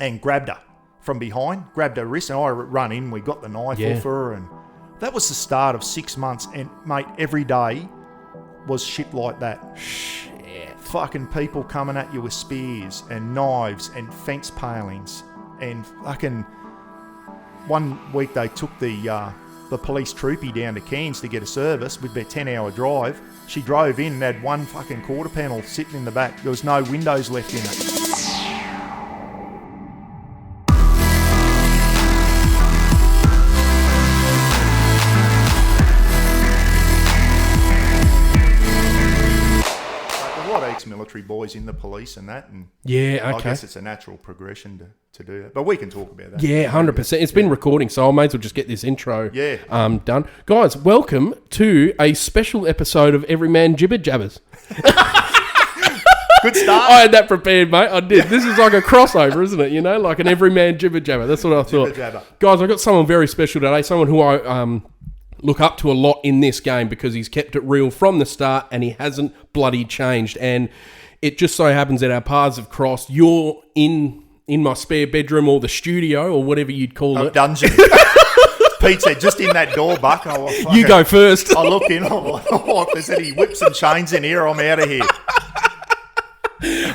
and grabbed her from behind, grabbed her wrist, and I run in. We got the knife off her, and that was the start of 6 months. And mate, every day was shit like that. Shit. Fucking people coming at you with spears and knives and fence palings, and fucking one week they took the police troopy down to Cairns to get a service with their 10-hour drive. She drove in and had one fucking quarter panel sitting in the back. There was no windows left in it. Ex-military boys in the police and that, and I guess it's a natural progression to do that. But we can talk about that. Yeah, 100%. It's been recording, so I may as well just get this intro done. Guys, welcome to a special episode of Everyman Jibber Jabbers. Good start. I had that prepared, mate. I did. This is like a crossover, isn't it? You know, like an Everyman Jibber Jabber. That's what I thought. Guys, I've got someone very special today, someone who I look up to a lot in this game because he's kept it real from the start and he hasn't bloody changed. And it just so happens that our paths have crossed. You're in my spare bedroom or the studio or whatever you'd call it. Dungeon. Pete said, just in that door, Buck. You go first. I look in. I'm like, if there's any whips and chains in here, I'm out of here.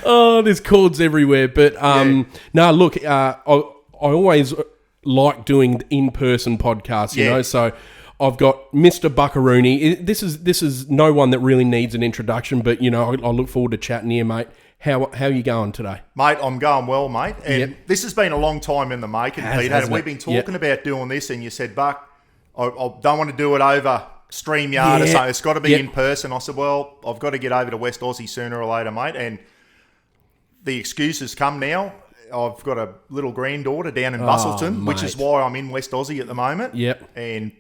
Oh, there's cords everywhere. But no, look, I always like doing in-person podcasts, you know, so I've got Mrbuckaroonie. This is no one that really needs an introduction, but you know I look forward to chatting here, mate. How are you going today, mate? I'm going well, mate. And this has been a long time in the making, Pete. We've been talking about doing this, and you said, Buck, I don't want to do it over StreamYard or something. It's got to be in person. I said, well, I've got to get over to West Aussie sooner or later, mate. And the excuses come now. I've got a little granddaughter down in Busselton, which is why I'm in West Aussie at the moment. Yep. And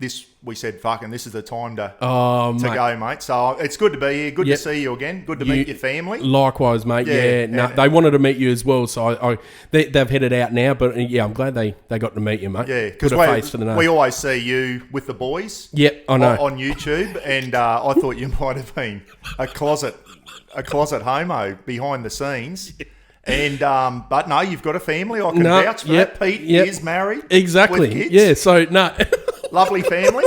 we said, fucking, this is the time to go, mate. So it's good to be here. Good to see you again. Good to meet your family. Likewise, mate. They wanted to meet you as well. So they've headed out now. But I'm glad they got to meet you, mate. Yeah, because we always see you with the boys. Yep, I know. On YouTube. And I thought you might have been a closet homo behind the scenes. And but no, you've got a family. I can vouch for that. Pete is married. Exactly. With kids. Yeah. So no, lovely family.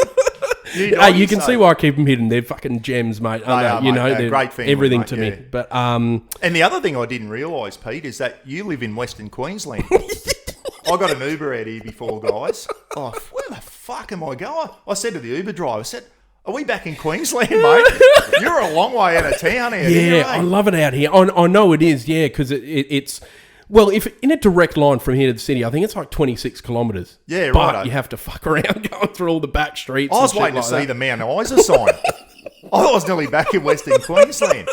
You can see why I keep them hidden. They're fucking gems, mate. They're great family, everything mate, to me. But and the other thing I didn't realise, Pete, is that you live in Western Queensland. I got an Uber out here before, guys. Oh, where the fuck am I going? I said to the Uber driver, I said, are we back in Queensland, mate? You're a long way out of town here. Yeah, I love it out here. I know it is, because it's... Well, if in a direct line from here to the city, I think it's like 26 kilometres. Yeah, right. But you have to fuck around going through all the back streets. I was waiting to see the Mount Isa sign. I thought I was nearly back in Western Queensland.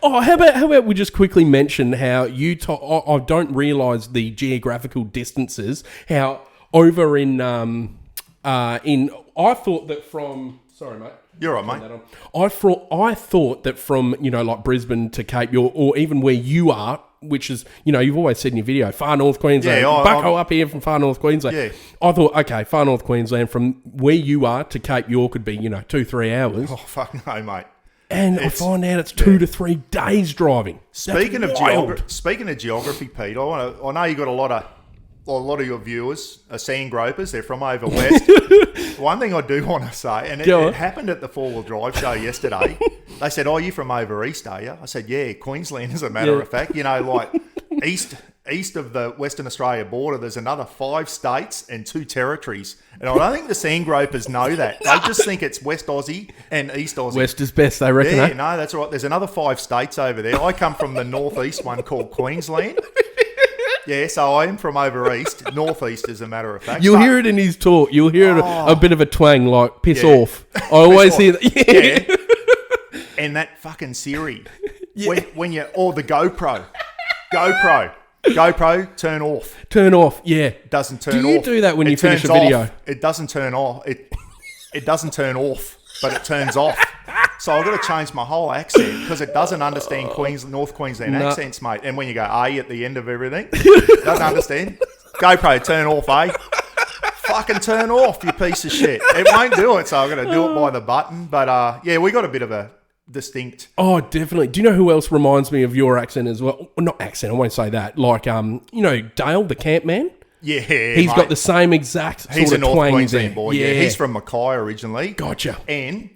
Oh, how about we just quickly mention how I don't realise the geographical distances. How over in I thought that from... Sorry, mate. You're right, mate. I thought that from, like Brisbane to Cape York, or even where you are, which is, you've always said in your video, far north Queensland. Yeah, Bucko up here from far north Queensland. Yeah. I thought, okay, far north Queensland, from where you are to Cape York would be, 2-3 hours. Oh, fuck no, mate. And I find out it's 2 to 3 days driving. Speaking of geography, Pete, I know you got a lot of your viewers are sand gropers. They're from over west. One thing I do want to say, and it happened at the 4-wheel drive show yesterday. They said, "Oh, you're from over east, are you?" I said, "Yeah, Queensland, as a matter of fact. Like east of the Western Australia border, there's another 5 states and 2 territories. And I don't think the sand gropers know that. They just think it's West Aussie and East Aussie. West is best, they reckon. Yeah, no, that's right. There's another 5 states over there. I come from the northeast one called Queensland." Yeah, so I am from over east, northeast as a matter of fact. You'll hear it in his talk. You'll hear a bit of a twang like, piss off. I always hear that. Yeah. And that fucking Siri. Yeah. When or the GoPro, turn off. Turn off, yeah. Doesn't turn off. Do you do that when you finish a video? It doesn't turn off. It doesn't turn off, but it turns off. So I've got to change my whole accent because it doesn't understand North Queensland accents, mate. And when you go A at the end of everything, it doesn't understand. GoPro, turn off, eh? Fucking turn off, you piece of shit. It won't do it, so I've got to do it by the button. But we got a bit of a distinct. Oh, definitely. Do you know who else reminds me of your accent as well? Not accent, I won't say that. Like, Dale, the camp man. Yeah, he's got the same exact sort he's of a North twang Queensland there. boy. Yeah, he's from Mackay originally. Gotcha. And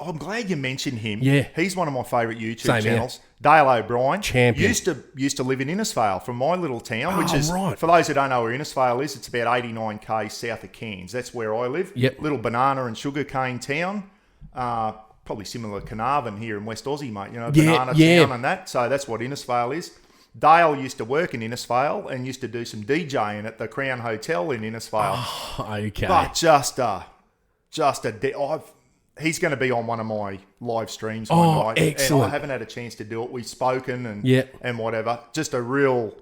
I'm glad you mentioned him. Yeah, he's one of my favourite YouTube channels. Dale O'Brien, champion, used to live in Innisfail from my little town, which is right. For those who don't know where Innisfail is, it's about 89k south of Cairns. That's where I live. Yep. Little banana and sugarcane town. Probably similar to Carnarvon here in West Aussie, mate. You know, banana town and that. So that's what Innisfail is. Dale used to work in Innisfail and used to do some DJing at the Crown Hotel in Innisfail. Oh, okay. But he's going to be on one of my live streams one night. Excellent. And I haven't had a chance to do it. We've spoken and whatever. Just a real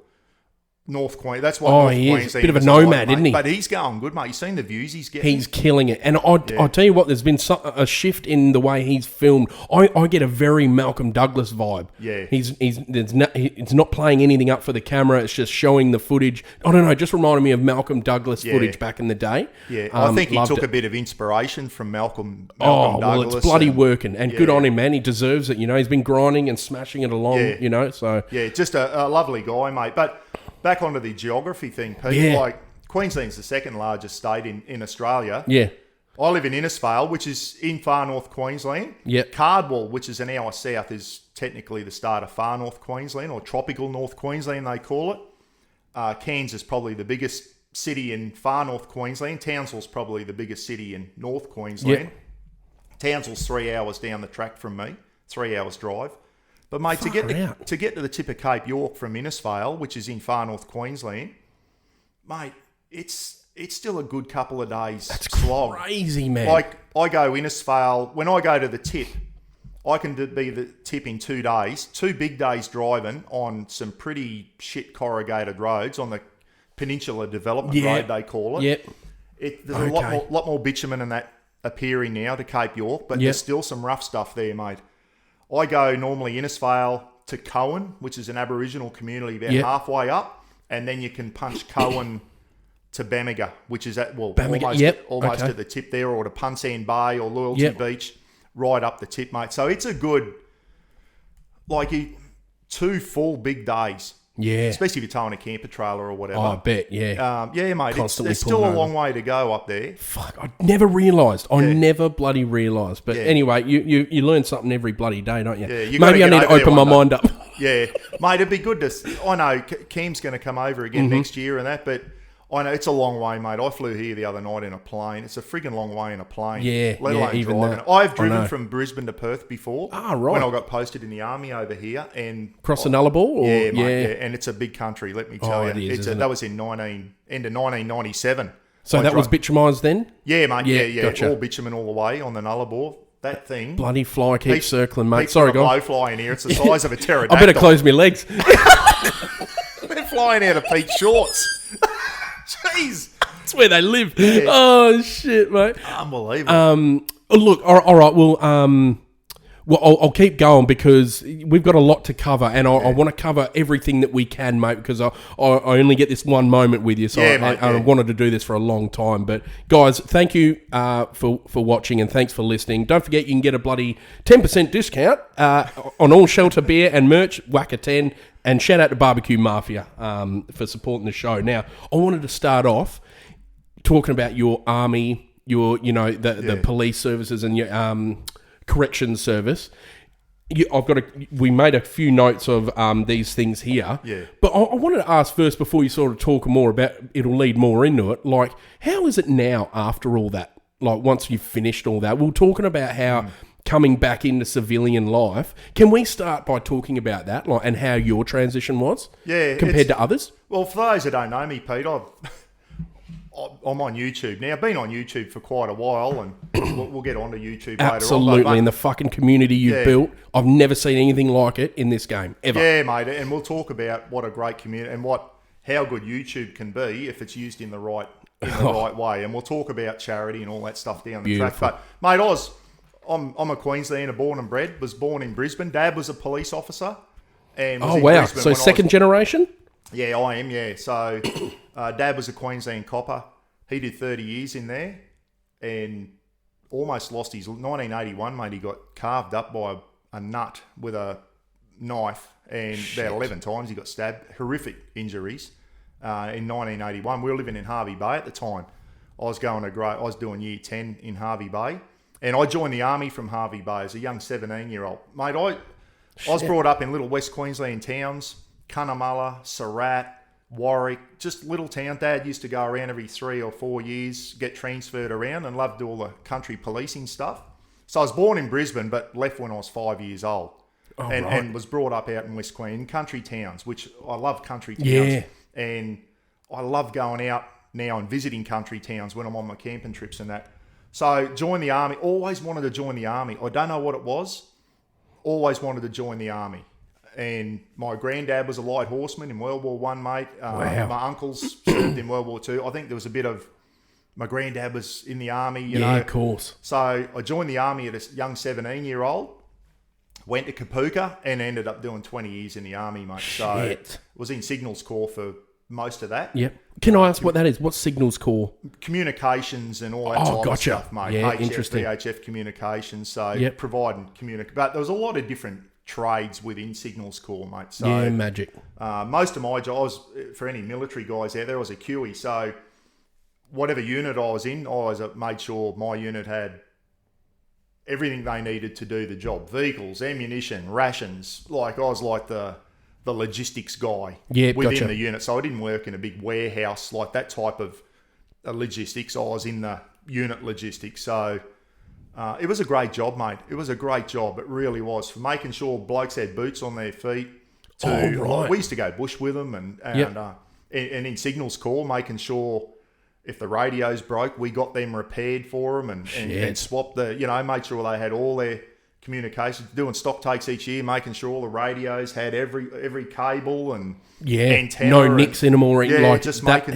North Queensland. That's what North Queensland. Bit of a nomad, isn't he? But he's going good, mate. You've seen the views he's getting. He's killing it. And I'll tell you what, there's been a shift in the way he's filmed. I get a very Malcolm Douglas vibe. Yeah. It's not playing anything up for the camera. It's just showing the footage. I don't know. It just reminded me of Malcolm Douglas footage back in the day. Yeah. I think he took a bit of inspiration from Malcolm Douglas. Well, it's bloody working. And good on him, man. He deserves it. You know, he's been grinding and smashing it along, you know. So yeah, just a lovely guy, mate. But back onto the geography thing, Pete. Yeah. Like, Queensland's the second largest state in Australia. Yeah. I live in Innisfail, which is in far north Queensland. Yep. Cardwell, which is an hour south, is technically the start of far north Queensland, or tropical North Queensland, they call it. Cairns is probably the biggest city in far north Queensland. Townsville's probably the biggest city in North Queensland. Yep. Townsville's 3 hours down the track from me, 3 hours drive. But mate, to get to the tip of Cape York from Innisfail, which is in far north Queensland, mate, it's still a good couple of days. That's slog. Crazy, man. Like, I go Innisfail, when I go to the tip, I can be the tip in 2 days, 2 big days driving on some pretty shit corrugated roads on the Peninsula Development Road, they call it. Yep. There's a lot more bitumen and that appearing now to Cape York, but there's still some rough stuff there, mate. I go normally Innisfail to Cowan, which is an Aboriginal community about halfway up, and then you can punch Cowan to Bamaga, which is almost at the tip there, or to Punsan Bay or Loyalty Beach, right up the tip, mate. So it's a good, 2 full big days. Yeah. Especially if you're towing a camper trailer or whatever. Oh, I bet, yeah. Yeah, mate. There's still a long way to go up there. Fuck, I never realised. I never bloody realised. But anyway, you learn something every bloody day, don't you? Yeah, maybe I need to open my mind up. Yeah. Mate, it'd be good to... I know Cam's going to come over again next year and that, but... I know, it's a long way, mate. I flew here the other night in a plane. It's a friggin' long way in a plane. Yeah, let alone even driving. that. I've driven from Brisbane to Perth before. Ah, right. When I got posted in the army over here. And Across the Nullarbor? Yeah, mate, and it's a big country, let me tell you. It is, that was in end of 1997. So that was bitumised then? Yeah, mate, yeah. Gotcha. All bitumen all the way on the Nullarbor. That thing. Bloody fly keeps circling, mate. Sorry, go on. Blowfly in here. It's the size of a pterodactyl. I better close my legs. They're flying out of Pete's shorts. Jeez. That's where they live. Yeah. Oh, shit, mate. Unbelievable. Look, all right, well, I'll keep going because we've got a lot to cover, and I want to cover everything that we can, mate, because I only get this one moment with you, so I wanted to do this for a long time. But, guys, thank you for watching, and thanks for listening. Don't forget you can get a bloody 10% discount on all Shelter beer and merch, Whacker 10, and shout out to Barbecue Mafia for supporting the show. Now, I wanted to start off talking about your army, the police services and your corrections service. We made a few notes of these things here. Yeah. But I wanted to ask first, before you sort of talk more about, it'll lead more into it, like, how is it now after all that? Like, once you've finished all that, we're talking about how coming back into civilian life. Can we start by talking about that, like, and how your transition was compared to others? Well, for those that don't know me, Pete, I'm on YouTube now. I've been on YouTube for quite a while, and we'll get onto YouTube later on. Absolutely, in the fucking community you've built, I've never seen anything like it in this game, ever. Yeah, mate, and we'll talk about what a great community and how good YouTube can be if it's used in the right way. And we'll talk about charity and all that stuff down the track. But, mate, I'm a Queenslander, born and bred, was born in Brisbane. Dad was a police officer. And was in Brisbane so second generation? Yeah, I am, yeah. So Dad was a Queensland copper. He did 30 years in there. And almost lost his 1981, mate. He got carved up by a nut with a knife, and about 11 times he got stabbed. Horrific injuries. In 1981, we were living in Hervey Bay at the time. I was doing year 10 in Hervey Bay, and I joined the army from Hervey Bay as a young 17-year-old. Mate, I was brought up in little West Queensland towns, Cunnamulla, Surat, Warwick, just little town. Dad used to go around every 3 or 4 years, get transferred around, and loved all the country policing stuff. So I was born in Brisbane, but left when I was 5 years old, and was brought up out in West Queensland, country towns, which I love country towns. Yeah. And I love going out now and visiting country towns when I'm on my camping trips and that. So joined the army, always wanted to join the army. I don't know what it was, always wanted to join the army. And my granddad was a light horseman in World War One, mate. My uncles served in World War Two. I think there was a bit of, my granddad was in the army, you know. Yeah, of course. So I joined the army at a young 17-year-old, went to Kapuka, and ended up doing 20 years in the army, mate. So was in Signals Corps for most of that. Yep. Can I ask what that is? What's Signals Corps? Communications and all that type of stuff, mate. Yeah, HF, interesting. VHF communications. So providing But there was a lot of different trades within Signals Corps, mate. So yeah, magic. Most of my jobs, for any military guys out there, I was a QE. So whatever unit I was in, made sure my unit had everything they needed to do the job. Vehicles, ammunition, rations. Like I was like the logistics guy within the unit. So I didn't work in a big warehouse like that type of logistics. I was in the unit logistics. So it was a great job, mate. It was a great job. It really was. For making sure blokes had boots on their feet. We used to go bush with them and in Signals Corps, making sure if the radios broke, we got them repaired for them and swapped made sure they had all their communications, doing stock takes each year, making sure all the radios had every cable and antenna. No nicks in them or anything like just that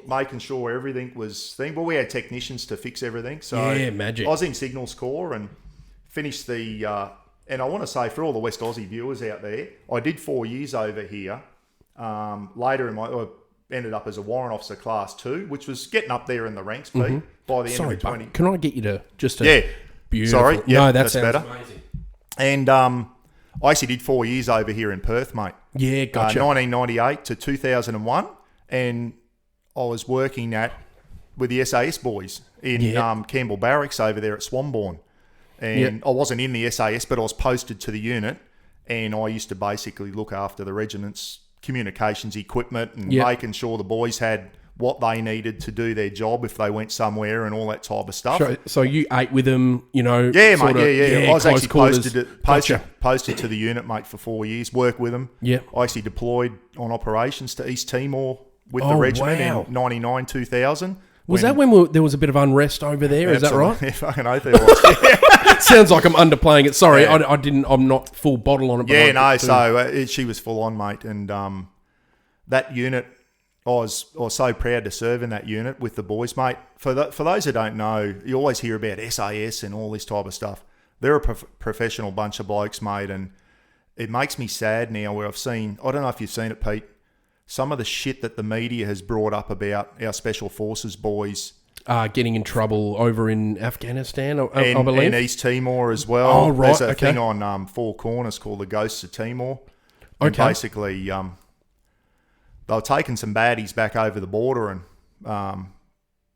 making sure everything was thing. But we had technicians to fix everything. So magic. I was in Signals Corps and finished the, and I want to say for all the West Aussie viewers out there, I did 4 years over here. Later I ended up as a warrant officer class 2, which was getting up there in the ranks, Pete, by the end of the 20. Can I get you to just a beautiful... Sorry. Yeah, no, that's sounds better. Amazing. And I actually did 4 years over here in Perth, mate. Yeah, gotcha. 1998 to 2001. And I was working with the SAS boys in Campbell Barracks over there at Swanbourne. And I wasn't in the SAS, but I was posted to the unit. And I used to basically look after the regiment's communications equipment and making sure the boys had what they needed to do their job if they went somewhere and all that type of stuff. So you ate with them, you know? Yeah, mate, I was actually posted to the unit, mate, for 4 years, worked with them. Yeah. I actually deployed on operations to East Timor with the regiment in 99, 2000. Was that when there was a bit of unrest over there? Is that right? Yeah, fucking oath there was. Sounds like I'm underplaying it. Sorry, I'm not full bottle on it. Yeah, no, so she was full on, mate. And that unit, I was so proud to serve in that unit with the boys, mate. For those who don't know, you always hear about SAS and all this type of stuff. They're a professional bunch of blokes, mate, and it makes me sad now where I've seen, I don't know if you've seen it, Pete, some of the shit that the media has brought up about our Special Forces boys. Getting in trouble over in Afghanistan, I believe. And East Timor as well. Oh, right, There's a thing on Four Corners called the Ghosts of Timor. And basically, they were taking some baddies back over the border and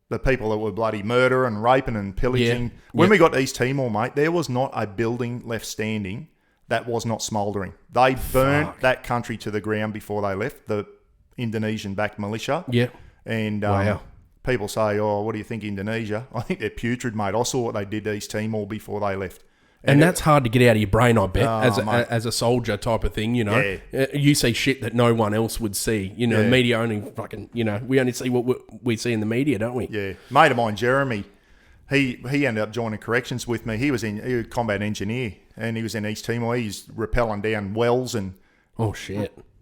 the people that were bloody murdering, raping and pillaging. Yeah. When we got to East Timor, mate, there was not a building left standing that was not smouldering. They burnt that country to the ground before they left, the Indonesian-backed militia. Yeah. And people say, oh, what do you think, Indonesia? I think they're putrid, mate. I saw what they did to East Timor before they left. And that's hard to get out of your brain, I bet, as a soldier type of thing, you know. Yeah. You see shit that no one else would see. You know, the media only fucking, you know, we only see what we see in the media, don't we? Yeah. Mate of mine, Jeremy, he ended up joining corrections with me. He was a combat engineer and he was in East Timor. He's rappelling down wells and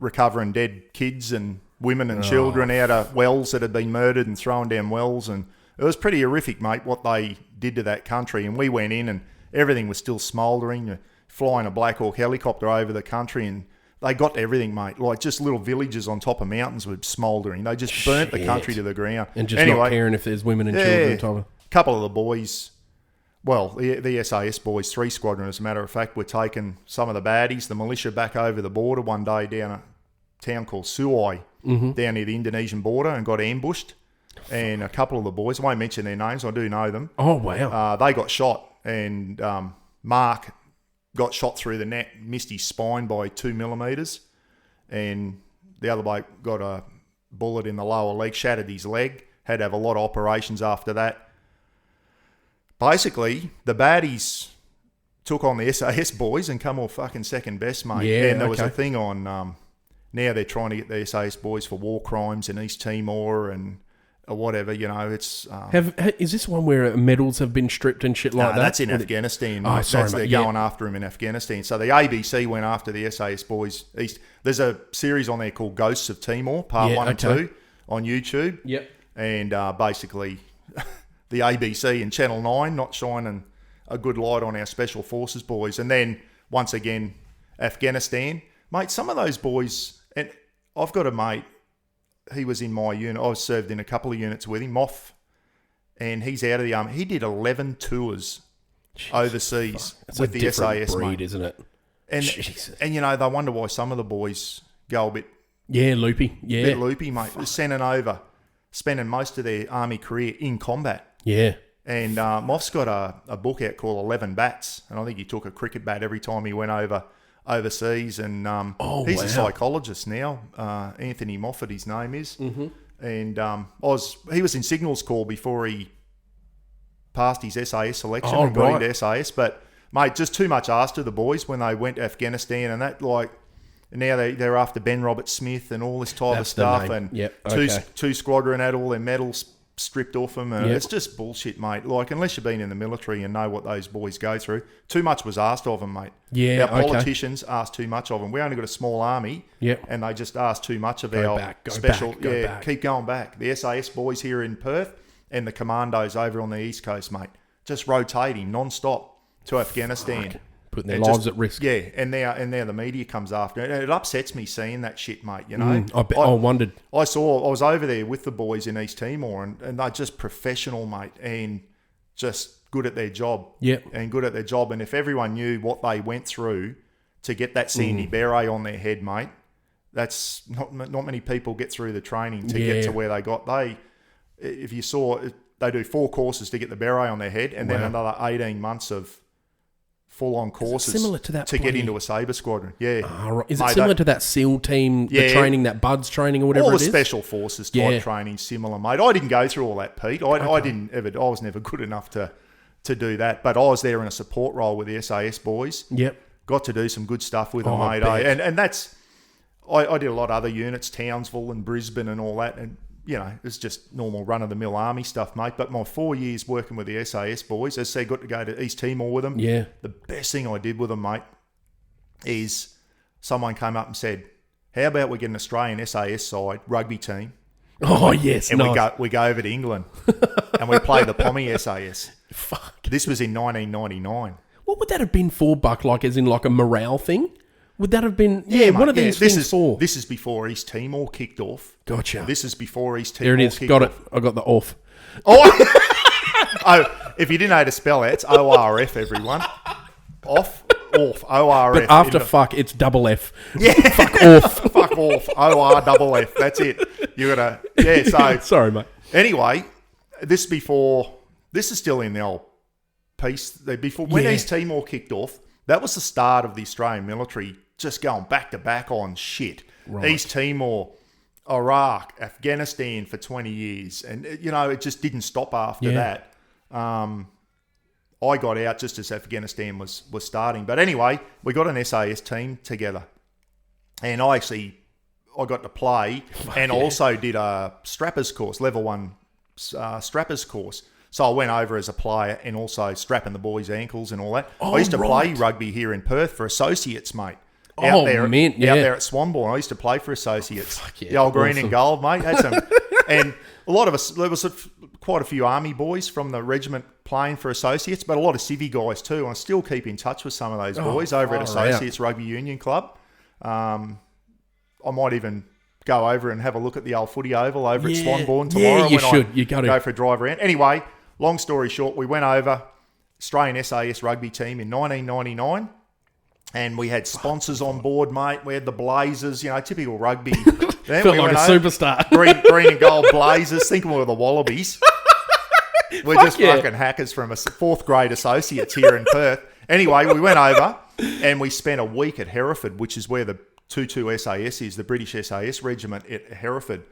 recovering dead kids and women and children out of wells that had been murdered and thrown down wells. And it was pretty horrific, mate, what they did to that country. And we went in and everything was still smouldering, flying a Black Hawk helicopter over the country, and they got everything, mate. Like just little villages on top of mountains were smouldering. They just burnt the country to the ground. And just not caring if there's women and children on top of it. A couple of the boys Well, the SAS boys, 3 squadron, as a matter of fact, were taking some of the baddies, the militia, back over the border one day down a town called Suai, down near the Indonesian border, and got ambushed. And a couple of the boys, I won't mention their names, I do know them. Oh, wow. They got shot, and Mark got shot through the neck, missed his spine by 2 millimetres, and the other bloke got a bullet in the lower leg, shattered his leg, had to have a lot of operations after that. Basically, the baddies took on the SAS boys and come off fucking second best, mate. Yeah, and there was a thing on, now they're trying to get the SAS boys for war crimes in East Timor and whatever, you know, it's... is this one where medals have been stripped and shit like that? That's in Afghanistan. Oh, sorry, they're going after him in Afghanistan. So the ABC went after the SAS boys east. There's a series on there called Ghosts of Timor, part 1 and 2 on YouTube. Yep. And basically, the ABC and Channel 9 not shining a good light on our Special Forces boys. And then, once again, Afghanistan. Mate, some of those boys... And I've got a mate... He was in my unit. I was served in a couple of units with him, Moff, and he's out of the army. He did 11 tours overseas with the SAS, breed, mate. Isn't it? And you know, they wonder why some of the boys go a bit loopy. Yeah, bit loopy, mate. Spending most of their army career in combat. Yeah. And Moff's got a book out called 11 Bats, and I think he took a cricket bat every time he went overseas, and he's a psychologist now. Anthony Moffat, his name is, and he was in Signals Corps before he passed his SAS selection and got into SAS. But mate, just too much asked of the boys when they went to Afghanistan, and that now they're after Ben Robert-Smith and all this type of stuff, and two squadron had all their medals stripped off them, and it's just bullshit, mate. Like, unless you've been in the military and know what those boys go through, too much was asked of them, mate. Yeah, our politicians asked too much of them. We only got a small army, and they just asked too much of our special. Keep going back. The SAS boys here in Perth and the commandos over on the East Coast, mate, just rotating non-stop to Afghanistan. Putting their lives at risk. Yeah, and now the media comes after it. It upsets me seeing that shit, mate, you know. I wondered. I was over there with the boys in East Timor, and they're just professional, mate, and just good at their job. Yep. And good at their job. And if everyone knew what they went through to get that Sandy beret on their head, mate, that's not many people get through the training to get to where they got. If you saw, they do 4 courses to get the beret on their head, and then another 18 months of full-on courses similar to that get into a Sabre squadron. Yeah. Right. Is it similar to that SEAL team, the training, that Buds training or whatever all it is? All the special forces type training, similar, mate. I didn't go through all that, Pete. I was never good enough to do that. But I was there in a support role with the SAS boys. Yep. Got to do some good stuff with them, mate. And that's... I did a lot of other units, Townsville and Brisbane and all that, and you know, it's just normal run-of-the-mill army stuff, mate. But my 4 years working with the SAS boys, as I said, got to go to East Timor with them. Yeah. The best thing I did with them, mate, is someone came up and said, how about we get an Australian SAS side rugby team? Oh, yes, and we go over to England and we play the Pommy SAS. Fuck. This was in 1999. What would that have been for, Buck? Like, as in like a morale thing? Would that have been... Yeah, mate, what are these things for? This is before East Timor kicked off. Gotcha. This is before East Timor kicked off. There it is. Got it. I got the off. Oh, if you didn't know how to spell it, it's ORF, everyone. Off, ORF. But after fuck, it's double F. Yeah. Fuck off. Fuck off. ORFF. That's it. You got to... Yeah, so... Sorry, mate. Anyway, this is still in the old piece. When East Timor kicked off, that was the start of the Australian military just going back to back on shit. Right. East Timor, Iraq, Afghanistan for 20 years. And, you know, it just didn't stop after that. I got out just as Afghanistan was starting. But anyway, we got an SAS team together. And I got to play also did a strappers course, level 1 strappers course. So I went over as a player and also strapping the boys' ankles and all that. I used to play rugby here in Perth for associates, mate. Out there at Swanbourne, I used to play for associates. The old green and gold, mate. Had some, and a lot of us, there was quite a few army boys from the regiment playing for associates, but a lot of civvy guys too. And I still keep in touch with some of those boys over at Associates Rugby Union Club. I might even go over and have a look at the old footy oval over at Swanbourne tomorrow. Yeah, you should. You got to go for a drive around. Anyway, long story short, we went over, Australian SAS rugby team in 1999. And we had sponsors on board, mate. We had the Blazers, typical rugby. Then Felt like a superstar. green and gold Blazers. Think we were the Wallabies. We're just fucking hackers from a fourth grade associates here in Perth. Anyway, we went over and we spent a week at Hereford, which is where the 22 SAS is, the British SAS regiment at Hereford.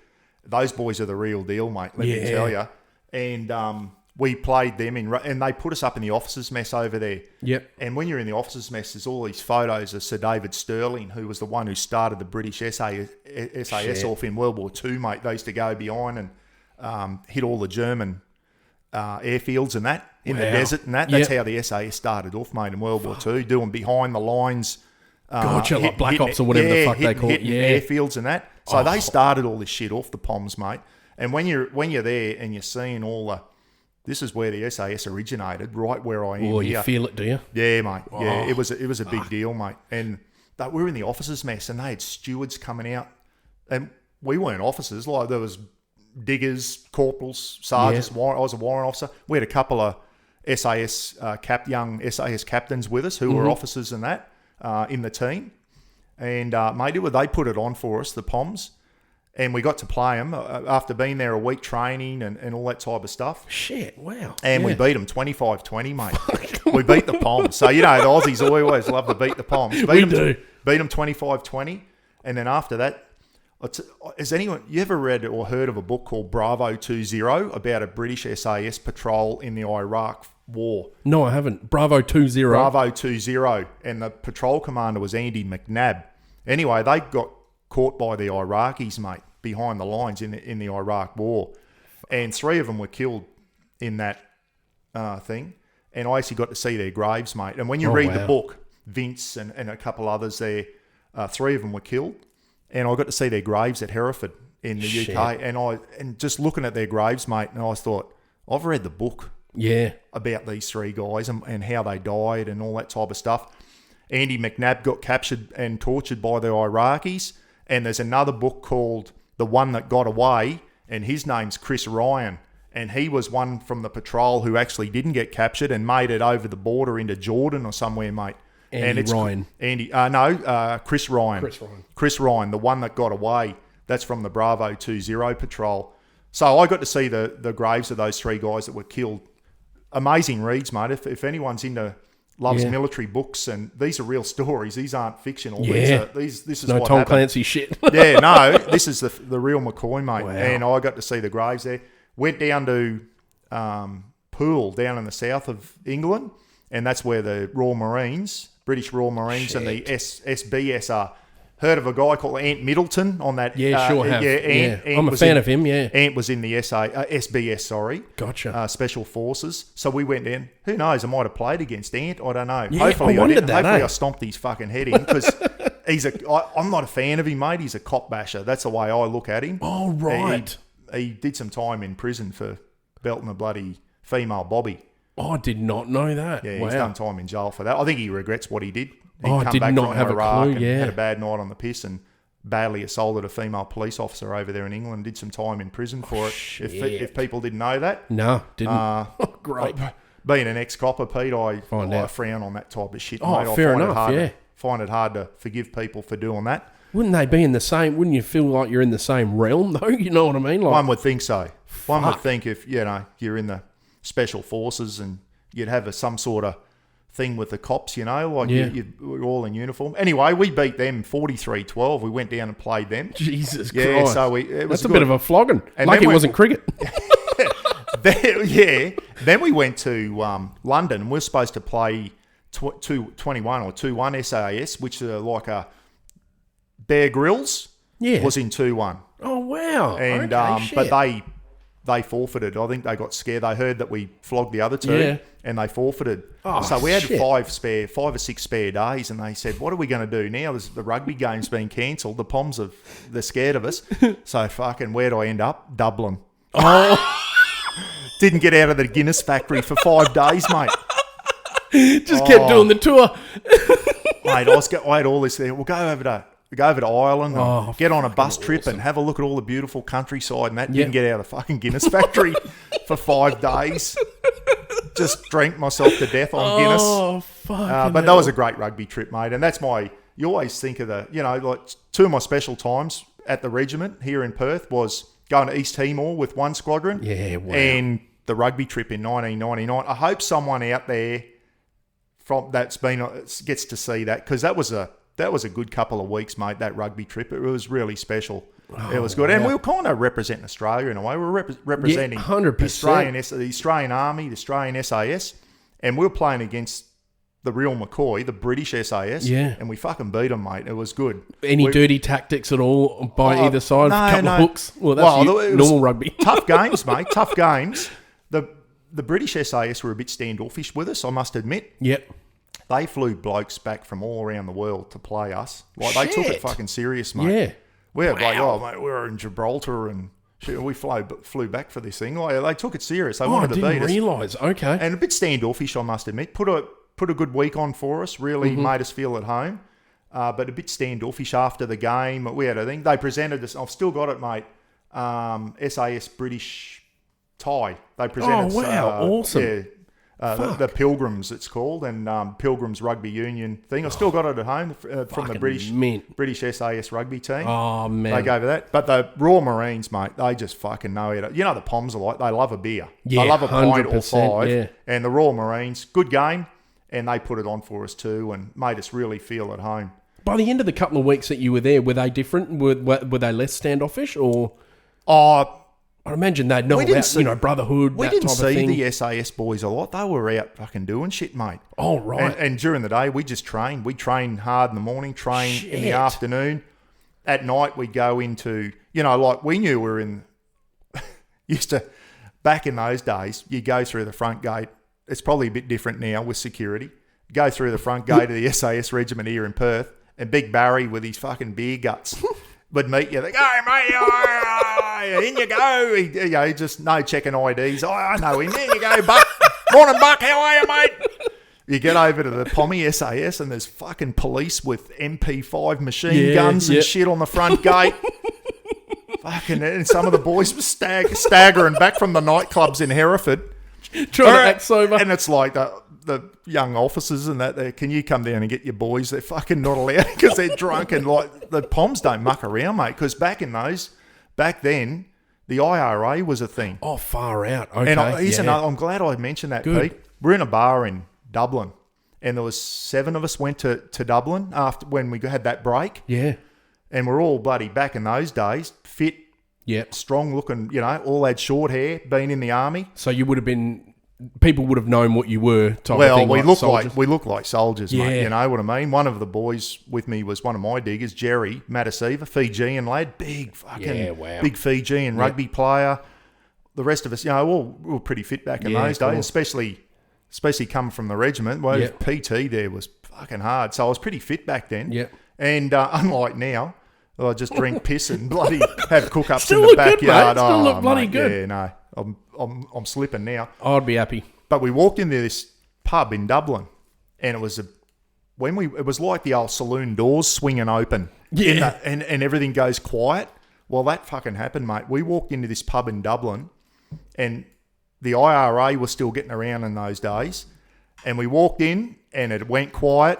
Those boys are the real deal, mate, let me tell you. And we played them and they put us up in the officers' mess over there. Yep. And when you're in the officers' mess, there's all these photos of Sir David Stirling, who was the one who started the British SAS off in World War II, mate. They used to go behind and hit all the German airfields and that in the desert and that. That's how the SAS started off, mate, in World War II, doing behind the lines. Like Black Ops or whatever the fuck they call it. Airfields and that. So they started all this shit off the Poms, mate. And when you're there and you're seeing all the... This is where the SAS originated, right where I am here. You feel it, do you? Yeah, mate. Yeah, it was a big deal, mate. And we were in the officers' mess, and they had stewards coming out, and we weren't officers. Like there was diggers, corporals, sergeants. I was a warrant officer. We had a couple of young SAS captains with us who were officers and that in the team. And mate, they put it on for us, the Poms. And we got to play them after being there a week training and all that type of stuff. Shit, wow. And we beat them 25-20, mate. We beat the Poms. So, the Aussies always love to beat the Poms. Beat them 25-20. And then after that, you ever read or heard of a book called Bravo 20 about a British SAS patrol in the Iraq War? No, I haven't. Bravo 20. Bravo 20. And the patrol commander was Andy McNabb. Anyway, they got caught by the Iraqis, mate, behind the lines in the Iraq War. And 3 of them were killed in that thing. And I actually got to see their graves, mate. And when you read the book, Vince and a couple others there, 3 of them were killed. And I got to see their graves at Hereford in the UK. And just looking at their graves, mate, and I thought, I've read the book about these 3 guys and how they died and all that type of stuff. Andy McNabb got captured and tortured by the Iraqis. And there's another book called The One That Got Away, and his name's Chris Ryan. And he was one from the patrol who actually didn't get captured and made it over the border into Jordan or somewhere, mate. Chris Ryan. Chris Ryan, The One That Got Away. That's from the Bravo 20 patrol. So I got to see the graves of those 3 guys that were killed. Amazing reads, mate. If anyone's loves military books, and these are real stories. These aren't fictional. This is no what Tom happened. Clancy shit. This is the real McCoy, mate. Wow. And I got to see the graves there. Went down to Poole, down in the south of England, and that's where the Royal Marines, British Royal Marines, and the SBS are. Heard of a guy called Ant Middleton on that? Yeah, sure have. Ant I'm a fan of him, yeah. Ant was in the SBS, sorry. Gotcha. Special Forces. So we went in. Who knows? I might have played against Ant. I don't know. Yeah, Hopefully I didn't. that, Hopefully I stomped his fucking head in because I'm not a fan of him, mate. He's a cop basher. That's the way I look at him. Oh, right. He did some time in prison for belting a bloody female Bobby. Oh, I did not know that. Yeah, he's done time in jail for that. I think he regrets what he did. I did not have a clue, had a bad night on the piss and badly assaulted a female police officer over there in England. Did some time in prison for it. If people didn't know that. No, didn't. Great. Being an ex-copper, Pete, I frown on that type of shit. Oh, mate. fair enough, Find it hard to forgive people for doing that. Wouldn't they be in the same... Wouldn't you feel like you're in the same realm, though? You know what I mean? Like, one would think so. One would think if, you're in the special forces and you'd have some sort of thing with the cops, we're all in uniform. Anyway, we beat them 43-12. We went down and played them. Jesus Christ. So that's a bit of a flogging. And like it wasn't cricket. Then we went to London and we were supposed to play 21 or 2-1 SAS, which are like a Bear Grylls was in 2-1. Oh, wow. And but they forfeited. I think they got scared. They heard that we flogged the other 2 and they forfeited. Oh, so we had 5 or 6 spare days, and they said, what are we going to do now? The rugby game's been cancelled. The Poms they're scared of us. So fucking where'd I end up? Dublin. Oh. Didn't get out of the Guinness factory for 5 days, mate. Just kept doing the tour. Mate, I had all this there. We'll go over to Ireland and get on a bus trip and have a look at all the beautiful countryside and that. Didn't get out of the fucking Guinness factory for 5 days. just drank myself to death on Guinness. Oh, fuck. But that was a great rugby trip, mate. And that's you always think of like two of my special times at the regiment here in Perth was going to East Timor with one squadron. Yeah, wow. And the rugby trip in 1999. I hope someone out there gets to see that, because that was a good couple of weeks, mate, that rugby trip. It was really special. It was good. And we were kind of representing Australia in a way. We were representing 100%. the Australian Army, the Australian SAS, and we were playing against the real McCoy, the British SAS, and we fucking beat them, mate. It was good. Any dirty tactics at all by either side? No, a couple of hooks? Well, that's normal rugby. Tough games, mate. Tough games. The British SAS were a bit standoffish with us, I must admit. Yep. They flew blokes back from all around the world to play us. Like, they took it fucking serious, mate. Yeah. We had mate, we were in Gibraltar and shit, we flew back for this thing. Like, they took it serious. They wanted to beat us. I didn't realise. Okay. And a bit standoffish, I must admit. Put a good week on for us. Really made us feel at home. But a bit standoffish after the game. We had a thing. They presented us. I've still got it, mate. SAS British tie. They presented. Oh wow! Awesome. Yeah. The Pilgrims, it's called, and Pilgrims Rugby Union thing. I've still got it at home from the British SAS rugby team. Oh, man. They gave it that. But the Royal Marines, mate, they just fucking know it. You know the Poms are like, they love a beer. Yeah, they love a pint or 5. Yeah. And the Royal Marines, good game, and they put it on for us too and made us really feel at home. By the end of the couple of weeks that you were there, were they different? Were they less standoffish, or? I imagine they'd know about, brotherhood, we that type of thing. We didn't see the SAS boys a lot. They were out fucking doing shit, mate. Oh, right. And during the day, we just trained. We trained hard in the morning, trained in the afternoon. At night, we'd go into, like we knew we were in, back in those days, you go through the front gate. It's probably a bit different now with security. Go through the front gate of the SAS regiment here in Perth, and Big Barry with his fucking beer guts would meet you. They go, hey, mate, in you go. He just no checking IDs. I know him. In you go, Buck. Morning, Buck. How are you, mate? You get over to the Pommy SAS and there's fucking police with MP5 machine guns and shit on the front gate. Fucking, and some of the boys were staggering back from the nightclubs in Hereford. Trying to act sober. And it's like the young officers and that, can you come down and get your boys? They're fucking not allowed because they're drunk, and like the Poms don't muck around, mate. Because back then, the IRA was a thing. Oh, far out. Okay. And I'm glad I mentioned that, Good. Pete. We're in a bar in Dublin, and there was 7 of us went to Dublin after when we had that break. Yeah. And we're all bloody back in those days, fit, strong looking, all had short hair, been in the army. So you would have been... People would have known what you were. We look like soldiers, mate. You know what I mean? One of the boys with me was one of my diggers, Jerry Matasiva, Fijian lad, big big Fijian rugby player. The rest of us, we were pretty fit back in those days, especially coming from the regiment. Well, PT there was fucking hard, so I was pretty fit back then. Yeah. And unlike now, I just drink piss and bloody have cook-ups in the backyard. Good, still look bloody good. Yeah, no. I'm slipping now. I'd be happy. But we walked into this pub in Dublin, and it was it was like the old saloon doors swinging open. Yeah. And everything goes quiet. Well, that fucking happened, mate. We walked into this pub in Dublin, and the IRA was still getting around in those days. And we walked in, and it went quiet.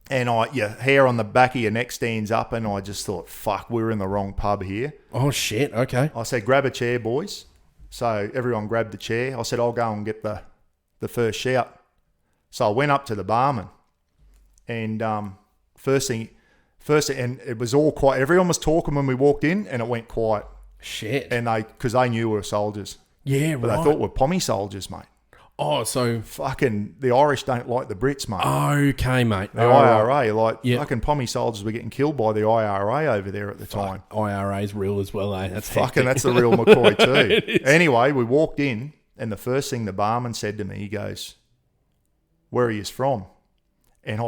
And your hair on the back of your neck stands up, and I just thought, fuck, we're in the wrong pub here. Oh, shit, okay. I said, grab a chair, boys. So everyone grabbed the chair. I said, I'll go and get the first shout. So I went up to the barman, and first thing, and it was all quiet. Everyone was talking when we walked in, and it went quiet. Shit. And because they knew we were soldiers. Yeah, but they thought we're Pommy soldiers, mate. Oh, so... Fucking, the Irish don't like the Brits, mate. Okay, mate. The IRA, fucking Pommy soldiers were getting killed by the IRA over there at the time. IRA's real as well, eh? That's fucking, that's the real McCoy too. Anyway, we walked in, and the first thing the barman said to me, he goes, where are you from? And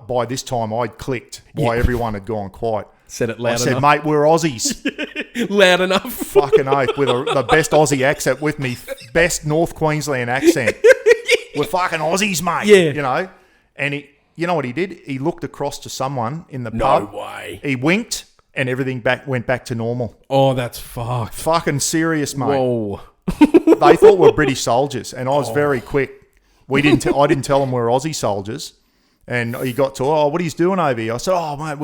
by this time, I'd clicked why everyone had gone quiet. Said it loud enough. I said, mate, we're Aussies. Loud enough. Fucking oath, with the best Aussie accent, with me best North Queensland accent. We're fucking Aussies, mate. Yeah. And you know what he did? He looked across to someone in the pub. No way. He winked, and everything went back to normal. Oh, that's fucked. Fucking serious, mate. Whoa. they thought we were British soldiers, and I was very quick. I didn't tell them we were Aussie soldiers, and he got to, what are you doing over here? I said, mate,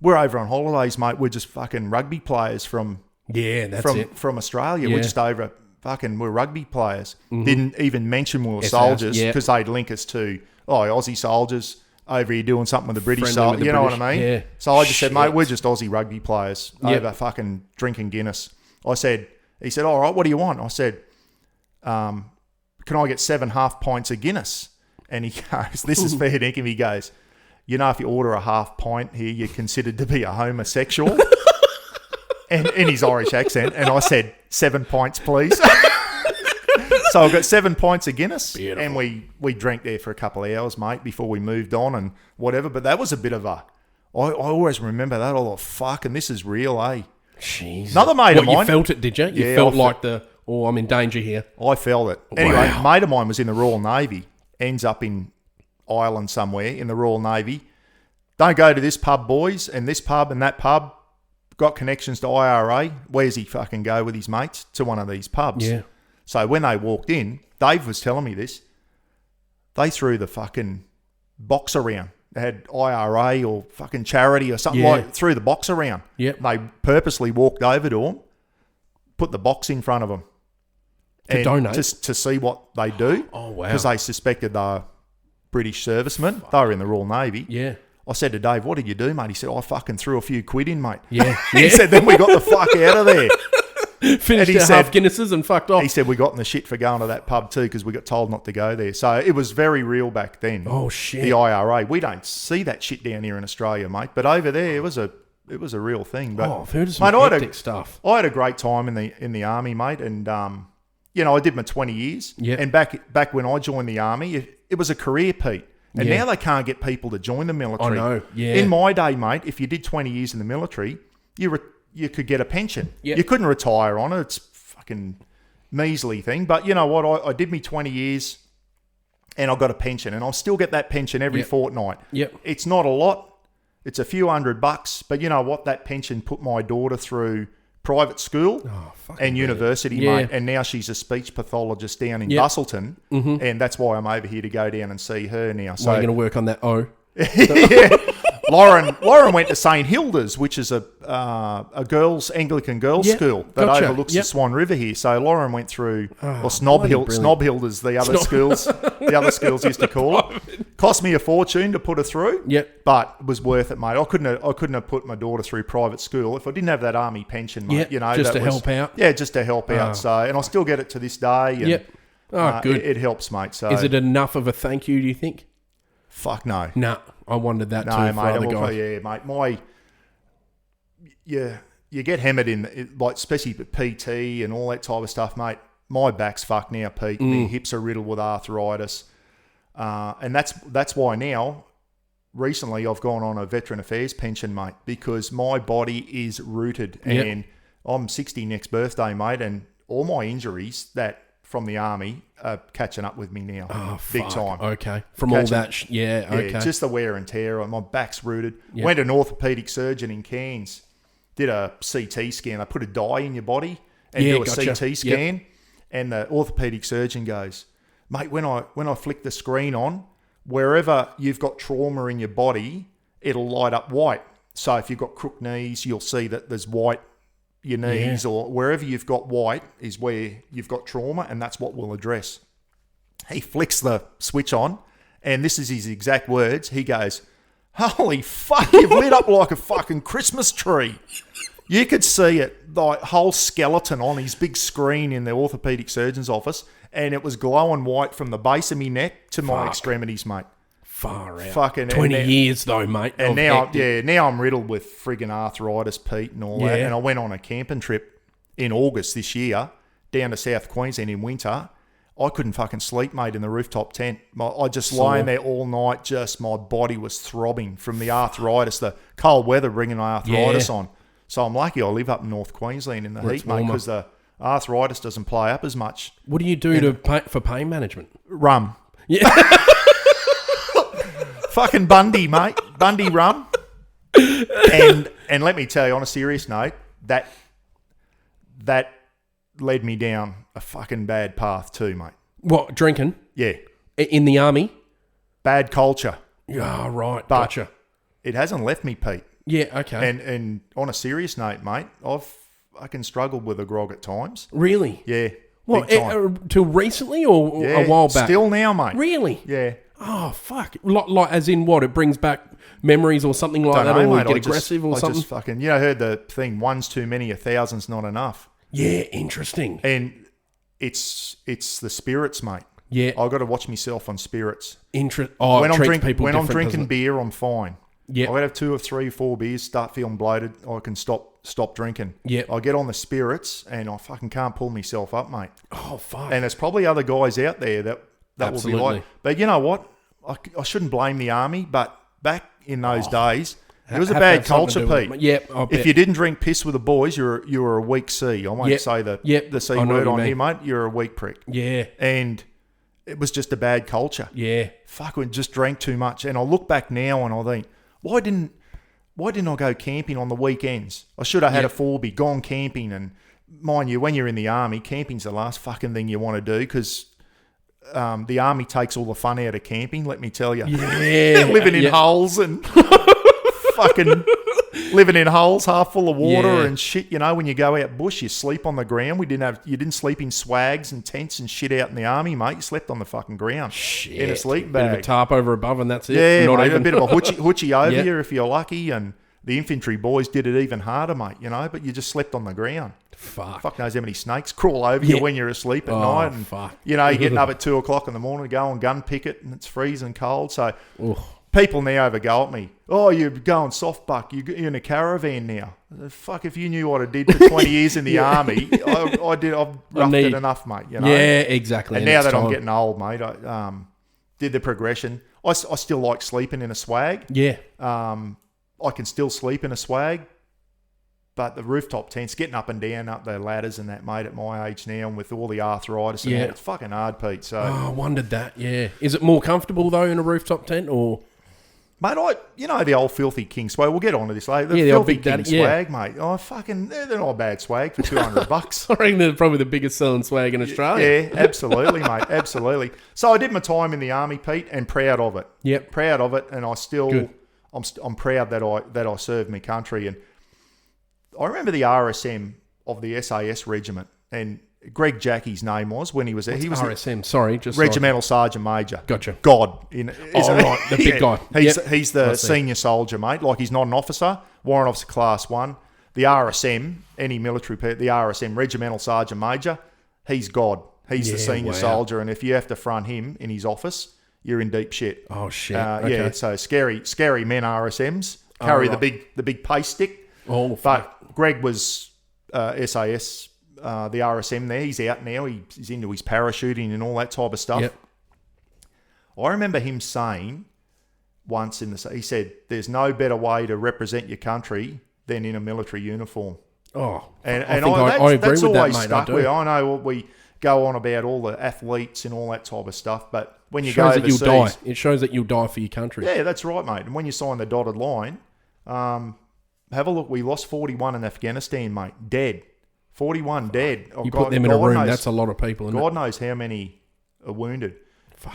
we're over on holidays, mate. We're just fucking rugby players from Australia. Yeah. We're just over we're rugby players. Didn't even mention we were soldiers because they'd link us to Aussie soldiers over here doing something with the British soldiers. You know what I mean? Yeah. So I just said, mate, we're just Aussie rugby players over fucking drinking Guinness. He said, all right, what do you want? I said, can I get 7 half pints of Guinness? And he goes, this is fair dinkum. He goes, if you order a half pint here, you're considered to be a homosexual. And in his Irish accent. And I said, 7 pints, please. So I got 7 pints of Guinness. Beautiful. And we drank there for a couple of hours, mate, before we moved on and whatever. But that was a bit of I always remember that. I thought, fuck, and this is real, eh? Jeez. Another mate of mine. You felt it, did you? You felt like I'm in danger here. I felt it. Anyway, a mate of mine was in the Royal Navy. Ends up in Ireland somewhere in the Royal Navy. Don't go to this pub, boys, and this pub and that pub. Got connections to IRA. Where's he fucking go with his mates? To one of these pubs. Yeah. So when they walked in, Dave was telling me this. They threw the fucking box around. They had IRA or fucking charity or something threw the box around. Yep. They purposely walked over to them, put the box in front of them. To donate? To see what they do. Oh, wow. Because they suspected they were British servicemen. They were in the Royal Navy. Yeah. I said to Dave, what did you do, mate? He said, I fucking threw a few quid in, mate. Yeah. He said, then we got the fuck out of there. Finished our half Guinnesses and fucked off. He said, we got in the shit for going to that pub too because we got told not to go there. So it was very real back then. Oh, shit. The IRA. We don't see that shit down here in Australia, mate. But over there, it was a real thing. But, I've heard of some hectic stuff. I had a great time in the army, mate. And, I did my 20 years. Yep. And back when I joined the army, it was a career, Pete. And now they can't get people to join the military. I know, yeah. In my day, mate, if you did 20 years in the military, you could get a pension. Yep. You couldn't retire on it. It's fucking measly thing. But you know what? I did me 20 years and I got a pension. And I'll still get that pension every fortnight. Yep. It's not a lot. It's a few $100. But you know what? That pension put my daughter through private school and university, mate. And now she's a speech pathologist down in Bustleton. Mm-hmm. And that's why I'm over here to go down and see her now. So you're going to work on that O. Yeah. Lauren went to St Hilda's, which is a Anglican girls' school that overlooks the Swan River here. So Lauren went through, Snob Hilda's the other schools. The other schools used to call it. Cost me a fortune to put her through. Yep. But it was worth it, mate. I couldn't have put my daughter through private school if I didn't have that army pension, mate. Yep. Just to help out. Yeah, just to help out. So, and I still get it to this day. And, good. It helps, mate. So, is it enough of a thank you? Do you think? Fuck no. No, I wondered that too. No, for other guys. Yeah, mate. You get hammered in, like, especially PT and all that type of stuff, mate. My back's fucked now, Pete. My hips are riddled with arthritis. And that's why now, recently, I've gone on a Veteran Affairs pension, mate, because my body is rooted. Yep. And I'm 60 next birthday, mate, and all my injuries from the army are catching up with me now. Oh, big time. Okay. From all that, okay. Just the wear and tear. My back's rooted. Yep. Went to an orthopaedic surgeon in Cairns. Did a CT scan. They put a dye in your body and do a CT scan. Yep. And the orthopaedic surgeon goes, mate, when I flick the screen on, wherever you've got trauma in your body, it'll light up white. So if you've got crook knees, you'll see that there's white your knees or wherever you've got white is where you've got trauma, and that's what we'll address. He flicks the switch on, and this is his exact words. He goes, holy fuck, you've lit up like a fucking Christmas tree. You could see it, the whole skeleton on his big screen in the orthopaedic surgeon's office, and it was glowing white from the base of my neck to my extremities, mate. Far out. Fucking 20 years though, mate. And now I'm riddled with friggin' arthritis, Pete, and all that. And I went on a camping trip in August this year down to South Queensland in winter. I couldn't fucking sleep, mate, in the rooftop tent. I just lying there all night. Just my body was throbbing from the arthritis, the cold weather bringing arthritis on. So I'm lucky I live up in North Queensland in the heat, mate, because the arthritis doesn't play up as much. What do you do for pain management? Rum. Yeah. Fucking Bundy, mate. Bundy rum. And let me tell you, on a serious note, that led me down a fucking bad path too, mate. What, drinking? Yeah. In the army? Bad culture. Yeah, right. But Gotcha. it hasn't left me, Pete. Yeah, okay. And on a serious note, mate, I've fucking struggled with a grog at times. Really? Yeah. What, big time. till recently or Yeah, a while back? Still now, mate. Really? Yeah. Oh, fuck. Like as in what? It brings back memories or something like that? Or mate, get aggressive or something? I just fucking, I heard the thing, one's too many, 1,000's not enough. Yeah, interesting. And it's the spirits, mate. Yeah. I've got to watch myself on spirits. When I'm drinking beer, I'm fine. Yeah. I gotta have 2 or 3, 4 beers, start feeling bloated. I can stop drinking. Yeah. I get on the spirits and I fucking can't pull myself up, mate. Oh, fuck. And there's probably other guys out there that Absolutely. will be like. But you know what? I shouldn't blame the army, but back in those days, it was a bad culture, Pete. Yep, I bet. If you didn't drink piss with the boys, you were a weak C. I won't say the C word on here, mate. You're a weak prick. Yeah. And it was just a bad culture. Yeah. Fuck, we just drank too much. And I look back now and I think, why didn't I go camping on the weekends? I should have had a 4B, gone camping. And mind you, when you're in the army, camping's the last fucking thing you want to do because the army takes all the fun out of camping, let me tell you. Yeah. Living in holes and fucking living in holes half full of water and shit. You know, when you go out bush, you sleep on the ground. You didn't sleep in swags and tents and shit out in the army, mate. You slept on the fucking ground. Shit. In a sleeping Bit bag. of a tarp over above and that's it. Yeah, Not mate, even. a bit of a hoochie over you if you're lucky. And the infantry boys did it even harder, mate, you know, but you just slept on the ground. Fuck knows how many snakes crawl over you when you're asleep at night. And, fuck. you know, you're getting up at 2 o'clock in the morning to go on gun picket and it's freezing cold. So people now overgo at me. Oh, you're going soft buck. You're in a caravan now. Fuck, if you knew what I did for 20 years in the army, I've roughed it enough, mate. You know? Yeah, exactly. And now that I'm getting old, mate, I did the progression. I still like sleeping in a swag. Yeah. I can still sleep in a swag. But the rooftop tents, getting up and down up the ladders and that, mate, at my age now, and with all the arthritis and that, it's fucking hard, Pete. So, I wondered that, yeah. Is it more comfortable, though, in a rooftop tent, or...? Mate, the old filthy king swag. We'll get on to this later. The filthy filthy king swag, mate. Oh, fucking, they're not a bad swag for $200. I reckon they're probably the biggest selling swag in Australia. Yeah, absolutely, mate, absolutely. So I did my time in the army, Pete, and proud of it. Yep. Proud of it, and I'm proud that I served my country. And I remember the RSM of the SAS regiment, and Greg Jackie's name was when he was there. He was RSM, sorry. Just Regimental Sergeant Major. Gotcha. God. Right, the big guy. He's the senior soldier, mate. Like, he's not an officer. Warrant Officer Class 1. The RSM, any military, the RSM, Regimental Sergeant Major, he's God. He's the senior soldier, and if you have to front him in his office, you're in deep shit. Oh, shit. Okay. Yeah, so scary men RSMs carry the big pace stick. Oh, but Greg was SAS, the RSM there. He's out now. He's into his parachuting and all that type of stuff. Yep. I remember him saying once he said, "There's no better way to represent your country than in a military uniform." Oh, and I agree that's with always that, mate. stuck with. I know we go on about all the athletes and all that type of stuff, but when you shows go that overseas, you'll die. It shows that you'll die for your country. Yeah, that's right, mate. And when you sign the dotted line, have a look. We lost 41 in Afghanistan, mate. Dead. 41 dead. You put them in a room, that's a lot of people. God knows how many are wounded.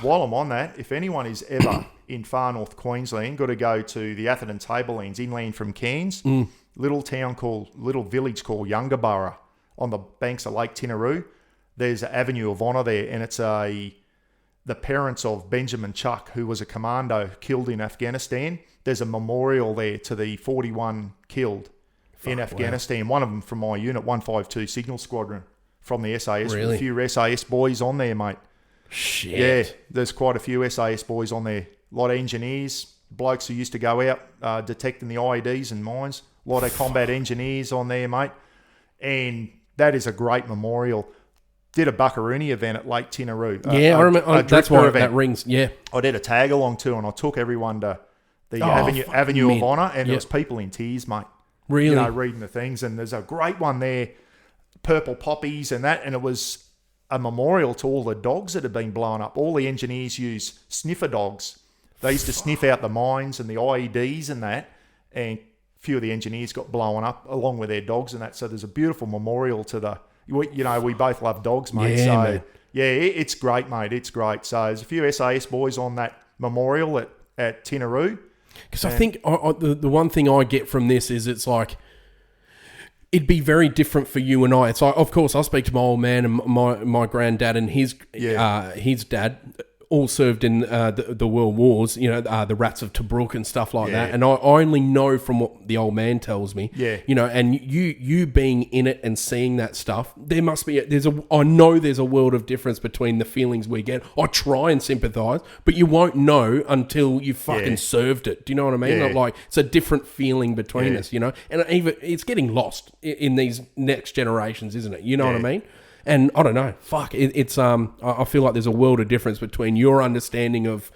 While I'm on that, if anyone is ever in far north Queensland, got to go to the Atherton Tablelands, inland from Cairns, little village called Yungaburra on the banks of Lake Tinaroo. There's an Avenue of Honour there, and it's the parents of Benjamin Chuck, who was a commando killed in Afghanistan. There's a memorial there to the 41 killed in Afghanistan. Wow. One of them from my unit, 152 Signal Squadron from the SAS. Really? A few SAS boys on there, mate. Shit. Yeah, there's quite a few SAS boys on there. A lot of engineers, blokes who used to go out detecting the IEDs and mines. A lot of combat engineers on there, mate. And that is a great memorial. Did a Mrbuckaroonie event at Lake Tinaroo. I remember. That's why that rings. Yeah. I did a tag along too, and I took everyone to the Avenue of Honour, and there was people in tears, mate. Really? You know, reading the things, and there's a great one there, purple poppies and that, and it was a memorial to all the dogs that had been blown up. All the engineers use sniffer dogs. They used to sniff out the mines and the IEDs and that, and a few of the engineers got blown up along with their dogs and that. So there's a beautiful memorial to the we both love dogs, mate. Yeah, so man. it's great, mate. It's great. So there's a few SAS boys on that memorial at Tinaroo. Because I think the one thing I get from this is it's like, it'd be very different for you and I. It's like, of course, I speak to my old man and my granddad and his dad all served in the World Wars, the Rats of Tobruk and stuff like that. And I only know from what the old man tells me, and you being in it and seeing that stuff, there must be, I know there's a world of difference between the feelings we get. I try and sympathise, but you won't know until you fucking served it. Do you know what I mean? Yeah. Like, it's a different feeling between us, and even it's getting lost in these next generations, isn't it? You know what I mean? And I don't know, I feel like there's a world of difference between your understanding of,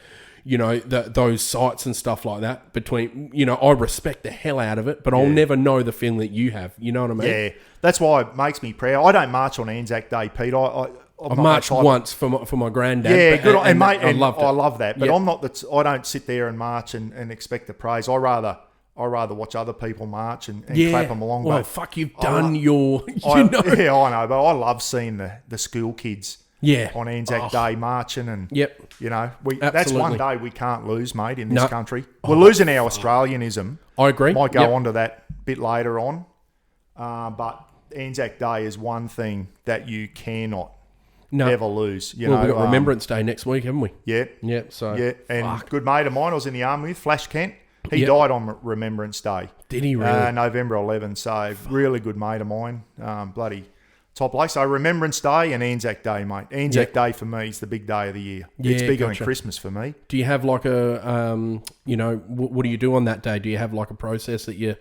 those sites and stuff like that. I respect the hell out of it, but I'll never know the feeling that you have. You know what I mean? Yeah, that's why it makes me proud. I don't march on Anzac Day, Pete. I've marched once for my granddad. Yeah, good. And mate, I loved it. I love that. But I'm not I don't sit there and march and expect the praise. I rather watch other people march and clap them along. Well, but fuck, you've done your... Yeah, I know, but I love seeing the school kids Yeah. on Anzac Day marching, and Yep. you know, that's Absolutely. one day we can't lose, mate, in this No. country. We're losing our Australianism. I agree. Might go Yep. on to that a bit later on, but Anzac Day is one thing that you cannot ever lose. You know, we've got Remembrance Day next week, haven't we? Yeah, Yeah. So yeah, and fuck. good mate of mine I was in the army with, Flash Kent. He Yep. died on Remembrance Day. Did he really? November 11th. So really good mate of mine. Bloody top bloke. So Remembrance Day and Anzac Day, mate. Anzac Day for me is the big day of the year. It's Yeah, bigger gotcha. than Christmas for me. Do you have like a, what do you do on that day? Do you have like a process that you...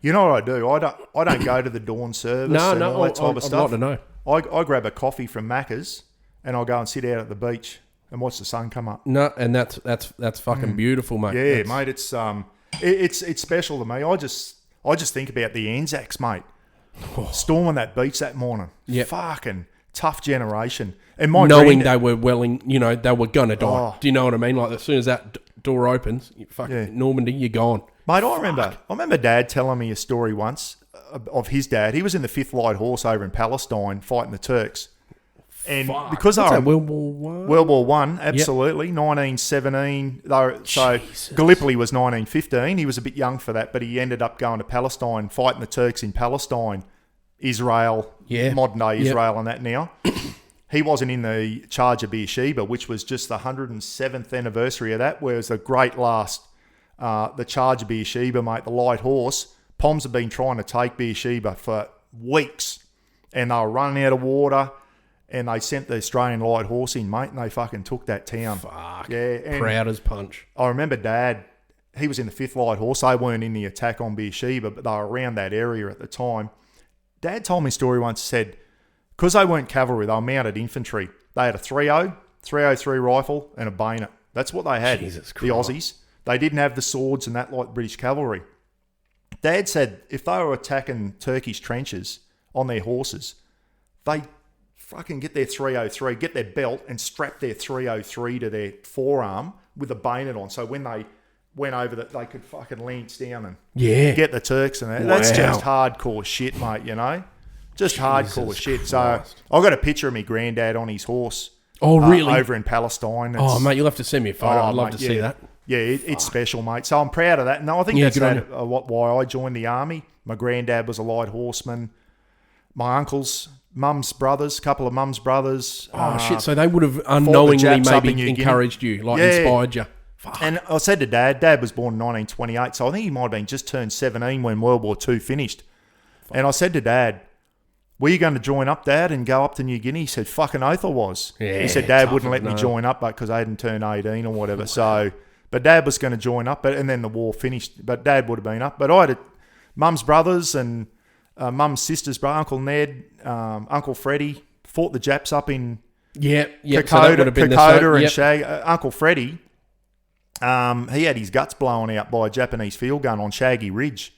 You know what I do? I don't go to the dawn service and all that type of I'd stuff. like to know. I grab a coffee from Macca's and I'll go and sit out at the beach and watch the sun come up. No, and that's fucking beautiful, mate. Yeah, That's- mate. It's special to me. I just think about the Anzacs, mate. Storming that beach that morning. Yep. Fucking tough generation. And my knowing granddad- they were they were gonna die. Oh. Do you know what I mean? Like as soon as that door opens, Normandy, you're gone. Mate, I remember Dad telling me a story once of his dad. He was in the 5th Light Horse over in Palestine fighting the Turks. And because What's they that, were World War One? World War One, absolutely, 1917. So Gallipoli was 1915. He was a bit young for that, but he ended up going to Palestine, fighting the Turks in Palestine, Israel, modern day Israel, and that now. He wasn't in the charge of Beersheba, which was just the 107th anniversary of that, whereas the great last, the charge of Beersheba, mate, the light horse. Poms have been trying to take Beersheba for weeks, and they were running out of water. And they sent the Australian light horse in, mate, and they fucking took that town. Fuck. Yeah. And Proud as punch. I remember Dad, he was in the 5th Light Horse. They weren't in the attack on Beersheba, but they were around that area at the time. Dad told me a story once, said, because they weren't cavalry, they were mounted infantry. They had a 303 rifle and a bayonet. That's what they had, Jesus the Aussies. They didn't have the swords and that like British cavalry. Dad said if they were attacking Turkish trenches on their horses, they fucking get their 303, get their belt and strap their 303 to their forearm with a bayonet on. So when they went over that, they could fucking lance down and get the Turks and that. That's just hardcore shit, mate, you know? Just hardcore shit. Christ. So I've got a picture of me granddad on his horse. Oh, really? Over in Palestine. Oh, mate, you'll have to send me a photo. I'd love to see that. Yeah, it's special, mate. So I'm proud of that. And I think that's why I joined the army. My granddad was a light horseman. My uncles, mum's brothers, couple of mum's brothers. Oh, shit. So they would have unknowingly Japs up in maybe New Guinea. encouraged you, like inspired you. Fuck. And I said to Dad was born in 1928, so I think he might have been just turned 17 when World War II finished. And I said to Dad, were you going to join up, Dad, and go up to New Guinea? He said, fucking oath I was. Yeah, he said Dad wouldn't let me join up because I hadn't turned 18 or whatever. So, but Dad was going to join up, and then the war finished. But Dad would have been up. But I had mum's brothers and mum's sister's brother, Uncle Ned, Uncle Freddie, fought the Japs up in Kokoda and Shag. Uncle Freddie, he had his guts blown out by a Japanese field gun on Shaggy Ridge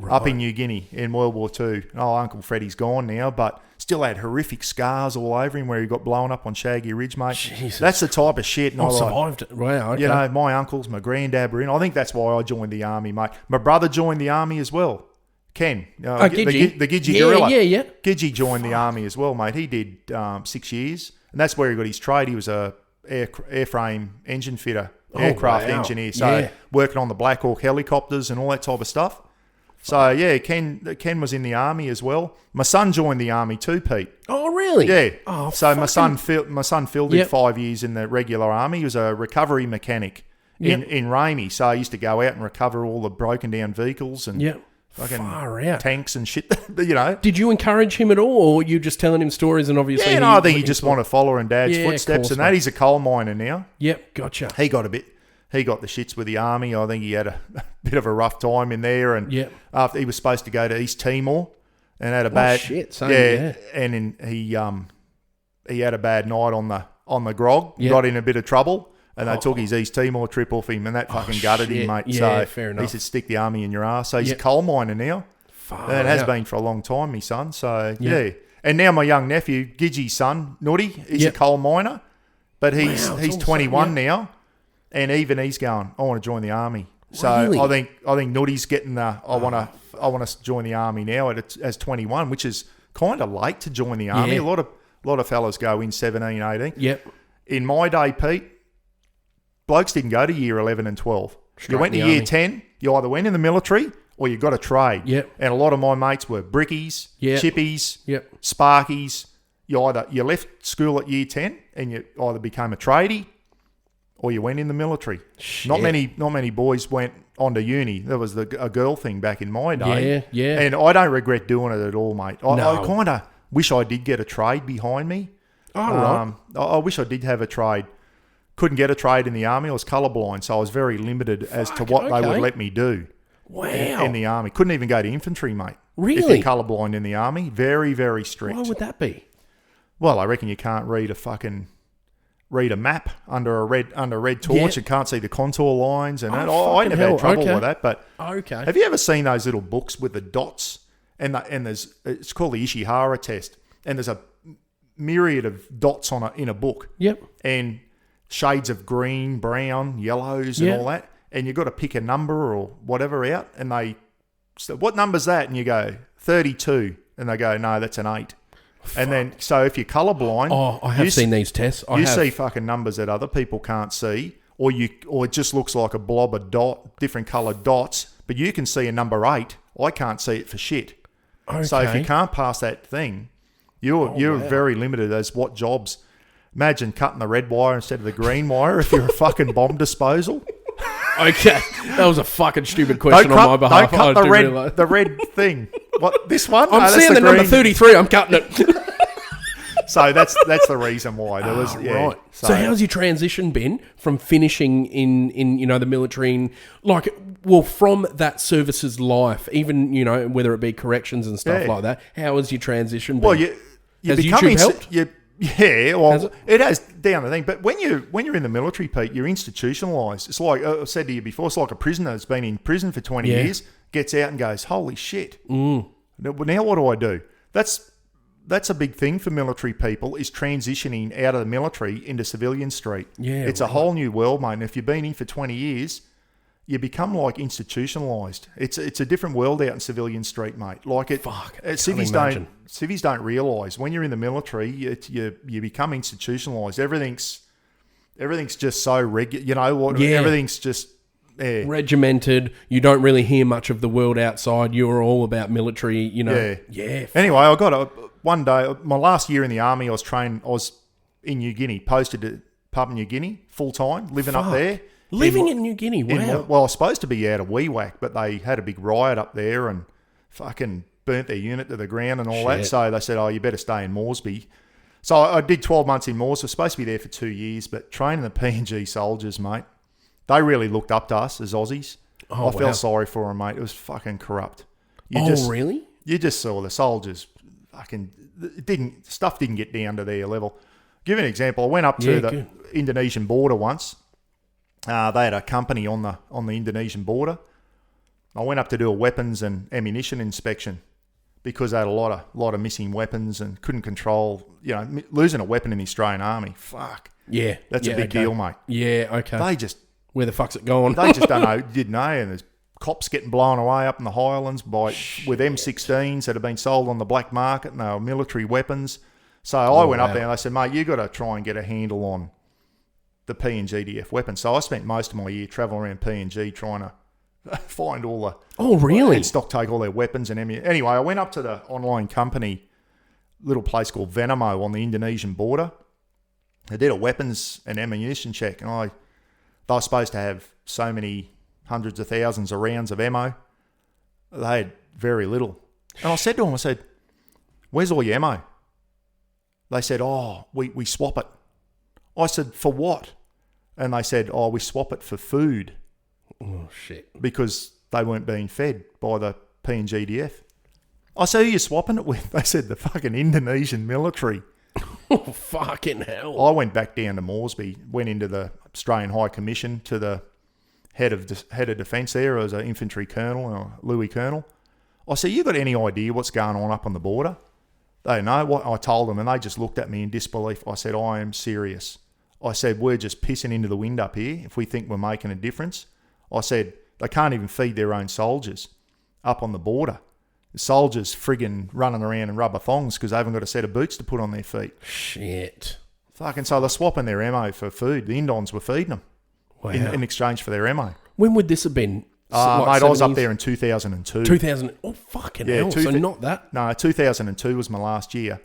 up in New Guinea in World War II. Oh, Uncle Freddie's gone now, but still had horrific scars all over him where he got blown up on Shaggy Ridge, mate. Jesus. That's the type of shit. I survived it. Wow, okay. You know, my uncles, my granddad were in. I think that's why I joined the army, mate. My brother joined the army as well Ken, Gidgey. the Gidgey gorilla. Yeah. Gidgey joined the army as well, mate. He did 6 years, and that's where he got his trade. He was a airframe engine fitter, aircraft engineer, so working on the Black Hawk helicopters and all that type of stuff. So yeah, Ken was in the army as well. My son joined the army too, Pete. Oh really? Yeah. Oh, so my son Phil did 5 years in the regular army. He was a recovery mechanic in Ramey. So I used to go out and recover all the broken down vehicles and fucking tanks and shit. Did you encourage him at all, or were you just telling him stories and obviously? Yeah, I think he just wanted to follow in Dad's footsteps, and that he's a coal miner now. Yep, gotcha. He got the shits with the army. I think he had a bit of a rough time in there, and after he was supposed to go to East Timor, and had a bad and he had a bad night on the grog, got in a bit of trouble, and they took his East Timor trip off him, and that fucking gutted him, mate. Yeah, so fair enough. He said, "Stick the army in your ass." So he's a coal miner now, and it has been for a long time, my son. So and now my young nephew, Gidgey's son, Nutty, he's a coal miner, but he's 21 now. And even he's going, I want to join the army. So really? I think Nutty's getting I want to join the army now as 21, which is kind of late to join the army. A lot of fellas go in 17, 18. Yep. In my day, Pete, blokes didn't go to year 11 and 12. You went to year 10, you either went in the military or you got a trade. Yep. And a lot of my mates were brickies, chippies, sparkies. You left school at year 10 and you either became a tradie or you went in the military. Shit. Not many boys went on to uni. That was a girl thing back in my day. Yeah. And I don't regret doing it at all, mate. I kind of wish I did get a trade behind me. Oh, right. I wish I did have a trade. Couldn't get a trade in the army. I was colourblind, so I was very limited as to what they would let me do. Wow. In the army. Couldn't even go to infantry, mate. Really? If you're colourblind in the army. Very, very strict. Why would that be? Well, I reckon you can't read a map under a red torch. You can't see the contour lines and that. I never had trouble with that. But have you ever seen those little books with the dots? And it's called the Ishihara test. And there's a myriad of dots in a book. Yep. And shades of green, brown, yellows, and all that. And you've got to pick a number or whatever out. And they say, what number's that? And you go 32. And they go, no, that's an 8. And then, so if you're colourblind, I have seen these tests. You see fucking numbers that other people can't see, or it just looks like a blob of different coloured dots. But you can see a number 8. I can't see it for shit. Okay. So if you can't pass that thing, you're very limited as what jobs. Imagine cutting the red wire instead of the green wire if you're a fucking bomb disposal. Okay, that was a fucking stupid question on my behalf. Don't cut the red thing. What, this one? I'm seeing the number 33. I'm cutting it. So that's the reason why there was right. So how's your transition been from finishing in the military, from that services life, even whether it be corrections and stuff like that? How has your transition been? Well, you has become YouTube helped? Yeah, well, it has down the thing. But when you're in the military, Pete, you're institutionalised. It's like I said to you before. It's like a prisoner that's been in prison for 20 years, gets out and goes, "Holy shit! Now what do I do?" That's a big thing for military people, is transitioning out of the military into civilian street. Yeah, it's a whole new world, mate. And if you've been in for 20 years, you become like institutionalised. It's a different world out in civilian street, mate. Civvies don't realise when you're in the military, you become institutionalised. Everything's just so regular. Everything's just regimented. You don't really hear much of the world outside. You're all about military. Anyway, I got one day. My last year in the army, I was in New Guinea, posted to Papua New Guinea full time, living up there. Living in New Guinea, wow. I was supposed to be out of Wee-Whack, but they had a big riot up there and fucking burnt their unit to the ground and all that. So they said, you better stay in Moresby. So I did 12 months in Moresby. I was supposed to be there for 2 years, but training the PNG soldiers, mate, they really looked up to us as Aussies. I felt sorry for them, mate. It was fucking corrupt. Really? You just saw the soldiers stuff didn't get down to their level. Give you an example. I went up to the Indonesian border once. They had a company on the Indonesian border. I went up to do a weapons and ammunition inspection because they had a lot of missing weapons and couldn't control. Losing a weapon in the Australian Army. Fuck. Yeah, that's a big deal, mate. Yeah, okay. They just where the fuck's it going? They just didn't know, and there's cops getting blown away up in the Highlands with M16s that have been sold on the black market, and they were military weapons. So I went up there and I said, mate, you got to try and get a handle on the PNGDF weapons. So I spent most of my year travelling around PNG trying to find all the... Oh, really? And stock take all their weapons and ammunition. Anyway, I went up to the online company, little place called Venamo on the Indonesian border. They did a weapons and ammunition check, and they were supposed to have so many hundreds of thousands of rounds of ammo. They had very little. And I said to them, where's all your ammo? They said, we swap it. I said, for what? And they said, we swap it for food. Oh, shit. Because they weren't being fed by the PNGDF. I said, who are you swapping it with? They said, the fucking Indonesian military. Oh, fucking hell. I went back down to Moresby, went into the Australian High Commission to the head of defence there. I was an infantry colonel, Louis Colonel. I said, you got any idea what's going on up on the border? They know what I told them, and they just looked at me in disbelief. I said, I am serious. I said, we're just pissing into the wind up here if we think we're making a difference. I said, they can't even feed their own soldiers up on the border. The soldiers friggin' running around in rubber thongs because they haven't got a set of boots to put on their feet. Shit. Fucking so they're swapping their ammo for food. The Indons were feeding them in exchange for their ammo. When would this have been? Mate, I was up there in 2002. 2000. Oh, fucking hell. So not that. No, 2002 was my last year.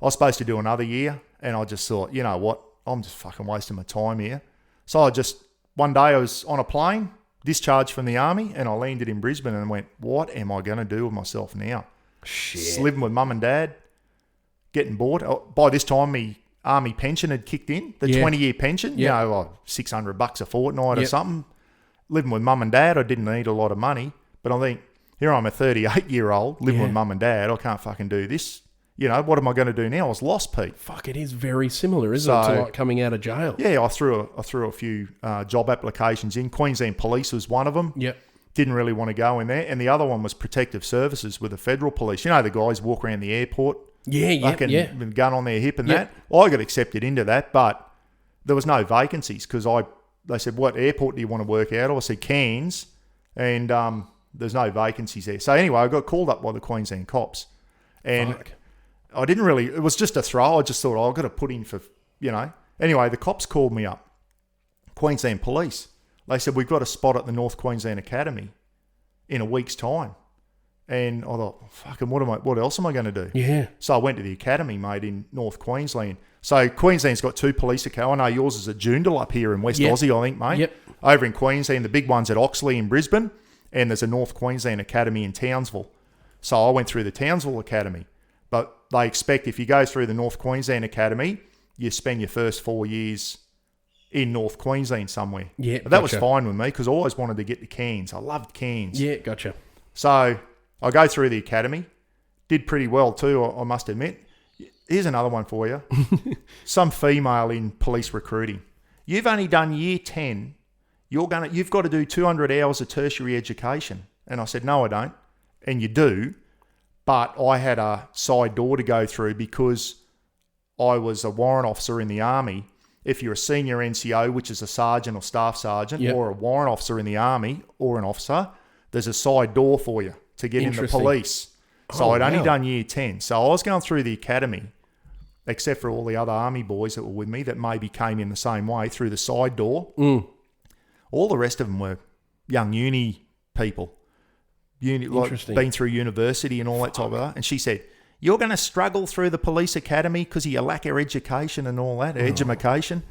I was supposed to do another year, and I just thought, you know what? I'm just fucking wasting my time here. So one day I was on a plane, discharged from the army, and I landed in Brisbane and went, what am I going to do with myself now? Shit. Living with mum and dad, getting bored. By this time, my army pension had kicked in, the 20-year pension, you know, like $600 a fortnight or something. Living with mum and dad, I didn't need a lot of money, but I think, here I'm a 38-year-old living with mum and dad. I can't fucking do this. You know, what am I going to do now? I was lost, Pete. Fuck, it is very similar, isn't it, to like coming out of jail? Yeah, I threw a few job applications in. Queensland Police was one of them. Yep. Didn't really want to go in there. And the other one was Protective Services with the Federal Police. You know, the guys walk around the airport. With a gun on their hip and that. Well, I got accepted into that, but there was no vacancies because they said, what airport do you want to work out? I said, Cairns, and there's no vacancies there. So anyway, I got called up by the Queensland cops. And I didn't really, it was just a throw. I just thought, I've got to put in for, you know. Anyway, the cops called me up, Queensland Police. They said, we've got a spot at the North Queensland Academy in a week's time. And I thought, fucking, what else am I going to do? Yeah. So I went to the academy, mate, in North Queensland. So Queensland's got two police academies. I know yours is at Joondalup up here in West Aussie, I think, mate. Yep. Over in Queensland, the big one's at Oxley in Brisbane, and there's a North Queensland Academy in Townsville. So I went through the Townsville Academy. But they expect if you go through the North Queensland Academy, you spend your first 4 years in North Queensland somewhere. Yeah, but that was fine with me because I always wanted to get to Cairns. I loved Cairns. Yeah, gotcha. So I go through the academy. Did pretty well too, I must admit. Here's another one for you. Some female in police recruiting. You've only done year 10. You've got to do 200 hours of tertiary education. And I said, no, I don't. And you do. But I had a side door to go through because I was a warrant officer in the Army. If you're a senior NCO, which is a sergeant or staff sergeant, or a warrant officer in the Army or an officer, there's a side door for you to get in the police. So I'd only done year 10. So I was going through the academy, except for all the other Army boys that were with me that maybe came in the same way through the side door. All the rest of them were young uni people. Like been through university and all that type of that. And she said, you're going to struggle through the police academy because of your lack of education and all that, education.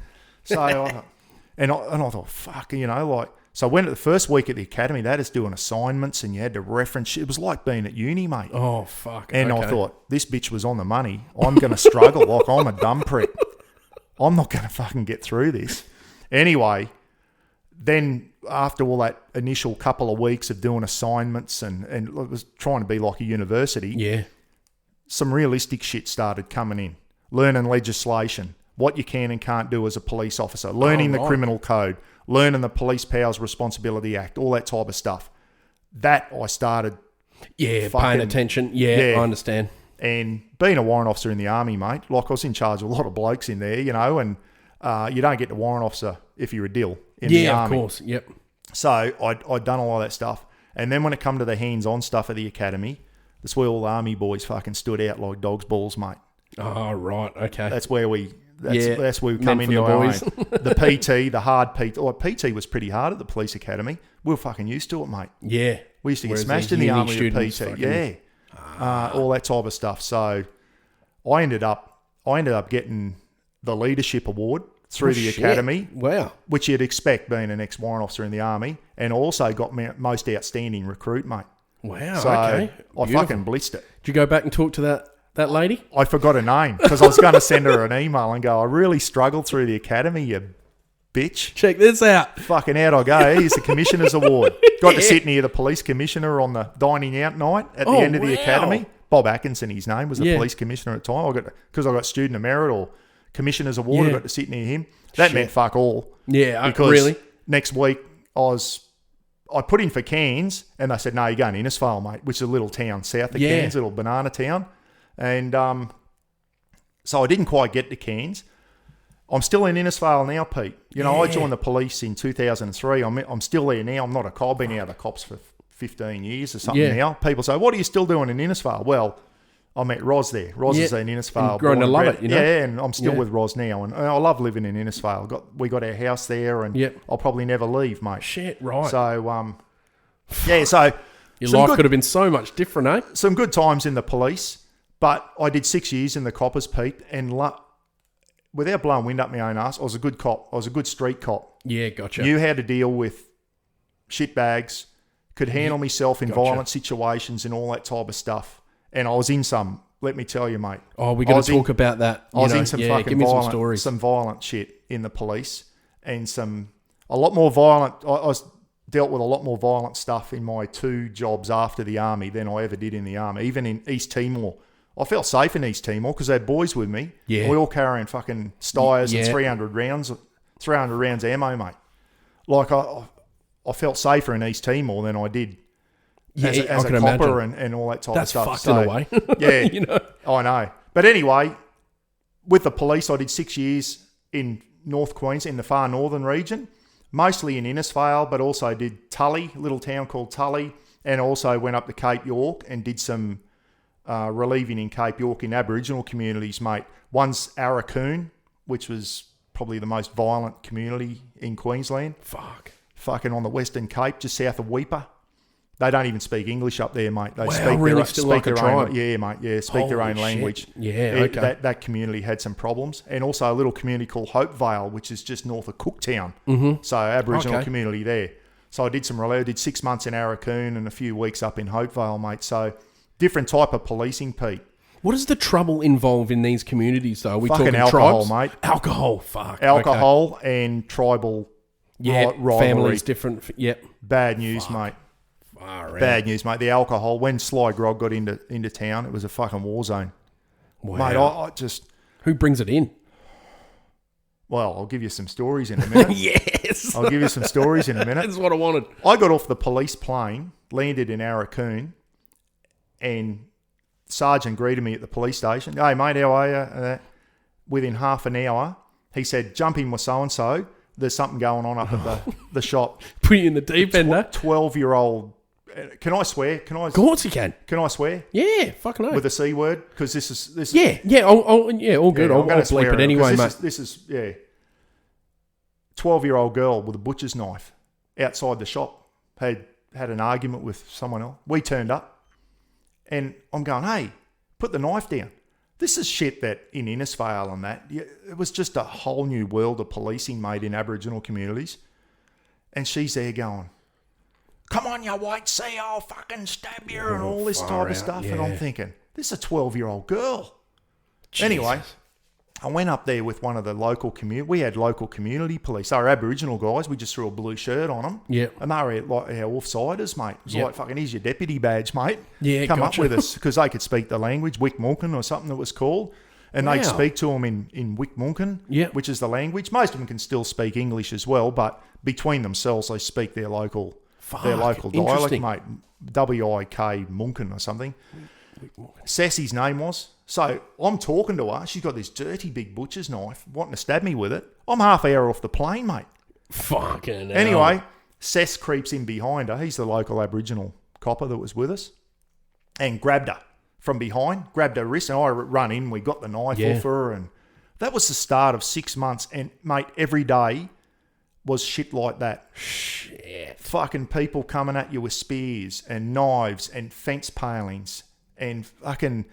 So, I thought, fuck, you know, like, so I went at the first week at the academy, they had us doing assignments and you had to reference, it was like being at uni, mate. Oh, fuck. And I thought, this bitch was on the money. I'm going to struggle like I'm a dumb prick. I'm not going to fucking get through this. Anyway, then after all that initial couple of weeks of doing assignments and it was trying to be like a university, some realistic shit started coming in. Learning legislation, what you can and can't do as a police officer, learning the criminal code, learning the Police Powers Responsibility Act, all that type of stuff. That I started paying attention. I understand. And being a warrant officer in the Army, mate, like I was in charge of a lot of blokes in there, you know, and you don't get the warrant officer if you're a dill in the Army. Of course, yep. So I'd done all of that stuff. And then when it come to the hands-on stuff at the academy, that's where all the army boys fucking stood out like dog's balls, mate. Oh, right. Okay. That's where we come into our own. The PT, the hard PT. Oh, PT was pretty hard at the police academy. We were fucking used to it, mate. Yeah. We used to get smashed in the army with PT. Yeah. All that type of stuff. So I ended up getting the leadership award through the academy. Wow. Which you'd expect being an ex-warrant officer in the army, and also got most outstanding recruit, mate. Wow. So okay. I fucking blitzed it. Did you go back and talk to that lady? I forgot her name because I was going to send her an email and go, I really struggled through the academy, you bitch. Check this out. Fucking out I go. Here's the commissioner's award. Got to sit near the police commissioner on the dining out night at the end of the academy. Bob Atkinson, his name, was the police commissioner at the time. Because I got student of merit or commissioner's award, I got to sit near him. That meant fuck all. Yeah, because really? Next week I put in for Cairns, and they said, no, you're going to Innisfail, mate, which is a little town south of Cairns, little banana town. And so I didn't quite get to Cairns. I'm still in Innisfail now, Pete. I joined the police in 2003. I'm still there now. I'm not a cop. I've been out of the cops for 15 years or something now. People say, what are you still doing in Innisfail? Well, I met Ros there. Ros is in Innisfail. Grown to love it, Yeah, and I'm still with Ros now. And I love living in Innisfail. We got our house there, and I'll probably never leave, mate. Shit, right. So, so... Your life could have been so much different, eh? Some good times in the police, but I did 6 years in the coppers, Pete, and without blowing wind up my own ass, I was a good cop. I was a good street cop. Yeah, gotcha. Knew how to deal with shitbags, could handle myself in violent situations and all that type of stuff. And I was in some, let me tell you, mate. Oh, we're going to talk about that. I was in some fucking give me some stories. Some violent shit in the police, and a lot more violent. I dealt with a lot more violent stuff in my 2 jobs after the army than I ever did in the army. Even in East Timor, I felt safe in East Timor because they had boys with me. Yeah, we all carrying fucking Styres and 300 rounds ammo, mate. Like I felt safer in East Timor than I did. As a copper and all that type of stuff. That's fucked in a way. Yeah, I know. But anyway, with the police, I did 6 years in North Queensland, in the far northern region, mostly in Innisfail, but also did Tully, a little town called Tully, and also went up to Cape York and did some relieving in Cape York in Aboriginal communities, mate. One's Arakoon, which was probably the most violent community in Queensland. Fucking on the Western Cape, just south of Weipa. They don't even speak English up there, mate. They speak their own. Yeah, mate. Yeah, speak their own language. Yeah, okay. That community had some problems, and also a little community called Hopevale, which is just north of Cooktown. So Aboriginal community there. So I did 6 months in Arakoon and a few weeks up in Hopevale, mate. So different type of policing, Pete. What is the trouble involved in these communities, though? Are we fucking talking alcohol, tribes? mate. Alcohol, fuck. Alcohol and tribal rivalry. Families different. Yep. Bad news, mate. Bad news, mate. The alcohol, when Sly Grog got into town, it was a fucking war zone. Wow. Mate, I just... Who brings it in? Well, I'll give you some stories in a minute. Yes. I'll give you some stories in a minute. That's what I wanted. I got off the police plane, landed in Arakoon, and Sergeant greeted me at the police station. Hey, mate, how are you? Within half an hour, he said, jump in with so-and-so. There's something going on up at the shop. Put you in the deep end, 12-year-old... Can I swear? Of course you can. Can I swear? Yeah, fucking oath. With a C word? Because this is... Yeah, all good. Yeah, I'll bleep it anyway, mate. This is 12-year-old girl with a butcher's knife outside the shop. Had an argument with someone else. We turned up, and I'm going, hey, put the knife down. This is shit that in Innisfail and that, it was just a whole new world of policing made in Aboriginal communities. And she's there going, come on, you white sea, I'll fucking stab you and all this type of stuff. Yeah. And I'm thinking, this is a 12-year-old girl. Jesus. Anyway, I went up there with one of the local community. We had local community police. They were Aboriginal guys. We just threw a blue shirt on them. Yeah. And they were like our offsiders, mate. It was like, fucking, here's your deputy badge, mate. Yeah, come up with us. Because they could speak the language, Wik-Munkin or something that was called. And they'd speak to them in Wik-Munkin, which is the language. Most of them can still speak English as well, but between themselves, they speak their local dialect, mate. W-I-K Munkin or something. Sassy's name was. So I'm talking to her. She's got this dirty big butcher's knife, wanting to stab me with it. I'm half hour off the plane, mate. Fucking hell. Anyway, Sess creeps in behind her. He's the local Aboriginal copper that was with us, and grabbed her from behind, grabbed her wrist, and I run in. We got the knife off her, and that was the start of 6 months. And mate, every day was shit like that. Shit. Fucking people coming at you with spears and knives and fence palings, and fucking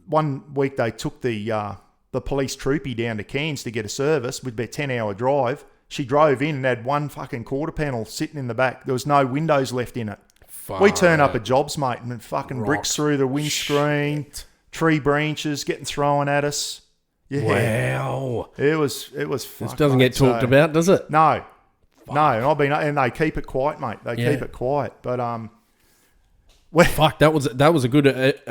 one week they took the police troopie down to Cairns to get a service with their 10-hour drive. She drove in and had one fucking quarter panel sitting in the back. There was no windows left in it. We turn up at jobs, mate, and fucking bricks through the windscreen, tree branches getting thrown at us. Yeah. Wow. It was This doesn't get talked about, does it? No. No, and they keep it quiet, mate. They keep it quiet. But fuck, that was a good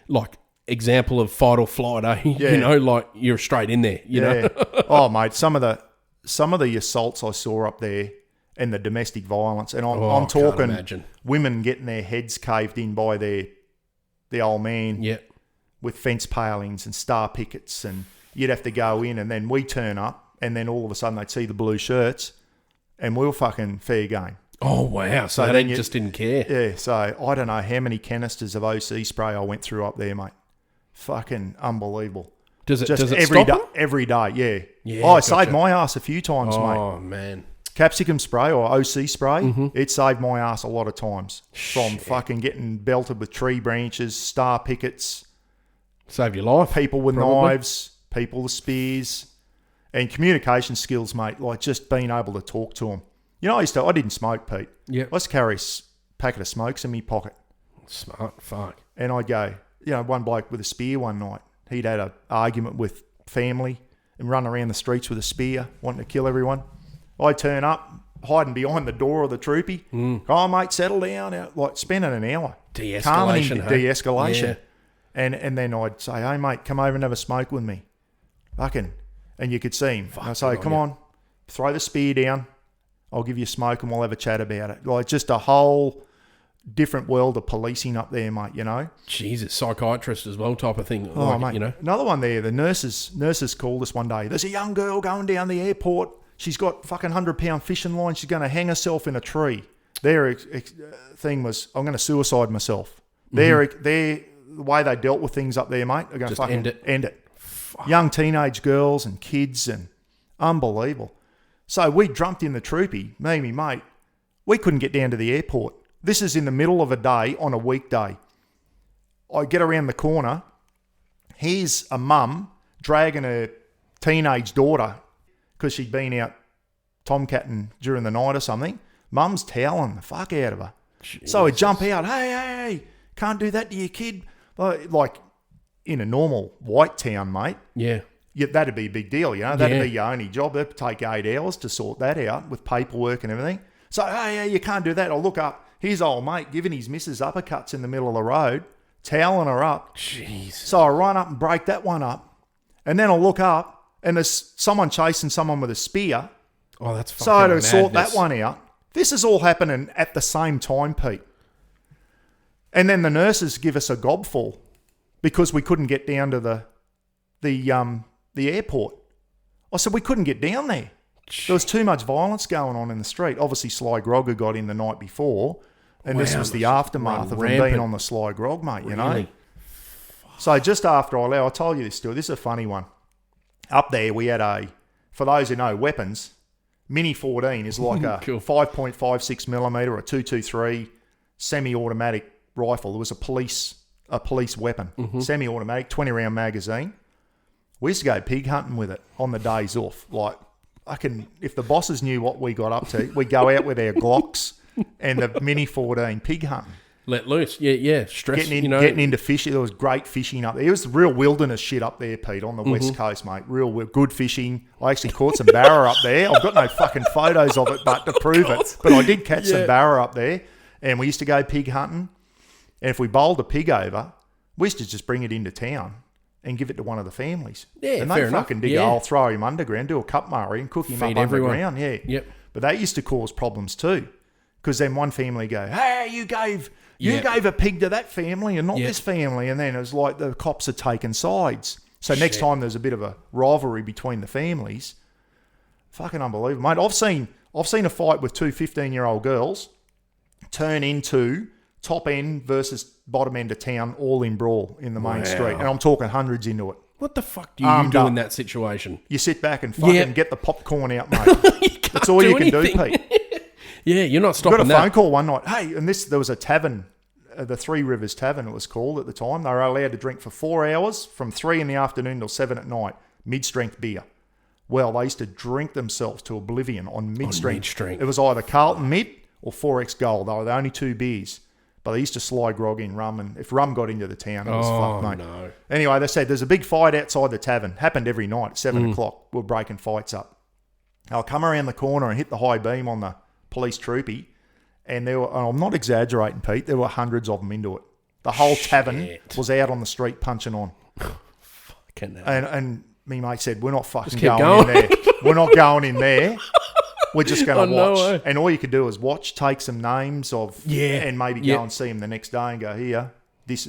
like example of fight or flight, eh? Yeah. You know, like you're straight in there, you know. Oh, mate, some of the assaults I saw up there and the domestic violence, and I'm talking women getting their heads caved in by the old man. Yeah. With fence palings and star pickets, and you'd have to go in, and then we turn up, and then all of a sudden they'd see the blue shirts, and we were fucking fair game. Oh, wow. So they just didn't care. Yeah, so I don't know how many canisters of OC spray I went through up there, mate. Fucking unbelievable. Does it every stop day? them? Every day, yeah. I saved my ass a few times, mate. Oh, man. Capsicum spray or OC spray, it saved my ass a lot of times. From fucking getting belted with tree branches, star pickets. Save your life. People with knives, people with spears, and communication skills, mate. Like just being able to talk to them. You know, I didn't smoke, Pete. Yeah. I used to carry a packet of smokes in my pocket. Smart, fuck. And I'd go, one bloke with a spear one night. He'd had an argument with family and run around the streets with a spear, wanting to kill everyone. I'd turn up, hiding behind the door of the troopie. Oh, mate, settle down. Like spending an hour. De-escalation. De-escalation. Yeah. And then I'd say, hey, mate, come over and have a smoke with me. Fucking. And you could see him. I'd say, come on, throw the spear down. I'll give you a smoke and we'll have a chat about it. Like just a whole different world of policing up there, mate, you know. Jesus, psychiatrist as well type of thing. Oh, like, mate. You know. Another one there. The nurses called us one day. There's a young girl going down the airport. She's got fucking 100-pound fishing line. She's going to hang herself in a tree. Their thing was, I'm going to suicide myself. The way they dealt with things up there, mate, they're going to fucking end it. Fuck. Young teenage girls and kids, and unbelievable. So we jumped in the troopie, me and me mate. We couldn't get down to the airport. This is in the middle of a day on a weekday. I get around the corner. Here's a mum dragging her teenage daughter because she'd been out tomcatting during the night or something. Mum's toweling the fuck out of her. Jesus. So I jump out. Hey, can't do that to your kid. Like in a normal white town, mate. Yeah. That'd be a big deal, you know. That'd be your only job. That'd take 8 hours to sort that out with paperwork and everything. So, hey, you can't do that. I'll look up. Here's old mate giving his missus uppercuts in the middle of the road, toweling her up. Jeez. So I run up and break that one up. And then I'll look up and there's someone chasing someone with a spear. Oh, that's fucking So to madness. sort that one out. This is all happening at the same time, Pete. And then the nurses give us a gobful because we couldn't get down to the airport. I said we couldn't get down there. There was too much violence going on in the street. Obviously, Sly Grogger got in the night before, and this was the aftermath of him being on the Sly Grog, mate, you know. So just after I'll tell you this story. This is a funny one. Up there, we had for those who know weapons, Mini 14 is like a cool. 5.56 millimeter or a 223 semi-automatic rifle. It was a police weapon, semi-automatic, 20-round magazine. We used to go pig hunting with it on the days off. Like, if the bosses knew what we got up to, we'd go out with our Glocks and the Mini 14 pig hunting. Let loose. Yeah. Stress, getting into fishing. There was great fishing up there. It was real wilderness shit up there, Pete, on the west coast, mate. Real good fishing. I actually caught some barra up there. I've got no fucking photos of it, but to prove it. But I did catch some barra up there. And we used to go pig hunting. And if we bowled a pig over, we used to just bring it into town and give it to one of the families. Yeah, and they fucking dig a hole, throw him underground, do a cup murray and cook him up underground. Yeah. Yep. But that used to cause problems too. Because then one family go, hey, you gave a pig to that family and not this family. And then it was like the cops are taking sides. So next time there's a bit of a rivalry between the families. Fucking unbelievable. Mate, I've I've seen a fight with two 15-year-old girls turn into top end versus bottom end of town, all in brawl in the main street. And I'm talking hundreds into it. What the fuck do you do in that situation? You sit back and fucking get the popcorn out, mate. That's all you can do, Pete. Yeah, you're not stopping that. Got a phone call one night. Hey, and there was a tavern, the Three Rivers Tavern it was called at the time. They were allowed to drink for 4 hours from 3 in the afternoon till 7 at night, mid-strength beer. Well, they used to drink themselves to oblivion on mid-strength. It was either Carlton Mid or 4X Gold. They were the only two beers. But they used to slide grog in rum, and if rum got into the town, it was fucked, mate. No. Anyway, they said there's a big fight outside the tavern. Happened every night at 7 o'clock. We're breaking fights up. I'll come around the corner and hit the high beam on the police troopy, and there were, and I'm not exaggerating, Pete, there were hundreds of them into it. The whole tavern was out on the street punching on. Fucking hell. And me mate said, we're not fucking going in there. We're not going in there. We're just going to watch. No. And all you could do is watch, take some names of, and maybe go and see him the next day and go, here, this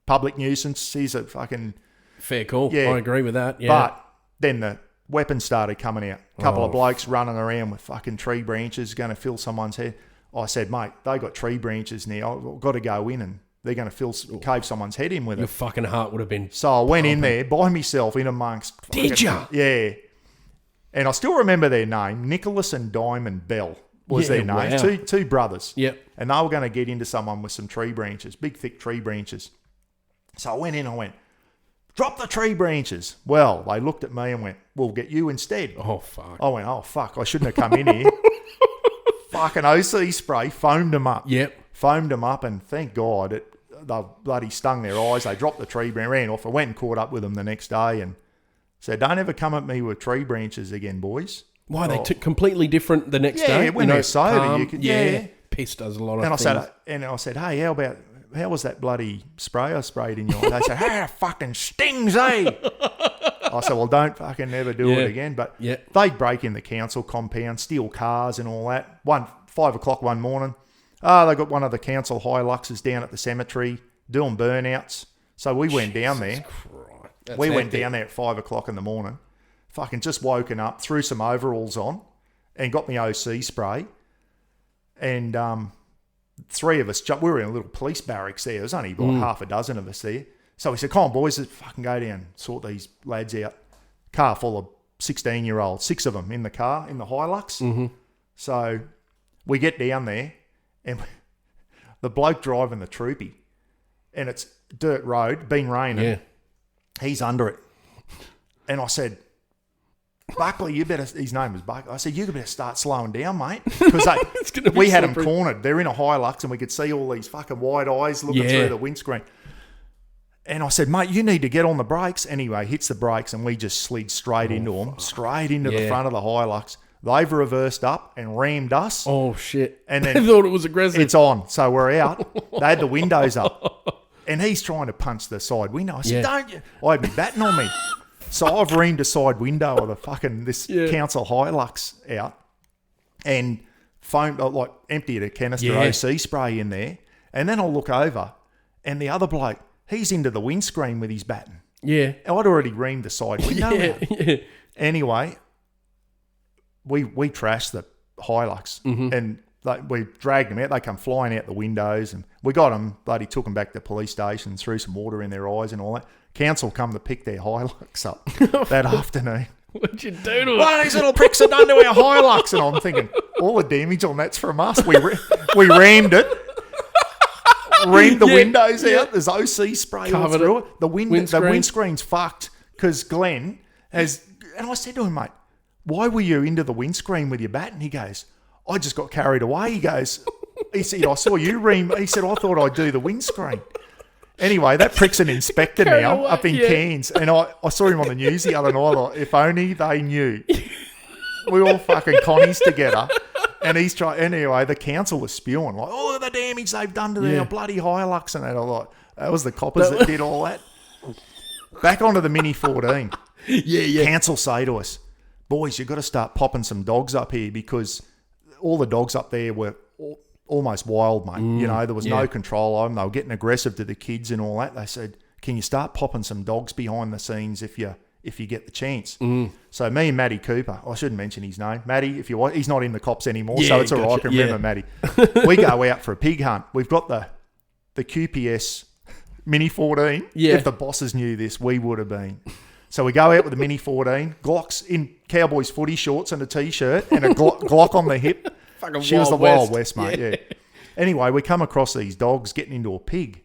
public nuisance, he's a fucking... Fair call. I agree with that. Yeah. But then the weapons started coming out. A couple of blokes running around with fucking tree branches going to fill someone's head. I said, mate, they got tree branches now. I've got to go in and they're going to cave someone's head in with it. Your fucking heart would have been... So I went in there by myself in amongst... Did ya? Yeah. And I still remember their name. Nicholas and Diamond Bell was their name. Wow. Two brothers. Yep. And they were going to get into someone with some tree branches, big, thick tree branches. So I went in, I went, drop the tree branches. Well, they looked at me and went, we'll get you instead. Oh, fuck. I went, oh, fuck, I shouldn't have come in here. Fucking OC spray, foamed them up. Yep. Foamed them up, and thank God, they bloody stung their eyes. They dropped the tree branch, ran off. I went and caught up with them the next day and said, don't ever come at me with tree branches again, boys. Why, they took completely different the next day? Yeah, when they're sober, you can... Yeah. Piss does a lot of things. I said, hey, how was that bloody spray I sprayed in your eye? They said, hey, it fucking stings, eh? I said, well, don't fucking never do it again. But they'd break in the council compound, steal cars and all that. 5 o'clock one morning, they got one of the council Hiluxes down at the cemetery doing burnouts. So we went down there. Went down there at 5 o'clock in the morning, fucking just woken up, threw some overalls on and got me OC spray. And three of us, we were in a little police barracks there. There was only about half a dozen of us there. So we said, come on, boys, let's fucking go down, sort these lads out. Car full of 16-year-olds, 6 of them in the car, in the Hilux. Mm-hmm. So we get down there and the bloke driving the troopy, and it's dirt road, been raining. Yeah. He's under it. And I said, Buckley, you better... His name was Buckley. I said, you better start slowing down, mate. Because we had them cornered. They're in a Hilux and we could see all these fucking wide eyes looking through the windscreen. And I said, mate, you need to get on the brakes. Anyway, hits the brakes and we just slid straight into them, straight into the front of the Hilux. They've reversed up and rammed us. Oh, shit. And then they thought it was aggressive. It's on. So we're out. They had the windows up. And he's trying to punch the side window. I said, don't you? I had me batting on me. So I've reamed a side window of the fucking, this council Hilux out and foamed, like emptied a canister OC spray in there. And then I'll look over and the other bloke, he's into the windscreen with his baton. Yeah. I'd already reamed the side window out. Anyway, we trashed the Hilux and we dragged them out. They come flying out the windows and we got them. Bloody took them back to the police station, threw some water in their eyes and all that. Council come to pick their Hilux up that afternoon. What'd you do to it? Well, these little pricks are done to our Hilux. And I'm thinking, all the damage on that's from us. We rammed it. Reamed the windows out. There's OC spray all through it. The windscreen's fucked because Glenn has... And I said to him, mate, why were you into the windscreen with your bat? And he goes, I just got carried away. He said, I saw you ream. He said, I thought I'd do the windscreen. Anyway, that prick's an inspector now up in Cairns. And I saw him on the news the other night. Like, if only they knew. We all fucking connies together. And he's trying. Anyway, the council was spewing like, oh, the damage they've done to their bloody Hilux and that. I thought that was the coppers that did all that. Back onto the Mini 14. Council say to us, boys, you've got to start popping some dogs up here because all the dogs up there were almost wild, mate. You know, there was no control of them. They were getting aggressive to the kids and all that. They said, can you start popping some dogs behind the scenes if you're if you get the chance. So me and Matty Cooper, I shouldn't mention his name. Matty, if you want, he's not in the cops anymore, so it's all right. I can remember Matty. We go out for a pig hunt. We've got the QPS Mini 14. Yeah. If the bosses knew this, we would have been. So we go out with the Mini 14, Glocks in Cowboys footy shorts and a T-shirt and a Glock on the hip. She was the Wild West, mate, yeah. Anyway, we come across these dogs getting into a pig.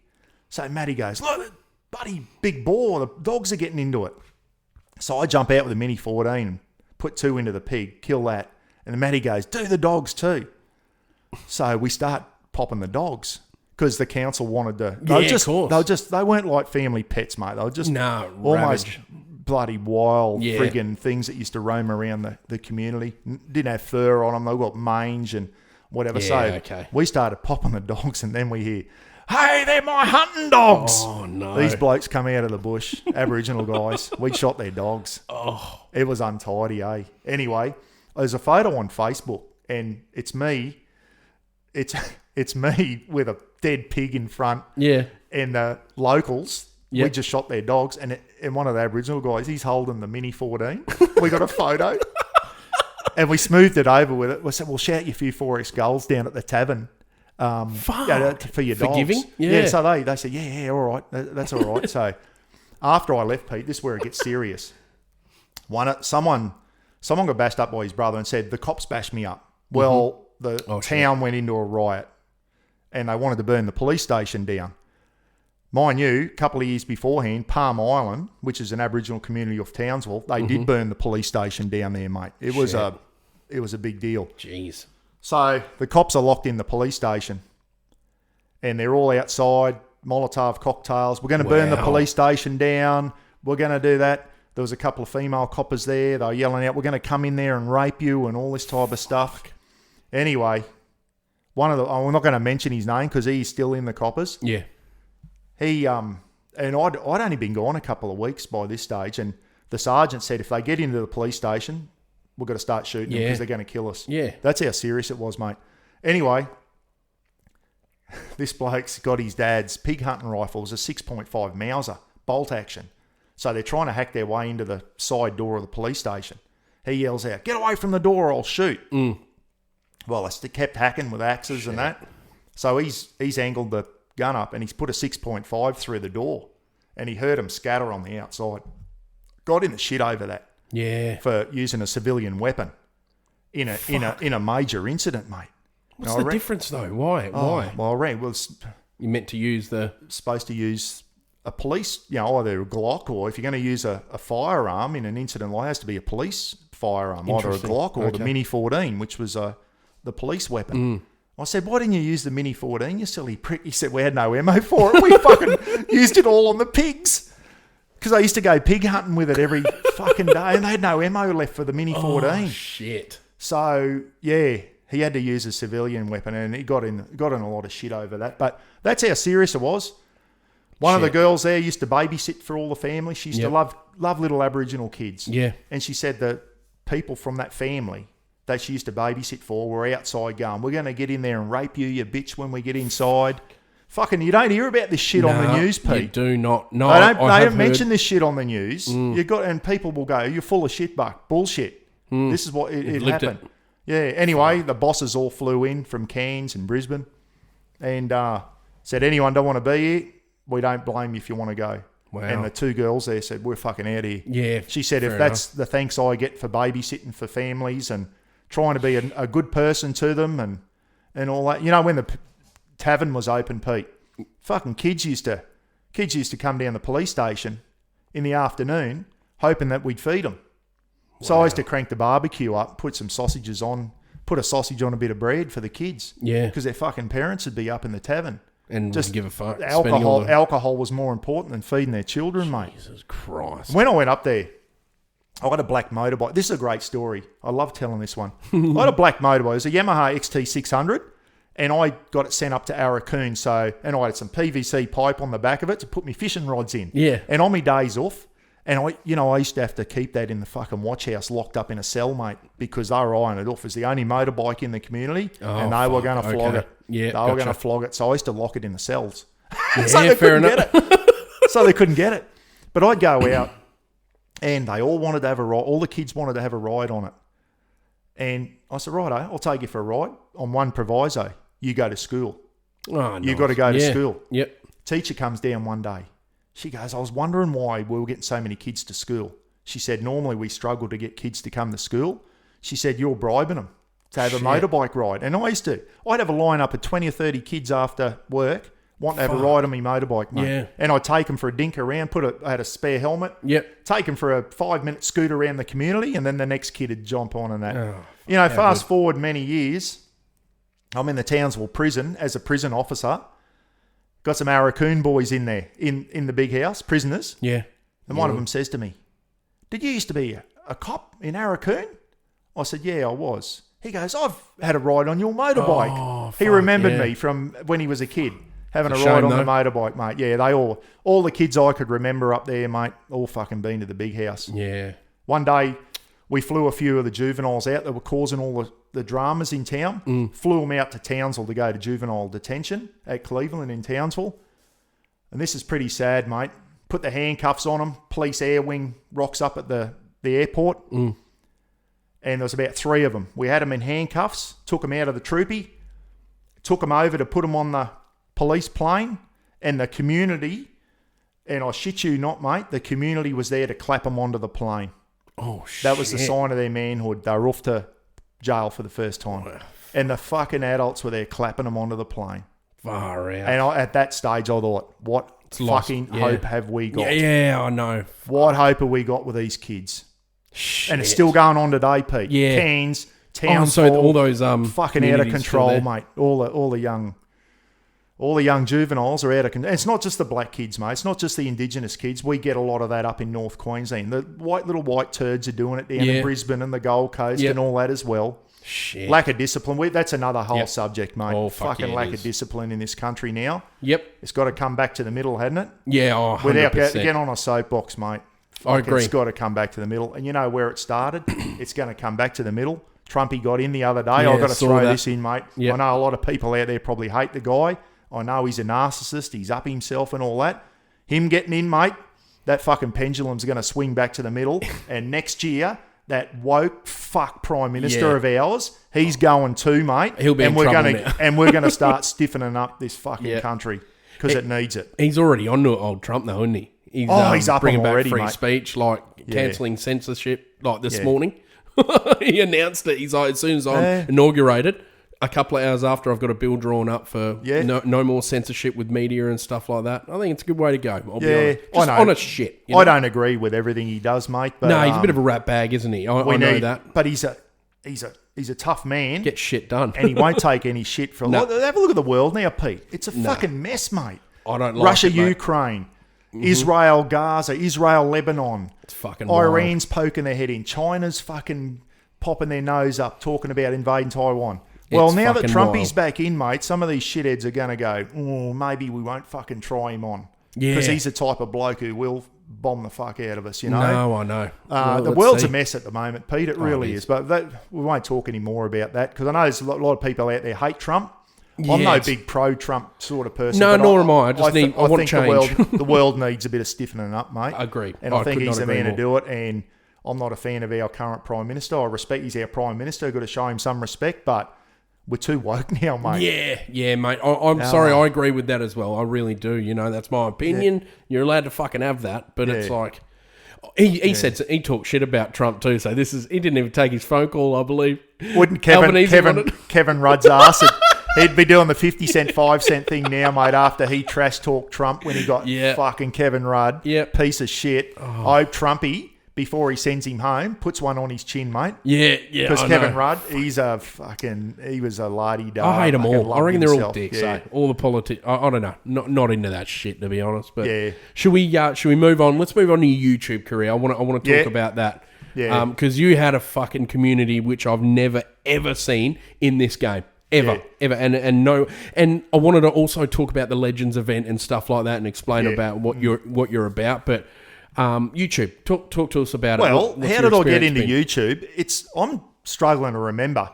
So Matty goes, look, buddy, big boar, the dogs are getting into it. So I jump out with a Mini 14 and put 2 into the pig, kill that. And then Matty goes, do the dogs too. So we start popping the dogs because the council wanted to. They weren't like family pets, mate. They were just almost bloody wild friggin' things that used to roam around the community. Didn't have fur on them. They got mange and whatever. We started popping the dogs, and then we hear, hey, they're my hunting dogs. Oh, no. These blokes come out of the bush, Aboriginal guys. We shot their dogs. Oh. It was untidy, eh? Anyway, there's a photo on Facebook, and it's me. It's me with a dead pig in front. Yeah. And the locals, we just shot their dogs, and one of the Aboriginal guys, he's holding the Mini 14. We got a photo. And we smoothed it over with it. We said, we'll shout you a few 4X goals down at the tavern. For your dogs. Forgiving? Yeah, so they said, yeah, all right. That's all right. So after I left, Pete, this is where it gets serious. Someone got bashed up by his brother and said, the cops bashed me up. Well, the town went into a riot and they wanted to burn the police station down. Mind you, a couple of years beforehand, Palm Island, which is an Aboriginal community off Townsville, they did burn the police station down there, mate. It was a big deal. Jeez. So the cops are locked in the police station and they're all outside, Molotov cocktails. We're going to burn the police station down. We're going to do that. There was a couple of female coppers there. They were yelling out, we're going to come in there and rape you and all this type of stuff. Anyway, we're not going to mention his name because he's still in the coppers. Yeah. He, and I'd only been gone a couple of weeks by this stage, and the sergeant said if they get into the police station, we've got to start shooting them because they're going to kill us. Yeah. That's how serious it was, mate. Anyway, this bloke's got his dad's pig hunting rifle. It was a 6.5 Mauser, bolt action. So they're trying to hack their way into the side door of the police station. He yells out, get away from the door, I'll shoot. Well, they kept hacking with axes and that. So he's angled the gun up and he's put a 6.5 through the door and he heard them scatter on the outside. Got in the shit over that. Yeah. For using a civilian weapon in a major incident, mate. What's the difference though? Why? Why? Well, you meant to use supposed to use a police, either a Glock or if you're going to use a firearm in an incident, it has to be a police firearm, either a Glock or the Mini 14, which was the police weapon. I said, why didn't you use the Mini 14, you silly prick? He said, we had no ammo for it. We fucking used it all on the pigs. Because I used to go pig hunting with it every fucking day and they had no ammo left for the Mini 14. Oh, shit. So, yeah, he had to use a civilian weapon and he got in a lot of shit over that. But that's how serious it was. One of the girls there used to babysit for all the family. She used to love little Aboriginal kids. Yeah. And she said that people from that family that she used to babysit for were outside going, we're going to get in there and rape you, you bitch, when we get inside. Fucking, you don't hear about this shit on the news, Pete. You do not. No, they don't mention this shit on the news. And people will go, you're full of shit, Buck. Bullshit. This is what it happened. Yeah. Anyway, the bosses all flew in from Cairns and Brisbane and said, anyone don't want to be here? We don't blame you if you want to go. Wow. And the 2 girls there said, we're fucking out of here. Yeah. She said, if that's the thanks I get for babysitting for families and trying to be a good person to them and all that. When the tavern was open, Pete, fucking kids used to come down the police station in the afternoon hoping that we'd feed them. Wow. So I used to crank the barbecue up, put some sausages on, put a sausage on a bit of bread for the kids. Yeah. Because their fucking parents would be up in the tavern. And just give a fuck. Alcohol was more important than feeding their children, mate. Jesus Christ. When I went up there, I had a black motorbike. This is a great story. I love telling this one. I had a black motorbike. It was a Yamaha XT600, and I got it sent up to Arakoon. And I had some PVC pipe on the back of it to put my fishing rods in. Yeah. And on my days off, and I used to have to keep that in the fucking watch house locked up in a cell, mate, because they were eyeing it off as the only motorbike in the community, and they were going to flog it. Yeah, they were going to flog it, so I used to lock it in the cells. Yeah, so they couldn't get it. So they couldn't get it. But I'd go out And they all wanted to have a ride. All the kids wanted to have a ride on it. And I said, righto, I'll take you for a ride on one proviso. You go to school. Oh, You've got to go to school. Yep. Teacher comes down one day. She goes, I was wondering why we were getting so many kids to school. She said, normally we struggle to get kids to come to school. She said, you're bribing them to have a motorbike ride. And I used to. I'd have a lineup of 20 or 30 kids after work wanting to have a ride on my motorbike, mate. Yeah. And I'd take them for a dink around, I had a spare helmet. Yep. Take them for a 5-minute scoot around the community, and then the next kid would jump on and that. Oh, fast forward many years, I'm in the Townsville prison as a prison officer. Got some Mrbuckaroonie boys in there, in the big house, prisoners. Yeah. And one of them says to me, did you used to be a cop in Mrbuckaroonie? I said, yeah, I was. He goes, I've had a ride on your motorbike. Oh, he remembered me from when he was a kid, having a ride on the motorbike, mate. Yeah, they all the kids I could remember up there, mate, all fucking been to the big house. Yeah. One day, we flew a few of the juveniles out that were causing all the dramas in town. Flew them out to Townsville to go to juvenile detention at Cleveland in Townsville. And this is pretty sad, mate. Put the handcuffs on them. Police air wing rocks up at the airport. And there was about 3 of them. We had them in handcuffs, took them out of the troopy, took them over to put them on the police plane, and the community, and I shit you not, mate, the community was there to clap them onto the plane. Oh, shit. That was the sign of their manhood. They were off to jail for the first time. And the fucking adults were there clapping them onto the plane. Far out. And at that stage, I thought, what fucking hope have we got? Yeah, I know. What hope have we got with these kids? Shit. And it's still going on today, Pete. Yeah. Cairns, Townsville, all those fucking out of control, mate. All the young juveniles are out of control. It's not just the black kids, mate. It's not just the Indigenous kids. We get a lot of that up in North Queensland. The little white turds are doing it down in Brisbane and the Gold Coast and all that as well. Shit. Lack of discipline. That's another whole subject, mate. Oh, fucking lack of discipline in this country now. Yep. It's got to come back to the middle, hasn't it? Yeah, 100%. Without getting on a soapbox, mate. I agree. It's got to come back to the middle. And you know where it started? It's going to come back to the middle. Trumpy got in the other day. I've got to throw this in, mate. Yep. I know a lot of people out there probably hate the guy. I know he's a narcissist. He's up himself and all that. Him getting in, mate, that fucking pendulum's going to swing back to the middle. And next year, that woke fuck Prime Minister of ours, he's going too, mate. He'll be in trouble now. And we're going to start stiffening up this fucking country because it needs it. He's already on to old Trump, though, isn't he? He's up bringing back free speech, like cancelling censorship, like this morning. He announced it. He's like, as soon as I'm inaugurated, a couple of hours after, I've got a bill drawn up for no more censorship with media and stuff like that. I think it's a good way to go. I'll be honest. Just honest shit. I don't agree with everything he does, mate. But, no, he's a bit of a rat bag, isn't he? I know that. But he's a tough man. Get shit done. And he won't take any shit from... Have a look at the world now, Pete. It's a fucking mess, mate. I don't like Russia, Ukraine, Israel, Gaza, Israel, Lebanon. It's fucking Iran's poking their head in. China's fucking popping their nose up, talking about invading Taiwan. Well, now that Trumpy's back in, mate, some of these shitheads are going to go, maybe we won't fucking try him on. Yeah. Because he's the type of bloke who will bomb the fuck out of us, you know? No, I know. The world's a mess at the moment, Pete. It really is. But we won't talk any more about that because I know there's a lot of people out there hate Trump. Yeah, I'm no big pro-Trump sort of person. No, nor am I. I want change. The world needs a bit of stiffening up, mate. I agree. And I think he's the man to do it. And I'm not a fan of our current Prime Minister. I respect he's our Prime Minister. Got to show him some respect, but we're too woke now, mate. Yeah, mate. I'm sorry. I agree with that as well. I really do. You know, that's my opinion. Yeah. You're allowed to fucking have that, but it's like he said he talked shit about Trump too. So he didn't even take his phone call, I believe. Wouldn't Kevin Rudd's ass? He'd be doing the 50 cent, 5 cent thing now, mate, after he trash talked Trump when he got fucking Kevin Rudd. Piece of shit. Oh. I hope Trumpy, before he sends him home, puts one on his chin, mate. Yeah. Because Kevin Rudd, he was a lardy-da. I hate them all. I reckon they're all dicks, all the politics. I don't know. Not into that shit, to be honest. But should we move on? Let's move on to your YouTube career. I want to talk about that. Yeah. Because you had a fucking community which I've never, ever seen in this game. Ever. And I wanted to also talk about the Legends event and stuff like that and explain about what you're about. But YouTube, talk to us about it. Well, how did I get into YouTube? I'm struggling to remember.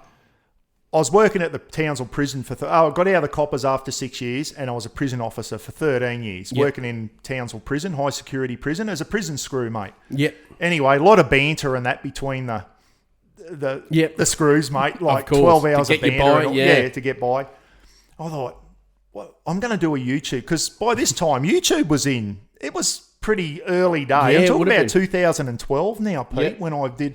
I was working at the Townsville prison for... I got out of the coppers after 6 years, and I was a prison officer for 13 years, working in Townsville prison, high security prison, as a prison screw, mate. Yep. Anyway, a lot of banter and that between the screws, mate. Like 12 hours of banter. To get by. I thought, well, I'm going to do a YouTube, because by this time, YouTube was in... It was pretty early day. I'm talking about 2012 now, Pete, when I did...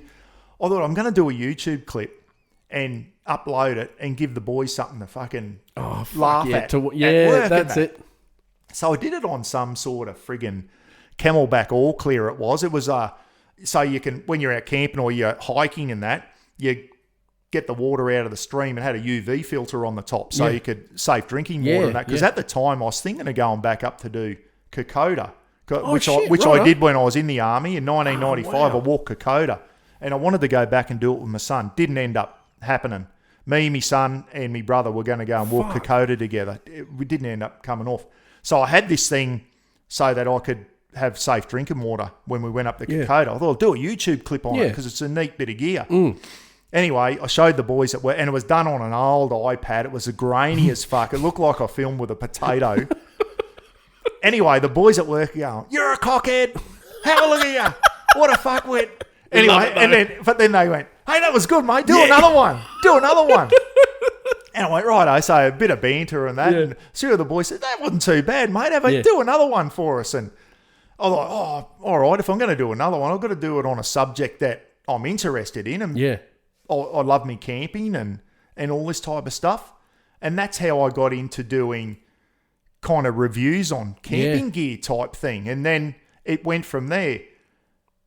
I thought, I'm going to do a YouTube clip and upload it and give the boys something to fucking laugh at. That's it. So I did it on some sort of friggin' Camelback All Clear. It was so you can, when you're out camping or you're hiking and that, you get the water out of the stream and had a UV filter on the top so you could safe drinking water and that. Because at the time I was thinking of going back up to do Kokoda, which I did when I was in the army in 1995. I walked Kokoda and I wanted to go back and do it with my son. Didn't end up happening. Me, my son, and my brother were going to go and walk Kokoda together. We didn't end up coming off. So I had this thing so that I could have safe drinking water when we went up to Kokoda. I thought I'll do a YouTube clip on it because it's a neat bit of gear. Anyway, I showed the boys at work, and it was done on an old iPad. It was grainy as fuck. It looked like I filmed with a potato. Anyway, the boys at work are going, "You're a cockhead. Have a look at you. What a fuckwit." Anyway, but then they went, "Hey, that was good, mate. Do another one. Do another one." And I went, righto. So a bit of banter and that. And two of the boys said, "That wasn't too bad, mate. Do another one for us." And I was like, "Oh, all right. If I'm going to do another one, I've got to do it on a subject that I'm interested in." And I love me camping and all this type of stuff. And that's how I got into doing kind of reviews on camping gear type thing. And then it went from there.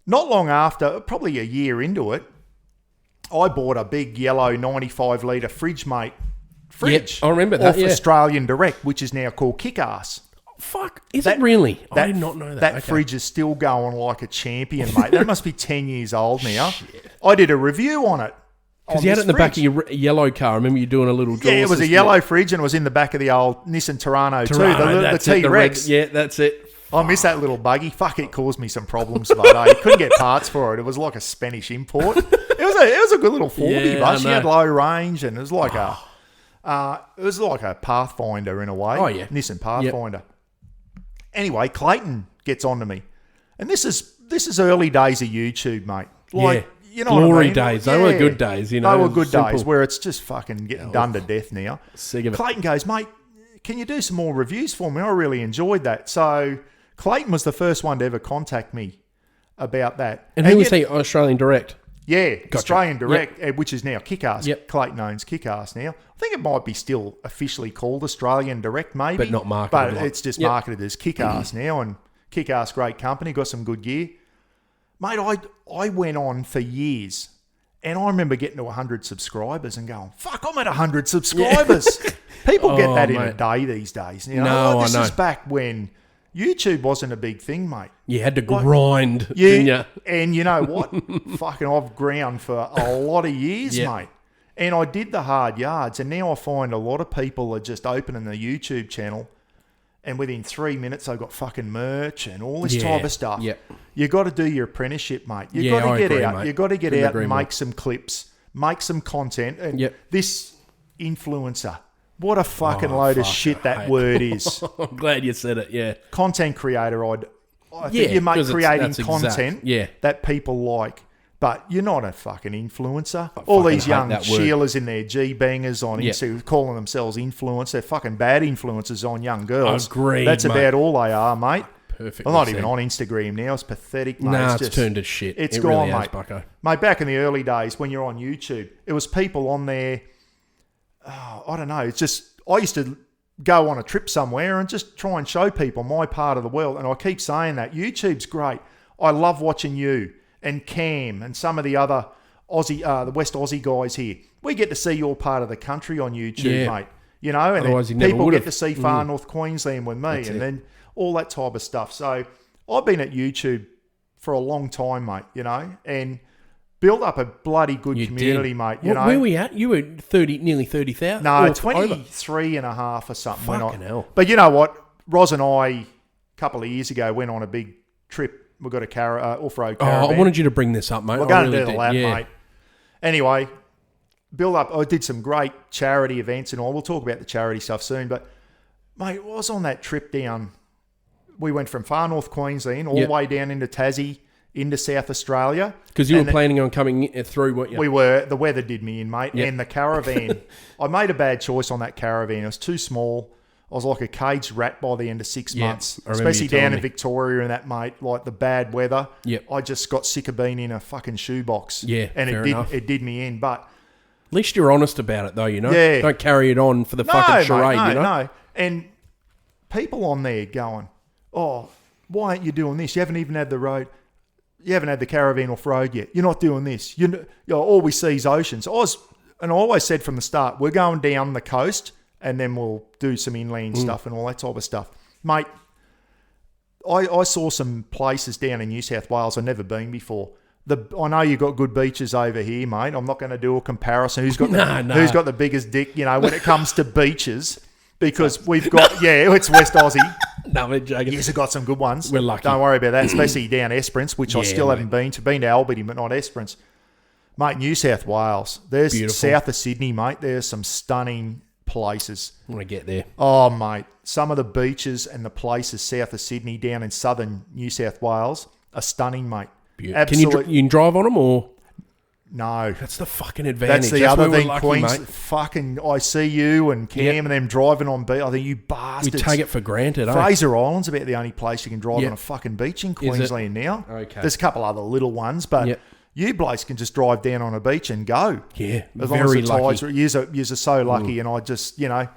Not long after, probably a year into it, I bought a big yellow 95-litre fridge, mate. Fridge. I remember that, off Australian Direct, which is now called Kick-Ass. Fuck, is it really? I did not know that. That fridge is still going like a champion, mate. That must be 10 years old now. Shit. I did a review on it. Because you had it in the back of your yellow car. I remember you doing a little draw. Yeah, it was a yellow fridge and it was in the back of the old Nissan Tirano too. The T-Rex. That's it. I miss that little buggy. Fuck, it caused me some problems, mate. I couldn't get parts for it. It was like a Spanish import. It was a good little 40, but she had low range, and it was like a Pathfinder in a way. Oh yeah, Nissan Pathfinder. Anyway, Clayton gets onto me, and this is early days of YouTube, mate. Like, you know, glory what I mean? days. They were good days. You know, they were good days where it's just fucking getting done to death now. Sick of it. Clayton goes, "Mate, can you do some more reviews for me? I really enjoyed that." So Clayton was the first one to ever contact me about that. And who was he? Australian Direct? Yeah, gotcha. Australian Direct, which is now Kick-Ass. Yep. Clayton owns Kick-Ass now. I think it might be still officially called Australian Direct, maybe. But not marketed. But it's just marketed as Kick-Ass now, and Kick-Ass, great company, got some good gear. Mate, I went on for years, and I remember getting to 100 subscribers and going, "Fuck, I'm at 100 subscribers." People get that in a day these days. You know? This is back when YouTube wasn't a big thing, mate. You had to grind, didn't you? And you know what? Fucking I've ground for a lot of years, mate. And I did the hard yards, and now I find a lot of people are just opening the YouTube channel, and within 3 minutes they've got fucking merch and all this type of stuff. Yep. You got to do your apprenticeship, mate. You got to get out. You got to get out and make some clips, make some content. And this influencer, what a fucking load of shit that word is. I'm glad you said it. Yeah, content creator. I think you make creating content that people like. But you're not a fucking influencer. All these young Sheilas in their G-bangers on Instagram calling themselves influencers. They're fucking bad influencers on young girls. Agreed, That's mate. about all they are, mate. Perfect. I'm not even on Instagram now. It's pathetic, mate. Nah, it's turned to shit. It's it gone, really mate. Has, Bucko. Mate, back in the early days when you're on YouTube, it was people on there, I don't know, it's just, I used to go on a trip somewhere and just try and show people my part of the world. And I keep saying that. YouTube's great. I love watching you and Cam and some of the other the West Aussie guys here. We get to see your part of the country on YouTube, mate. You know, and people get to see far North Queensland with me and then all that type of stuff. So I've been at YouTube for a long time, mate, you know, and built up a bloody good community, mate. You know, where were we at? You were nearly 30,000? No, 23 and a half or something. Fucking hell. But you know what? Roz and I, a couple of years ago, went on a big trip. We got a off-road caravan. I wanted you to bring this up, mate. We're going to do the lab, mate. Anyway, build up. I did some great charity events and all. We'll talk about the charity stuff soon. But, mate, I was on that trip down. We went from far north Queensland all the way down into Tassie, into South Australia. Because you were planning on coming through, weren't you? We were. The weather did me in, mate. Yep. And the caravan, I made a bad choice on that caravan. It was too small. I was like a caged rat by the end of 6 months. Especially down in Victoria and that, mate. Like the bad weather. Yep. I just got sick of being in a fucking shoebox. Yeah, and it did me in. But at least you're honest about it, though, you know? Yeah. Don't carry it on for the fucking charade, mate, you know? No, and people on there going, oh, why aren't you doing this? You haven't even had the road. You haven't had the caravan off road yet. You're not doing this. You know, all we see is oceans. I always said from the start, we're going down the coast and then we'll do some inland stuff and all that type of stuff. Mate, I saw some places down in New South Wales I've never been before. I know you've got good beaches over here, mate. I'm not going to do a comparison. Who's got the biggest dick, you know, when it comes to beaches. Because we've got, it's West Aussie. No, we're joking. Yes, we've got some good ones. We're lucky. Don't worry about that, especially down Esperance, which I still haven't been to. Been to Albany, but not Esperance. Mate, New South Wales. There's beautiful. South of Sydney, mate. There's some stunning places. I want to get there. Oh, mate. Some of the beaches and the places south of Sydney down in southern New South Wales are stunning, mate. Absolutely. Can you drive on them or... No. That's the fucking advantage. That's the other thing, lucky, Queens. Mate. Fucking, I see you and Cam and them driving on beach. I think you bastards. We take it for granted, Fraser Island's about the only place you can drive on a fucking beach in Queensland now. Okay. There's a couple other little ones, but you blokes can just drive down on a beach and go. Yeah, as long as the tides, you're so lucky, and I just, you know,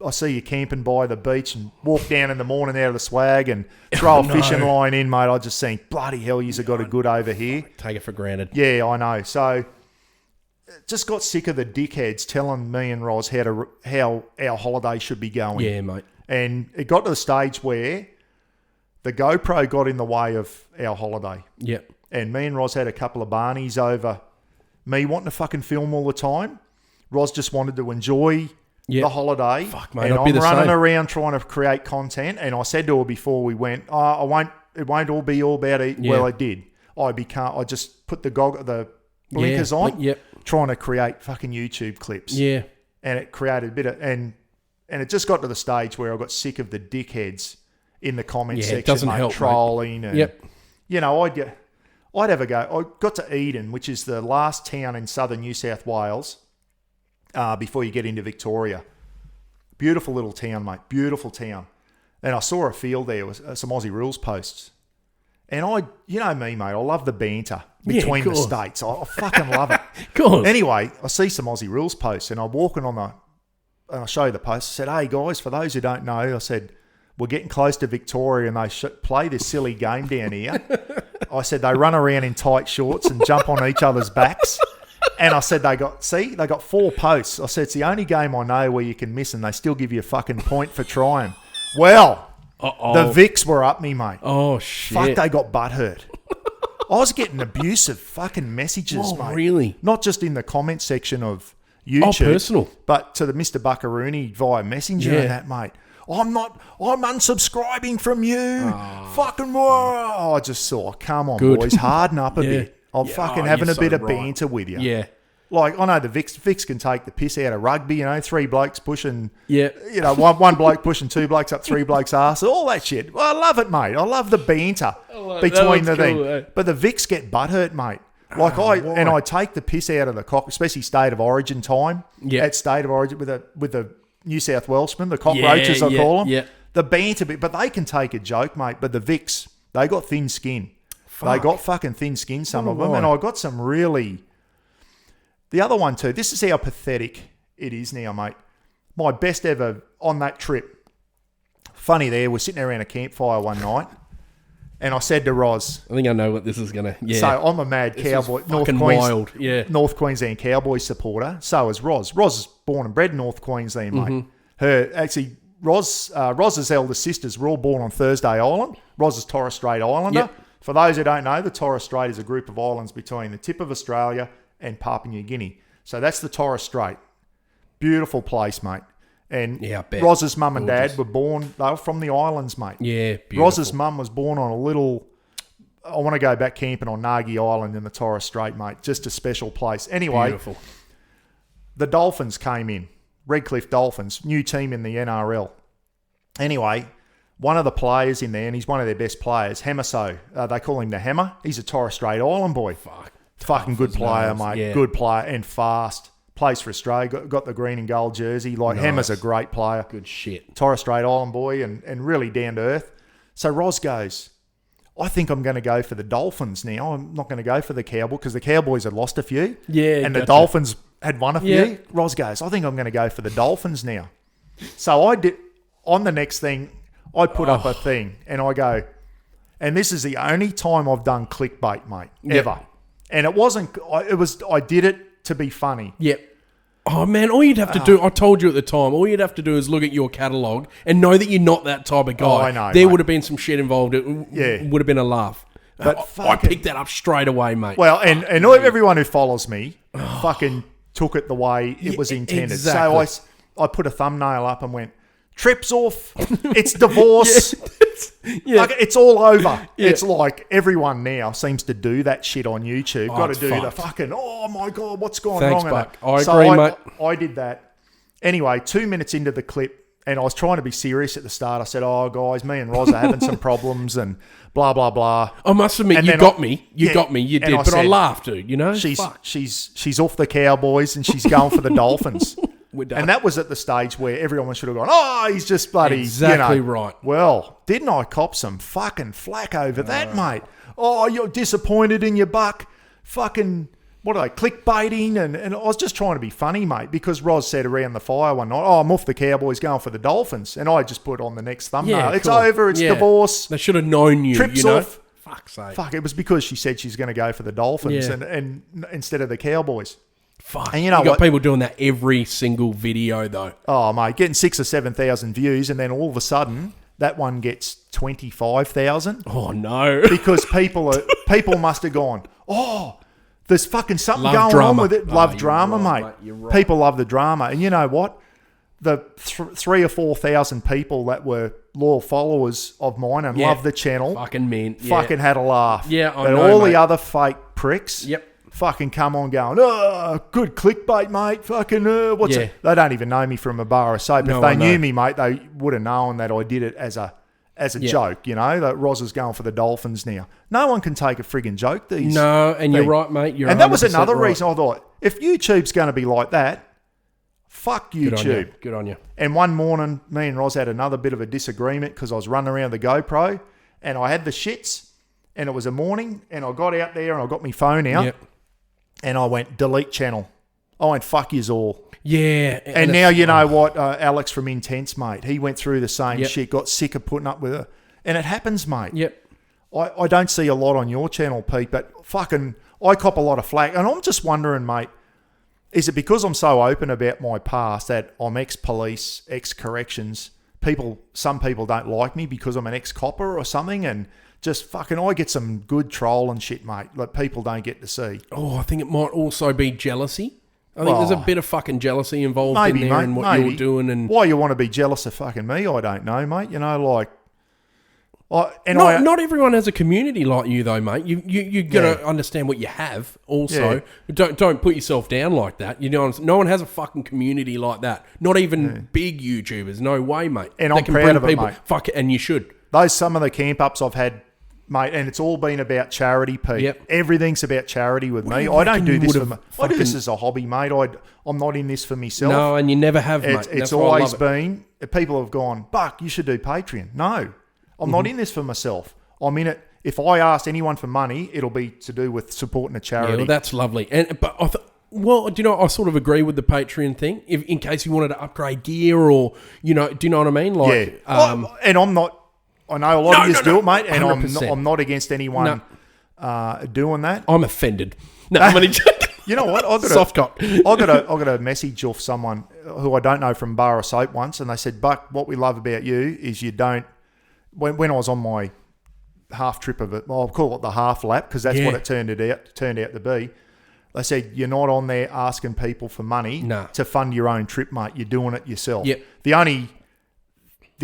I see you camping by the beach and walk down in the morning out of the swag and throw a fishing line in, mate. I just think, bloody hell, you've got it good over here. Take it for granted. Yeah, I know. So, just got sick of the dickheads telling me and Roz how our holiday should be going. Yeah, mate. And it got to the stage where the GoPro got in the way of our holiday. Yep. And me and Roz had a couple of barneys over me wanting to fucking film all the time. Roz just wanted to enjoy... the holiday. Fuck, mate, and I'd be I'm the running same. around trying to create content. And I said to her before we went, it won't all be all about it. Yeah. Well, it did. I just put the blinkers on, trying to create fucking YouTube clips. Yeah. And it created a bit of, and it just got to the stage where I got sick of the dickheads in the comment section, it doesn't help, trolling. Mate. And, you know, I'd have a go. I got to Eden, which is the last town in southern New South Wales. Before you get into Victoria. Beautiful little town, mate. Beautiful town. And I saw a field there with some Aussie rules posts. And you know me, mate, I love the banter between the states. I fucking love it. Of course. Anyway, I see some Aussie rules posts and I'm walking and I show you the post. I said, hey guys, for those who don't know, I said, we're getting close to Victoria and they play this silly game down here. I said, they run around in tight shorts and jump on each other's backs. And I said, they got 4 posts. I said, it's the only game I know where you can miss and they still give you a fucking point for trying. Well, the Vics were up me, mate. Oh, shit. Fuck, they got butthurt. I was getting abusive fucking messages, mate. Really? Not just in the comment section of YouTube. Oh, personal. But to the Mrbuckaroonie via Messenger and that, mate. I'm unsubscribing from you. Fucking whoa. I just saw, come on, boys, harden up a bit. I'm fucking having a bit of banter with you. Yeah. Like, I know the Vics can take the piss out of rugby, you know, 3 blokes pushing, you know, one bloke pushing 2 blokes up 3 blokes' arse, all that shit. Well, I love it, mate. I love the banter between the thing. Eh? But the Vics get butthurt, mate. Like, I take the piss out of the cock, especially State of Origin time. Yeah. At State of Origin with the New South Welshmen, the cockroaches, I call them. Yeah. The banter bit, but they can take a joke, mate. But the Vics, they got thin skin. They got fucking thin skin, some of them. And I got some really... The other one too, this is how pathetic it is now, mate. My best ever on that trip. Funny there, we're sitting around a campfire one night. And I said to Roz... I think I know what this is going to... Yeah. So I'm a mad cowboy. North Queensland Cowboys supporter. So is Roz. Roz is born and bred in North Queensland, mate. Roz's eldest sisters were all born on Thursday Island. Roz is Torres Strait Islander. Yep. For those who don't know, the Torres Strait is a group of islands between the tip of Australia and Papua New Guinea. So that's the Torres Strait. Beautiful place, mate. And Roz's mum and dad were born, they were from the islands, mate. Yeah, beautiful. Roz's mum was born on a little, I want to go back camping on Nagi Island in the Torres Strait, mate. Just a special place. Anyway, the Dolphins came in. Redcliffe Dolphins, new team in the NRL. Anyway, one of the players in there, and he's one of their best players, Hemiso. They call him the Hammer. He's a Torres Strait Island boy. Fucking good player, mate. Yeah. Good player and fast. Plays for Australia. Got the green and gold jersey. Like, Hammer's a great player. Good shit. Torres Strait Island boy and really down to earth. So Roz goes, I think I'm going to go for the Dolphins now. I'm not going to go for the Cowboys because the Cowboys had lost a few. Yeah, and the Dolphins had won a few. Yeah. Roz goes, I think I'm going to go for the Dolphins now. So I did. On the next thing, I put up a thing and I go, and this is the only time I've done clickbait, mate, ever. And it wasn't. I did it to be funny. Yep. Oh, man, all you'd have to do, I told you at the time, all you'd have to do is look at your catalogue and know that you're not that type of guy. Oh, I know, there mate. would have been some shit involved. It would have been a laugh. But I picked that up straight away, mate. Well, and everyone who follows me fucking took it the way it was intended. Exactly. So I put a thumbnail up and went, trips off, it's divorce. Like, it's all over. Yeah. It's like everyone now seems to do that shit on YouTube. Got to do the fucking, oh my God, what's going Thanks, wrong? Buck. I agree, mate. I did that. Anyway, 2 minutes into the clip, and I was trying to be serious at the start. I said, oh, guys, me and Roz are having some problems and blah, blah, blah. I must admit, you got me. You got me. You did. But I laughed, dude, you know? She's off the Cowboys and she's going for the Dolphins. And that was at the stage where everyone should have gone, oh, he's just bloody... Exactly right. Well, didn't I cop some fucking flack over that, mate? Oh, you're disappointed in your buck. Fucking, what are they, clickbaiting? And I was just trying to be funny, mate, because Roz said around the fire one night, oh, I'm off the Cowboys going for the Dolphins. And I just put on the next thumbnail. Yeah, it's over, it's divorce. They should have known you, Trips you know? off. Fuck's sake. Fuck, it was because she said she's going to go for the Dolphins and instead of the Cowboys. Fuck. And you know got people doing that every single video, though. Oh, mate, getting 6,000 or 7,000 views, and then all of a sudden, that one gets 25,000. Oh no! Because people must have gone, oh, there's fucking something going drama. on with it. Love drama, mate. You're right. People love the drama, and you know what? The 3,000 or 4,000 people that were loyal followers of mine and loved the channel, fucking mint, fucking had a laugh. Yeah, I but know, all mate. the other fake pricks. Fucking come on going, oh, good clickbait, mate. Fucking, what's it? They don't even know me from a bar of soap. If they knew me, mate, they would have known that I did it as a joke, you know, that Roz is going for the Dolphins now. No one can take a frigging joke these No, and you're right, mate. And that was another reason I thought, if YouTube's going to be like that, fuck YouTube. Good on you. And one morning, me and Roz had another bit of a disagreement because I was running around the GoPro and I had the shits and it was a morning and I got out there and I got my phone out. And I went, delete channel. I went, fuck yous all. Yeah. And now you know what? Alex from Intense, mate. He went through the same shit, got sick of putting up with it. And it happens, mate. I don't see a lot on your channel, Pete, but fucking, I cop a lot of flack. And I'm just wondering, mate, is it because I'm so open about my past that I'm ex-police, ex-corrections, some people don't like me because I'm an ex-copper or something, and... just fucking, I get some good troll and shit, mate, that people don't get to see. Oh, I think it might also be jealousy. I think there's a bit of fucking jealousy involved in there and what you're doing. And why you want to be jealous of fucking me, I don't know, mate. You know, like... Not everyone has a community like you, though, mate. You got to understand what you have also. Yeah. Don't put yourself down like that. You know, no one has a fucking community like that. Not even big YouTubers. No way, mate. And I'm proud of it, mate. Fuck it, and you should. Some of the camp ups I've had, mate, and it's all been about charity, Pete. Yep. Everything's about charity with me. I don't do this I do this as a hobby, mate. I'm not in this for myself. No, and you never have, mate. It's always been... People have gone, Buck, you should do Patreon. No, I'm not in this for myself. I'm in it... If I ask anyone for money, it'll be to do with supporting a charity. Yeah, well, that's lovely. But do you know, I sort of agree with the Patreon thing. In case you wanted to upgrade gear or, you know, do you know what I mean? Like, and I'm not... I know a lot of you do it, mate, and I'm not against anyone doing that. I'm offended. No, I'm only joking. You know what? I got a message off someone who I don't know from Bar of Soap once, and they said, Buck, what we love about you is you don't... When I was on my half trip of it, well, I'll call it the half lap because that's what it turned out to be. They said, you're not on there asking people for money to fund your own trip, mate. You're doing it yourself. Yep. The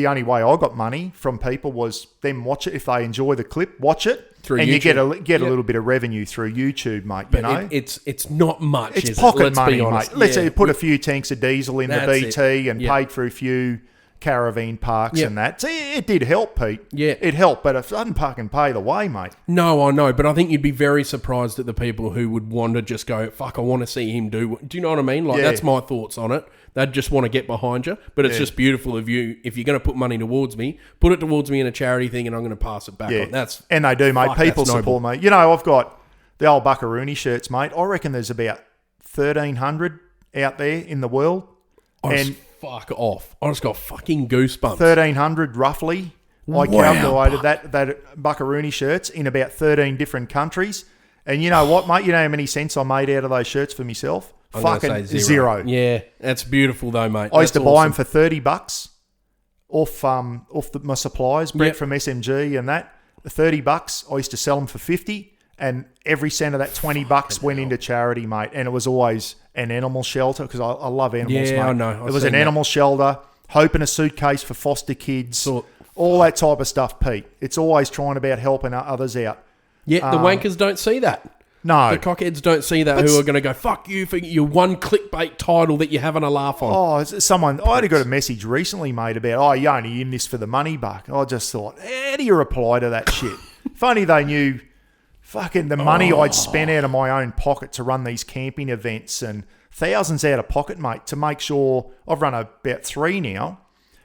only way I got money from people was them watch it. If they enjoy the clip, watch it. through and YouTube. you get a little bit of revenue through YouTube, mate. But you know, it's not much. it's is pocket it? Let's money, be honest. mate. Let's say you put a few tanks of diesel in the That's BT it. and Yeah. paid for a few caravan parks Yeah. and that. So it did help, Pete. Yeah. It helped, but it doesn't fucking pay the way, mate. No, I know, but I think you'd be very surprised at the people who would want to just go, fuck, I want to see him do. Do you know what I mean? Like, Yeah. that's my thoughts on it. They'd just want to get behind you. But it's just beautiful of you. If you're going to put money towards me, put it towards me in a charity thing and I'm going to pass it back Yeah. on. That's And they do, mate. fuck, People that's noble. support, mate. You know, I've got the old Mrbuckaroonie shirts, mate. I reckon there's about 1,300 out there in the world. And fuck off. I just got fucking goosebumps. 1,300 roughly. Wow. I calculated that Mrbuckaroonie shirts in about 13 different countries. And you know what, mate? You know how many cents I made out of those shirts for myself? I'm gonna Fucking say zero. Yeah, that's beautiful though, mate. I used to That's buy them awesome. for $30 off my suppliers, Brett Yep. from SMG and that. $30. I used to sell them for 50, and every cent of that $20 went into charity, mate. And it was always an animal shelter because I love animals, Yeah, mate. I know. I've It was seen an that. animal shelter, hope in a suitcase for foster kids, all that type of stuff, Pete. It's always trying about helping others out. Yeah, the wankers don't see that. No. The cockheads don't see that, who are going to go, fuck you for your one clickbait title that you're having a laugh on. I had got a message recently, mate, about, you're only in this for the money, Buck. I just thought, how do you reply to that shit? If only they knew fucking the money I'd spent out of my own pocket to run these camping events and thousands out of pocket, mate, to make sure I've run about 3 now.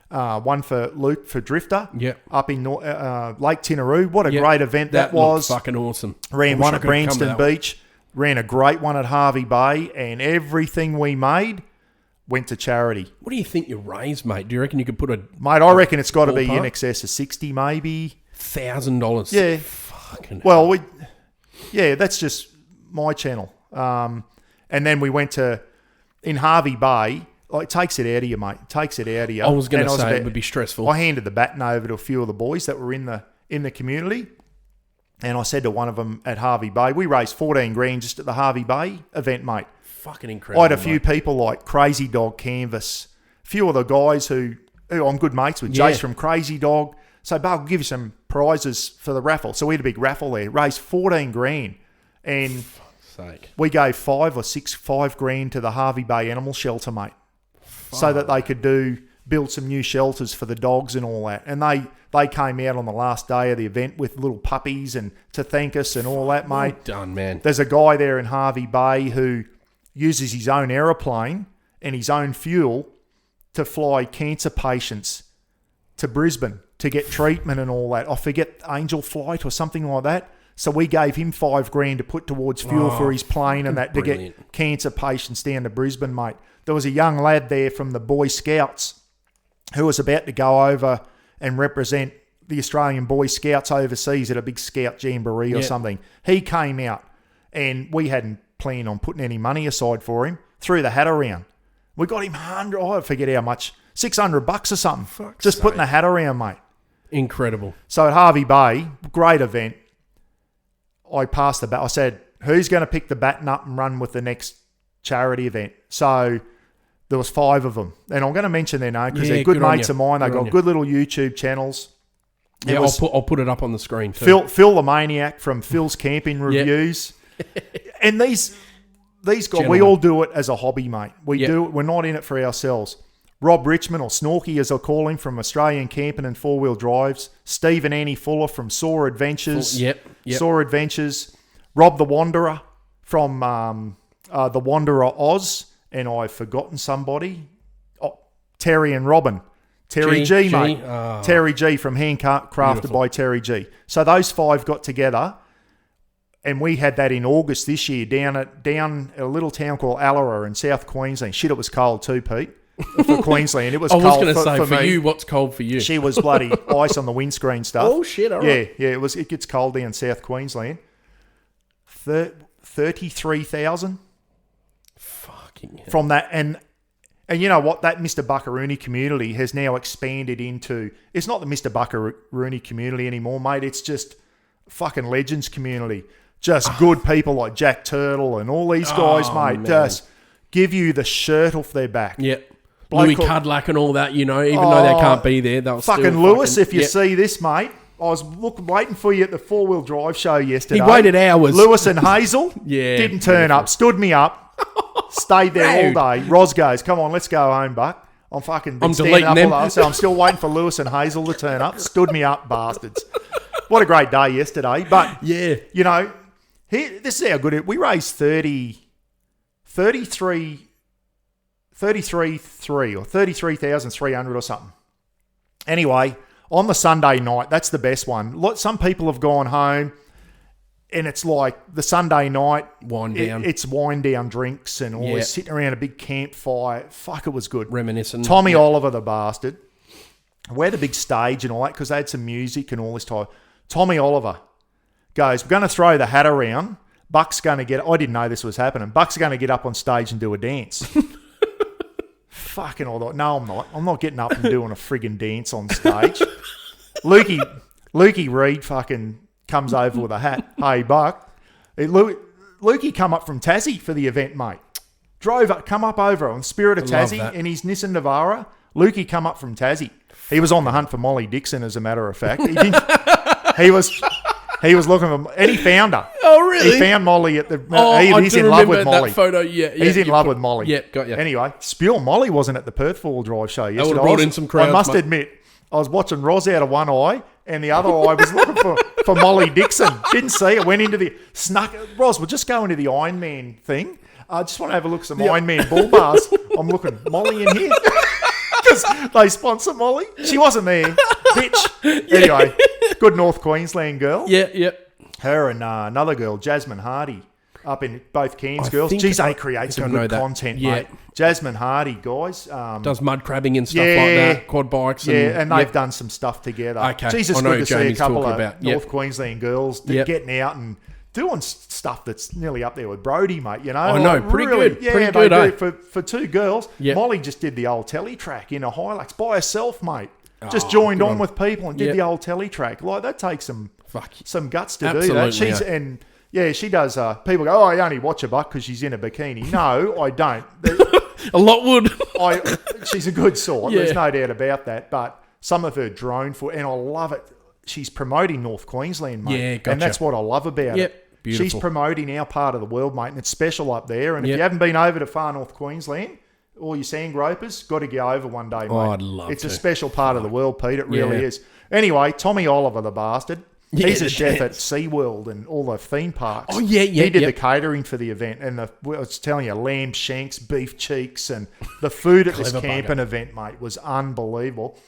One for Luke for Drifter up in Lake Tinaroo. What a great event that was. Fucking awesome. Ran one at Branston Beach. Ran a great one at Harvey Bay. And everything we made went to charity. What do you think you raised, mate? Do you reckon you could put a... Mate, I reckon it's got to be ballpark? in excess of 60 maybe. $1,000? Yeah. Fucking Well, that's just my channel. And then we went to, in Harvey Bay... it takes it out of you, mate. It takes it out of you. I was going to say it would be stressful. I handed the baton over to a few of the boys that were in the community, and I said to one of them at Harvey Bay, we raised 14 grand just at the Harvey Bay event, mate. Fucking incredible. I had a few people like Crazy Dog Canvas, a few of the guys who I'm good mates with, Jace from Crazy Dog. So, I'll give you some prizes for the raffle. So we had a big raffle there, raised 14 grand, and we gave $5 grand to the Harvey Bay Animal Shelter, mate. So that they could build some new shelters for the dogs and all that. And they came out on the last day of the event with little puppies and to thank us and all that, mate. Well done, man. There's a guy there in Harvey Bay who uses his own aeroplane and his own fuel to fly cancer patients to Brisbane to get treatment and all that. I forget, Angel Flight or something like that. So we gave him $5 grand to put towards fuel for his plane and that brilliant. to get cancer patients down to Brisbane, mate. There was a young lad there from the Boy Scouts who was about to go over and represent the Australian Boy Scouts overseas at a big scout jamboree or something. He came out and we hadn't planned on putting any money aside for him, threw the hat around. We got him I forget how much, $600 or something. Just putting the hat around, mate. Incredible. So at Harvey Bay, great event. I passed the bat. I said, who's going to pick the baton up and run with the next charity event? So there was 5 of them. And I'm going to mention their name because they're good mates of mine. They've got good little YouTube channels. Yeah, I'll put it up on the screen too. Phil the Maniac from Phil's Camping Reviews. And these guys, we all do it as a hobby, mate. We do it. We're not in it for ourselves. Rob Richmond, or Snorky as I call him, from Australian Camping and 4-Wheel Drives. Steve and Annie Fuller from Soar Adventures. Soar Adventures. Rob the Wanderer from the Wanderer Oz. And I've forgotten somebody. Oh, Terry and Robin. Terry G, mate. Oh. Terry G from Handcrafted by Terry G. So those 5 got together, and we had that in August this year down at a little town called Allora in South Queensland. Shit, it was cold too, Pete. For Queensland, it was cold. I was going to say, for me. you, what's cold for you? She was bloody ice on the windscreen stuff. Oh shit! All right. Yeah. It gets cold down South Queensland. 33,000. Fucking hell. From that, and you know what? That Mrbuckaroonie community has now expanded into. It's not the Mrbuckaroonie community anymore, mate. It's just fucking legends community. Just good people like Jack Turtle and all these guys, mate. Man. Just give you the shirt off their back. Yeah. Louis Cudlack and all that, you know, even though they can't be there, they'll fucking still Lewis, fucking, if you see this, mate, waiting for you at the 4-wheel drive show yesterday. He waited hours. Lewis and Hazel didn't turn up. Stood me up. Stayed there all day. Ros goes, come on, let's go home, Buck. I'm deleting up them. all day. So I'm still waiting for Lewis and Hazel to turn up. Stood me up, bastards. What a great day yesterday. But, this is how good it is. We raised 33,300 or something. Anyway, on the Sunday night, that's the best one. Some people have gone home and it's like the Sunday night. Wind down. It's wind down drinks and always sitting around a big campfire. Fuck, it was good. Reminiscing. Tommy Oliver, the bastard. We're the big stage and all that because they had some music and all this time. Tommy Oliver goes, we're going to throw the hat around. Buck's going to get... I didn't know this was happening. Buck's going to get up on stage and do a dance. Fucking all that. No, I'm not. I'm not getting up and doing a friggin' dance on stage. Lukey Reed fucking comes over with a hat. Hey, Buck. Lukey come up from Tassie for the event, mate. Come up over on Spirit of Tassie in his Nissan Navara. Lukey come up from Tassie. He was on the hunt for Molly Dixon, as a matter of fact. He was looking for... And he found her. Oh, really? He found Molly at the... he's in love with Molly. That photo, he's in love with Molly. Yeah, got you. Anyway, Molly wasn't at the Perth 4-wheel drive show yesterday. I would have brought in some crowds, I must admit, I was watching Ros out of one eye, and the other eye was looking for Molly Dixon. Didn't see it. Went into the... Ros, we'll just go into the Iron Man thing. I just want to have a look at some Iron Man bull bars. I'm looking, Molly in here? Because they sponsor Molly. She wasn't there. Bitch. Anyway, good North Queensland girl. Yeah. Her and another girl, Jasmine Hardy, up in both Cairns girls. Geez, they create some good content, mate. Jasmine Hardy, guys. Does mud crabbing and stuff like that, quad bikes. And they've done some stuff together. Okay. Jesus, good to see a couple of North Queensland girls getting out and doing stuff that's nearly up there with Brody, mate. You know, I know, pretty good. Yeah, pretty good, they do. For two girls. Molly just did the old telly track in a Hilux by herself, mate. Just joined on with people and did the old telly track. Like, that takes some guts to do that. She does. People go, I only watch her butt because she's in a bikini. No, I don't. A lot would. She's a good sort. There's no doubt about that. But some of her drone and I love it. She's promoting North Queensland, mate. Yeah, gotcha. And that's what I love about it. Beautiful. She's promoting our part of the world, mate, and it's special up there. And if you haven't been over to far North Queensland, all you sand gropers, got to go over one day, mate. I'd love It's a special part of the world, Pete. It really is. Anyway, Tommy Oliver, the bastard. He's a chef at SeaWorld and all the theme parks. Oh, yeah. He did the catering for the event. And I was telling you, lamb shanks, beef cheeks, and the food at this camping event, mate, was unbelievable.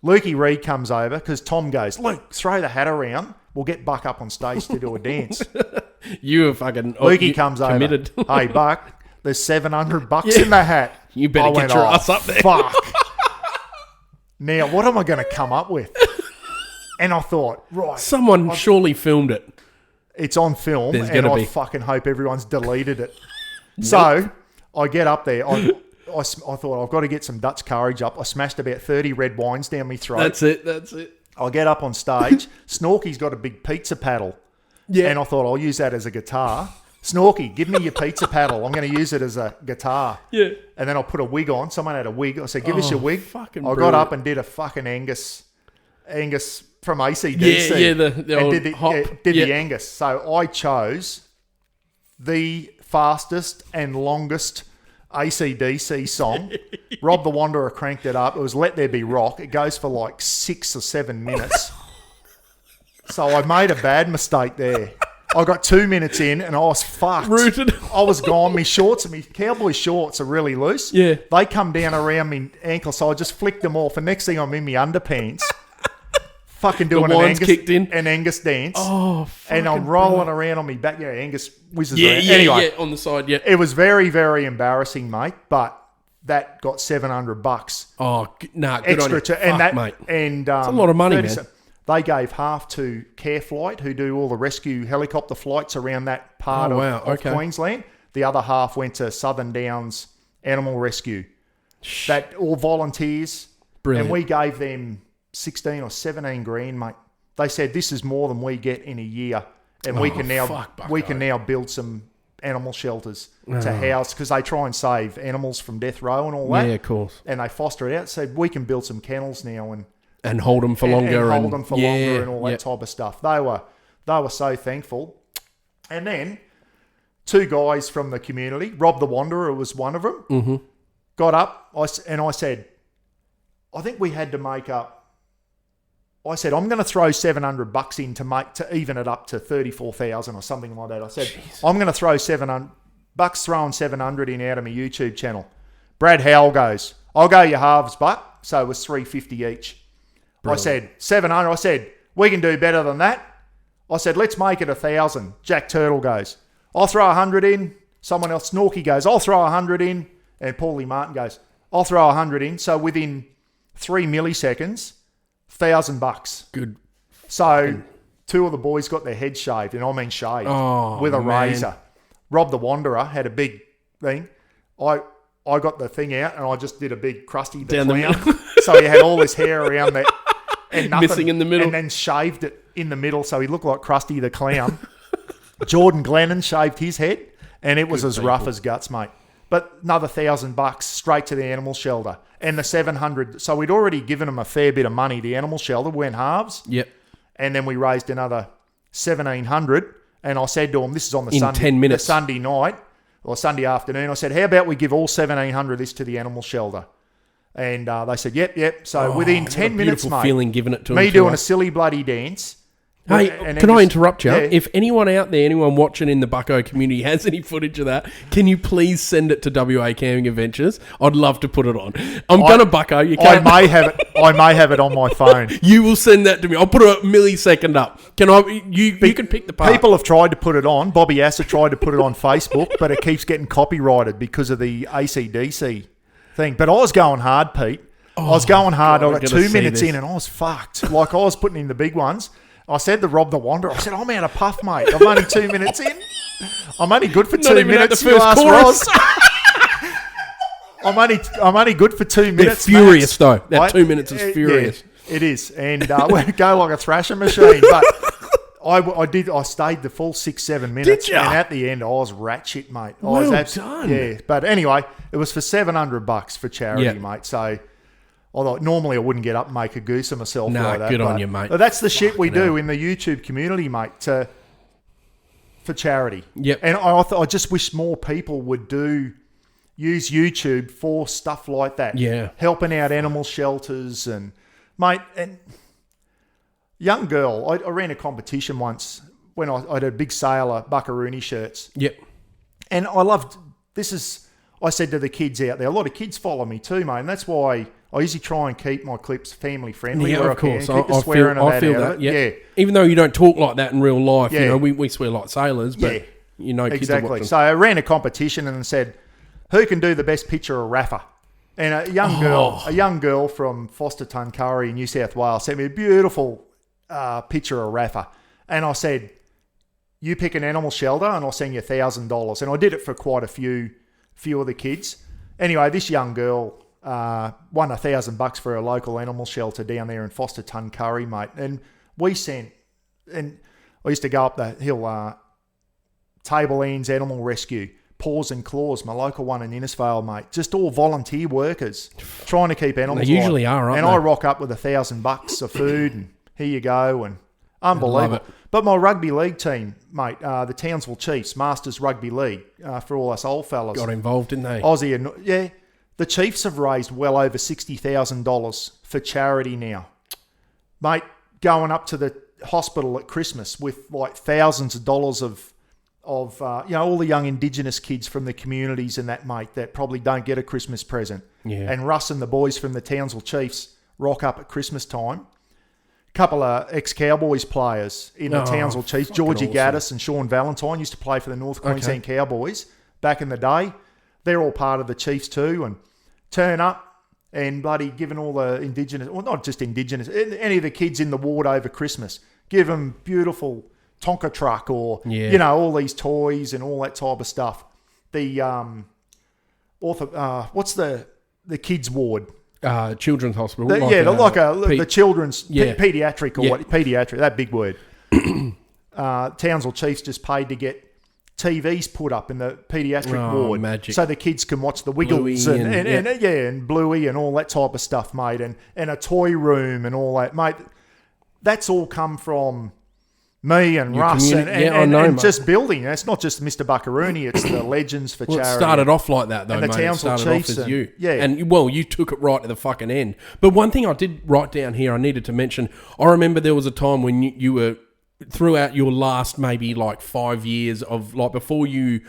Lukey Reed comes over because Tom goes, Luke, throw the hat around. We'll get Buck up on stage to do a dance. You are fucking... Lukey comes committed. Over. Hey, Buck, there's $700 in the hat. You better get your ass up there. Fuck. Now, what am I going to come up with? And I thought, right. Someone surely filmed it. It's on film, and I fucking hope everyone's deleted it. Nope. So, I get up there. I thought, I've got to get some Dutch courage up. I smashed about 30 red wines down my throat. That's it. I get up on stage. Snorky's got a big pizza paddle. Yeah. And I thought, I'll use that as a guitar. Snorky, give me your pizza paddle. I'm going to use it as a guitar. Yeah. And then I'll put a wig on. Someone had a wig. I said, give us your wig. I got up and did a fucking Angus from ACDC. Yeah, the old the Angus. So I chose the fastest and longest AC/DC song. Rob the Wanderer cranked it up. It was Let There Be Rock. It goes for like 6 or 7 minutes. So I made a bad mistake there. I got 2 minutes in and I was fucked. Rooted. I was gone. My cowboy shorts are really loose. Yeah. They come down around my ankle, so I just flicked them off. And next thing I'm in my underpants. Fucking doing an Angus dance. Oh, and I'm rolling around on me back. Yeah, Angus whizzes around. Anyway, on the side, It was very, very embarrassing, mate, but that got $700. Oh, nah, good extra on you. Mate. And it's a lot of money, man. They gave half to Care Flight, who do all the rescue helicopter flights around that part of Queensland. The other half went to Southern Downs Animal Rescue. That all volunteers. Brilliant. And we gave them 16 or 17 grand, mate. They said this is more than we get in a year, and we can now build some animal shelters to house, because they try and save animals from death row and all that. Yeah, of course. And they foster it out. Said we can build some kennels now, and And hold them for longer. And hold them for longer and all that type of stuff. They were so thankful. And then 2 guys from the community, Rob the Wanderer was one of them, got up and I said, I think we had to make up. I said, I'm going to throw $700 in to even it up to 34,000 or something like that. I said, I'm going to throw $700, throwing 700 in out of my YouTube channel. Brad Howell goes, I'll go your halves, Buck. So it was $350 each. Brilliant. I said, 700. I said, we can do better than that. I said, let's make it 1,000. Jack Turtle goes, I'll throw 100 in. Someone else, Snorky goes, I'll throw 100 in. And Paulie Martin goes, I'll throw 100 in. So within 3 milliseconds, $1,000. Good. So 2 of the boys got their heads shaved, and I mean shaved, with a razor. Rob the Wanderer had a big thing. I got the thing out, and I just did a big Krusty the Clown. So he had all his hair around that. And nothing, missing in the middle. And then shaved it in the middle, so he looked like Krusty the Clown. Jordan Glennon shaved his head, and it was as rough as guts, mate. But another $1,000 straight to the animal shelter. And the 700, so we'd already given them a fair bit of money. The animal shelter went halves. Yep. And then we raised another 1,700. And I said to them, this is on the 10 minutes. The Sunday night or Sunday afternoon. I said, how about we give all 1,700 this to the animal shelter? And they said, yep. So within 10 minutes, mate, feeling giving it to me doing a silly bloody dance. Hey, can I interrupt you? Yeah. If anyone out there, anyone watching in the Bucko community has any footage of that, can you please send it to WA Camping Adventures? I'd love to put it on. I'm gonna Bucko. You can't. I may have it on my phone. You will send that to me. I'll put a millisecond up. Can I? You can pick the part. People have tried to put it on. Bobby Asser tried to put it on Facebook, but it keeps getting copyrighted because of the AC/DC thing. But I was going hard, Pete. I was going hard. I got 2 minutes in, and I was fucked. Like I was putting in the big ones. I said to Rob the Wanderer, I said, I'm out of puff, mate. I'm only 2 minutes in. I'm only good for 2 minutes. The first chorus. I'm only good for 2 minutes. They're furious, though. That 2 minutes is furious. Yeah, it is. And we go like a thrasher machine. But I stayed the full 6-7 minutes. Did ya? And at the end, I was rat shit, mate. Well done. Yeah. But anyway, it was for $700 for charity, mate. So... Although normally I wouldn't get up and make a goose of myself like that. Good on you, mate. But that's the shit we do in the YouTube community, mate, for charity. Yep. And I just wish more people would use YouTube for stuff like that. Yeah. Helping out animal shelters and, mate, and young girl, I ran a competition once when I had a big sale of Mrbuckaroonie shirts. Yep. And I loved, I said to the kids out there, a lot of kids follow me too, mate, and that's why I usually try and keep my clips family friendly. Yeah, where of course. I feel that. Yeah. Even though you don't talk like that in real life, you know, we swear like sailors, but you know, kids are watching. So I ran a competition and said, who can do the best picture of Rafa? And a young girl from Foster Tuncurry, New South Wales, sent me a beautiful picture of Rafa, and I said, you pick an animal shelter and I'll send you $1,000. And I did it for quite a few of the kids. Anyway, this young girl won $1,000 for a local animal shelter down there in Foster Tuncurry, mate. And we sent, and I used to go up the hill, Table Ends Animal Rescue, Paws and Claws, my local one in Innisfail, mate. Just all volunteer workers trying to keep animals alive. They usually are, aren't they? And I rock up with $1,000 of food, and here you go, and unbelievable. But my rugby league team, mate, the Townsville Chiefs, Masters Rugby League, for all us old fellas. Got involved, didn't they? Aussie, yeah. The Chiefs have raised well over $60,000 for charity now. Mate, going up to the hospital at Christmas with like thousands of dollars of all the young Indigenous kids from the communities and that, mate, that probably don't get a Christmas present. Yeah. And Russ and the boys from the Townsville Chiefs rock up at Christmas time. Couple of ex-Cowboys players in the Townsville Chiefs, Georgie Gaddis and Sean Valentine, used to play for the North Queensland Cowboys back in the day. They're all part of the Chiefs too, and turn up and bloody giving all the Indigenous, well, not just Indigenous, any of the kids in the ward over Christmas, give them beautiful Tonka truck or, all these toys and all that type of stuff. The, what's the kids ward? Children's hospital. The children's pediatric or pediatric, that big word. Townsville Chiefs just paid to get TVs put up in the paediatric ward, magic. so the kids can watch the Wiggles and Bluey and all that type of stuff, mate, and a toy room and all that, mate. That's all come from me and Russ and just building. It's not just Mr. Buckaroonie, it's the Legends for Charity. It started off like that, though, and the mate. Townsville it started Chiefs off as you. Yeah. And, well, you took it right to the fucking end. But one thing I did write down here I needed to mention, I remember there was a time when you were, throughout your last maybe like 5 years of, like, before you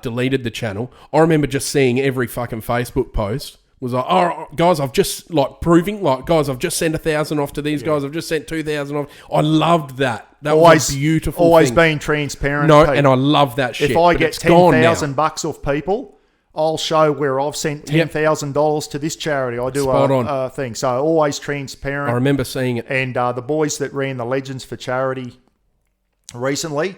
deleted the channel, I remember just seeing every fucking Facebook post was like, oh, guys, I've just, like, proving, like, guys, I've just sent 1,000 off to these guys. I've just sent 2,000 off. I loved that. That was a beautiful always thing. Being transparent. No, and I love that shit. If I get $10,000 off people, I'll show where I've sent $10,000 to this charity. I do a thing. So always transparent. I remember seeing it. And the boys that ran the Legends for Charity recently,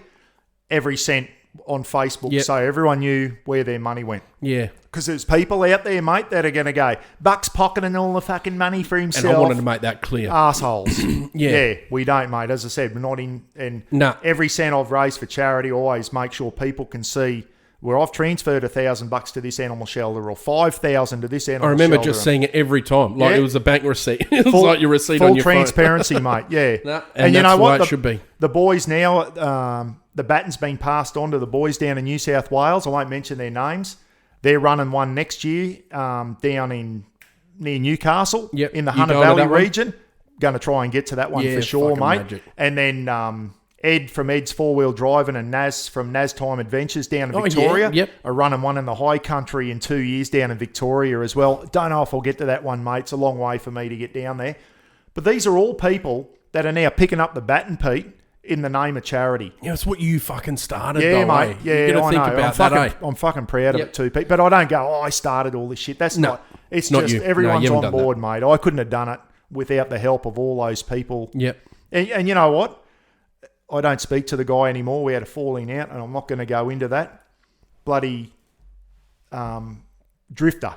every cent on Facebook, so everyone knew where their money went. Yeah. Because there's people out there, mate, that are going to go, Buck's pocketing all the fucking money for himself. And I wanted to make that clear. Assholes. Yeah, we don't, mate. As I said, we're not in... And every cent I've raised for charity, always make sure people can see where I've transferred $1,000 to this animal shelter or 5,000 to this animal shelter. I remember just seeing it every time. Like it was a bank receipt. It was like your receipt on your phone. Full transparency, mate. Yeah. And you know what? It should be. The boys now... the baton's been passed on to the boys down in New South Wales. I won't mention their names. They're running one next year down near Newcastle in the Hunter Valley region. Going to try and get to that one for sure, mate. Magic. And then Ed from Ed's Four-Wheel Driving and Naz from Naz Time Adventures down in Victoria are running one in the high country in 2 years down in Victoria as well. Don't know if I'll get to that one, mate. It's a long way for me to get down there. But these are all people that are now picking up the baton, Pete, in the name of charity. Yeah, it's what you fucking started, mate. Way. Yeah, you got to think about that, I'm fucking proud of it too, Pete. But I don't go, I started all this shit. That's not... It's not just you. Everyone's on board, mate. I couldn't have done it without the help of all those people. Yep. And you know what? I don't speak to the guy anymore. We had a falling out, and I'm not going to go into that. Bloody Drifter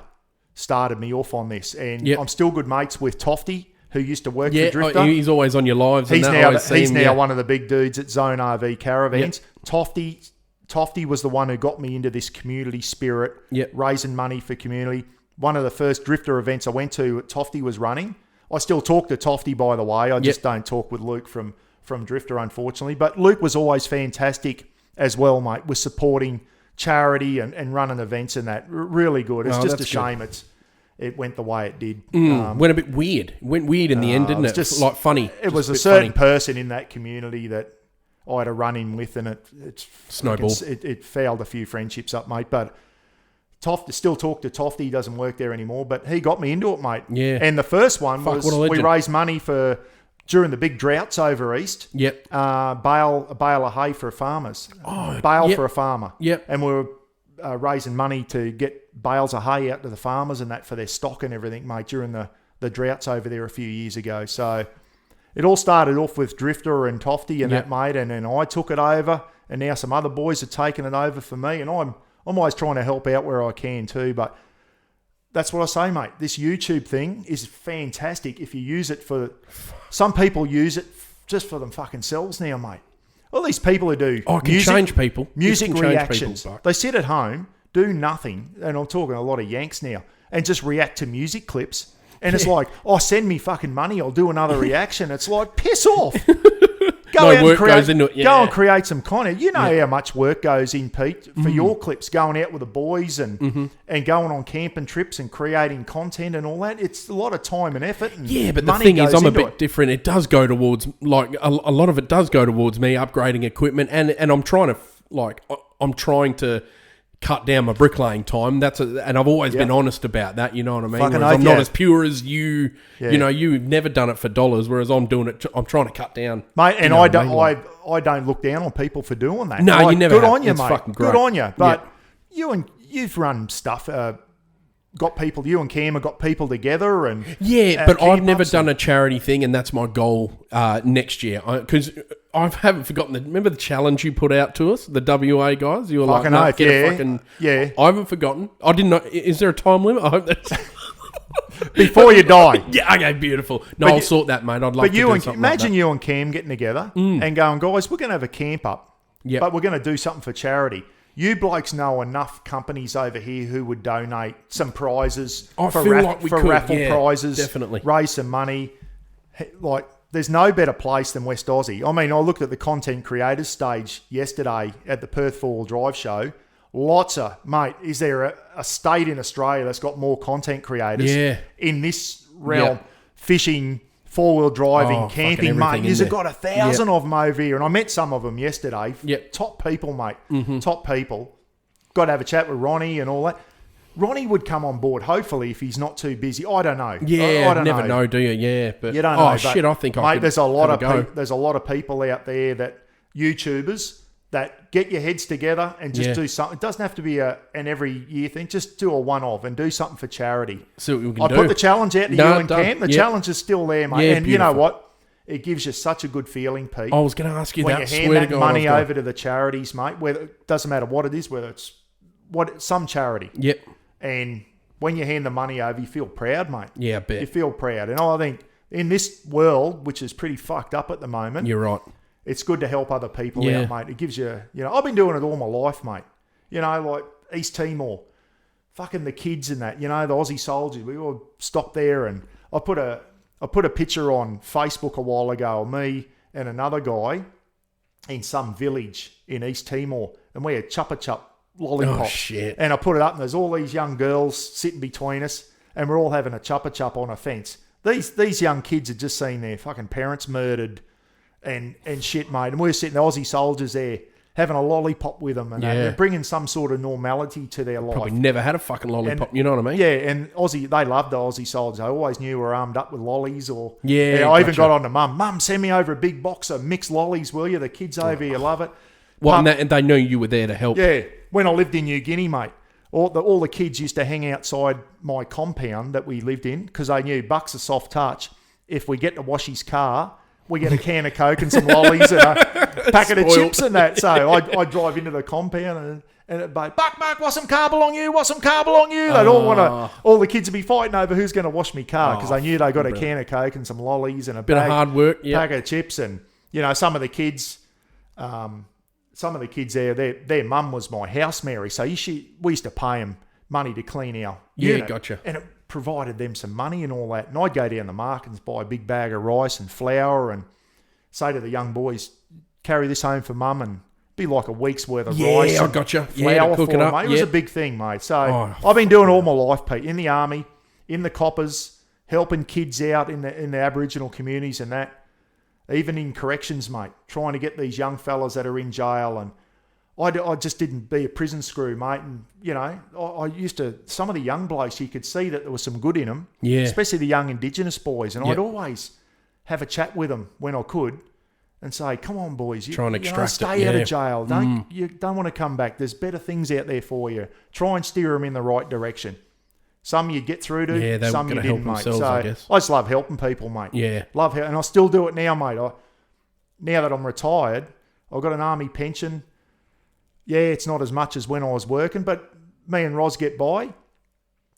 started me off on this. And I'm still good mates with Tofty, who used to work for Drifter. He's always on your lives. He's now one of the big dudes at Zone RV Caravans. Tofty was the one who got me into this community spirit, raising money for community. One of the first Drifter events I went to, Tofty was running. I still talk to Tofty, by the way. I just don't talk with Luke from Drifter, unfortunately. But Luke was always fantastic as well, mate, with supporting charity and running events and that. Really good. It's just a shame it went the way it did. Went a bit weird. It went weird in the end, didn't it? Just like funny. It was a certain person in that community that I had a run-in with, and it snowballed. It fouled a few friendships up, mate. But still talk to Tofty. He doesn't work there anymore, but he got me into it, mate. Yeah. And the first one was we raised money for during the big droughts over east. Yep. A bale of hay for farmers. For a farmer. Yep. And we were raising money to get bales of hay out to the farmers and that for their stock and everything, mate, during the droughts over there a few years ago. So it all started off with Drifter and Tofty and that, mate, and then I took it over, and now some other boys have taken it over for me, and I'm always trying to help out where I can too. But that's what I say, mate. This YouTube thing is fantastic if you use it for... Some people use it just for them fucking selves now, mate. All these people who do change people. Music reactions. They sit at home, do nothing, and I'm talking a lot of Yanks now, and just react to music clips. And it's like, send me fucking money, I'll do another reaction. It's like, piss off. Go and create some content. You know how much work goes in, Pete, for your clips, going out with the boys and going on camping trips and creating content and all that. It's a lot of time and effort. And but the thing is, I'm a bit different. It does go towards, like, a lot of it does go towards me upgrading equipment, and I'm trying to cut down my bricklaying time. And I've always been honest about that. You know what I mean? I'm not as pure as you. Yeah. You know, you've never done it for dollars, whereas I'm doing it. I'm trying to cut down, mate. And I don't look down on people for doing that. No, you never. Good have. On you, it's mate. Fucking great. Good on you. But you've run stuff. Got people. You and Cam have got people together and but I've never done a charity thing, and that's my goal next year. Because I haven't forgotten. Remember the challenge you put out to us, the WA guys? You were fucking like, I haven't forgotten. I didn't know. Is there a time limit? I hope that's before you die. Yeah. Okay. Beautiful. No, I'll sort that, mate. I'd love to do something. Imagine like you and Cam getting together and going, guys, we're going to have a camp up Yep. but we're going to do something for charity. You blokes know enough companies over here who would donate some prizes for raffle prizes. Definitely. Raise some money. Like, there's no better place than West Aussie. I mean, I looked at the content creators stage yesterday at the Perth 4-Wheel Drive show. Mate, is there a state in Australia that's got more content creators in this realm? Yep. Fishing, 4-wheel driving, camping, mate. You've got 1,000 of them over here. And I met some of them yesterday. Yep. Top people, mate. Top people. Got to have a chat with Ronnie and all that. Ronnie would come on board, hopefully, if he's not too busy. I don't know. Yeah, I don't never know, do you? Yeah, but you don't know. Oh shit, I think I could. There's a lot of people out there that YouTubers that get your heads together and just do something. It doesn't have to be an every year thing. Just do a one-off and do something for charity. See what we can I do. put the challenge out to you and Cam. The challenge is still there, mate. Yeah, and beautiful. you know what? It gives you such a good feeling, Pete. I was going to ask you when that. you hand that money over to the charities, mate. Whether it doesn't matter what it is, whether it's some charity. Yep. And when you hand the money over, you feel proud, mate. Yeah, I bet. You feel proud. And I think in this world, which is pretty fucked up at the moment, You're right. it's good to help other people out, mate. It gives you, I've been doing it all my life, mate. Like East Timor, fucking the kids and that, the Aussie soldiers. We all stopped there, and I put a picture on Facebook a while ago of me and another guy in some village in East Timor, and we had Chupa Chup lollipops. Oh, shit. And I put it up, and there's all these young girls sitting between us, and we're all having a Chupa Chup on a fence. These young kids had just seen their fucking parents murdered and shit, mate. And we were sitting, the Aussie soldiers there, having a lollipop with them, and they're bringing some sort of normality to their life. Probably never had a fucking lollipop, you know what I mean? Yeah, and they loved the Aussie soldiers. I always knew we were armed up with lollies, or I even got on to Mum, send me over a big box of mixed lollies, will you? The kids over here love it. Well, and they knew you were there to help. Yeah, when I lived in New Guinea, mate, all the kids used to hang outside my compound that we lived in because they knew Buck's a soft touch. If we get to wash his car, we get a can of Coke and some lollies and a packet of chips and that. So I drive into the compound and it'd be, Buck, what's some car belong you? What's some car belong you? They'd all the kids would be fighting over who's going to wash me car because they knew they got a can of Coke and some lollies and a bit of hard work, packet of chips. And, some of the kids... some of the kids there, their mum was my house Mary, so we used to pay them money to clean our unit. Gotcha. And it provided them some money and all that. And I'd go down the market and buy a big bag of rice and flour and say to the young boys, carry this home for mum, and be like a week's worth of rice. Yeah, I gotcha. Flour cook for it up. them, mate. It was a big thing, mate. So I've been doing all my life, Pete, in the army, in the coppers, helping kids out in the Aboriginal communities and that. Even in corrections, mate, trying to get these young fellas that are in jail. And I just didn't be a prison screw, mate. And, I used to, some of the young blokes, you could see that there was some good in them, especially the young Indigenous boys. And I'd always have a chat with them when I could and say, come on, boys, try and extract stay out of jail. You don't want to come back. There's better things out there for you. Try and steer them in the right direction. Some you get through to, some you didn't, mate. So I just love helping people, mate. Yeah. Love helping, and I still do it now, mate. Now that I'm retired, I've got an army pension. Yeah, it's not as much as when I was working, but me and Roz get by.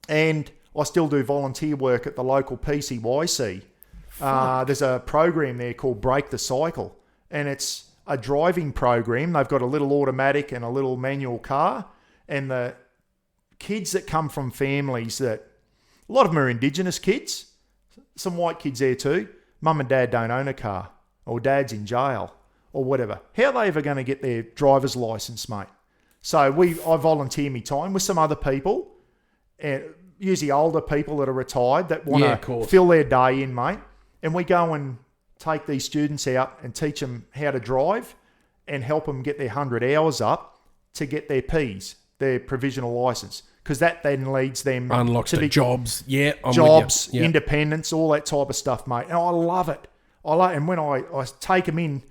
And I still do volunteer work at the local PCYC. There's a program there called Break the Cycle, and it's a driving program. They've got a little automatic and a little manual car, and the kids that come from families that, a lot of them are Indigenous kids, some white kids there too. Mum and dad don't own a car, or dad's in jail, or whatever. How are they ever going to get their driver's license, mate? So I volunteer me time with some other people, and usually older people that are retired that want to fill their day in, mate. And we go and take these students out and teach them how to drive and help them get their 100 hours up to get their Ps, their provisional license. Because that then leads them unlocks to jobs, jobs, independence, all that type of stuff, mate. And I love it. And when I take them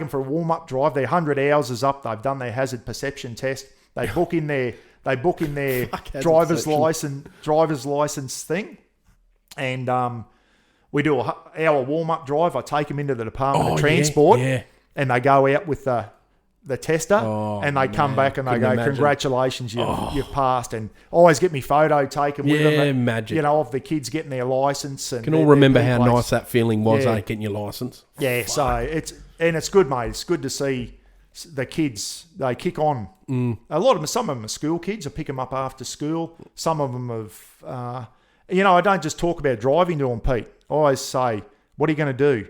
for a warm up drive, their 100 hours is up. They've done their hazard perception test. They book in their driver's license thing, and we do an hour warm up drive. I take them into the Department of Transport, and they go out with the tester, and they come back and they go, congratulations, you've passed. And I always get me photo taken with them. Magic. Of the kids getting their license. And can all remember how nice that feeling was, getting your license. Yeah, so it's good, mate. It's good to see the kids, they kick on. A lot of them, some of them are school kids. I pick them up after school. Some of them have, I don't just talk about driving to them, Pete. I always say, what are you going to do?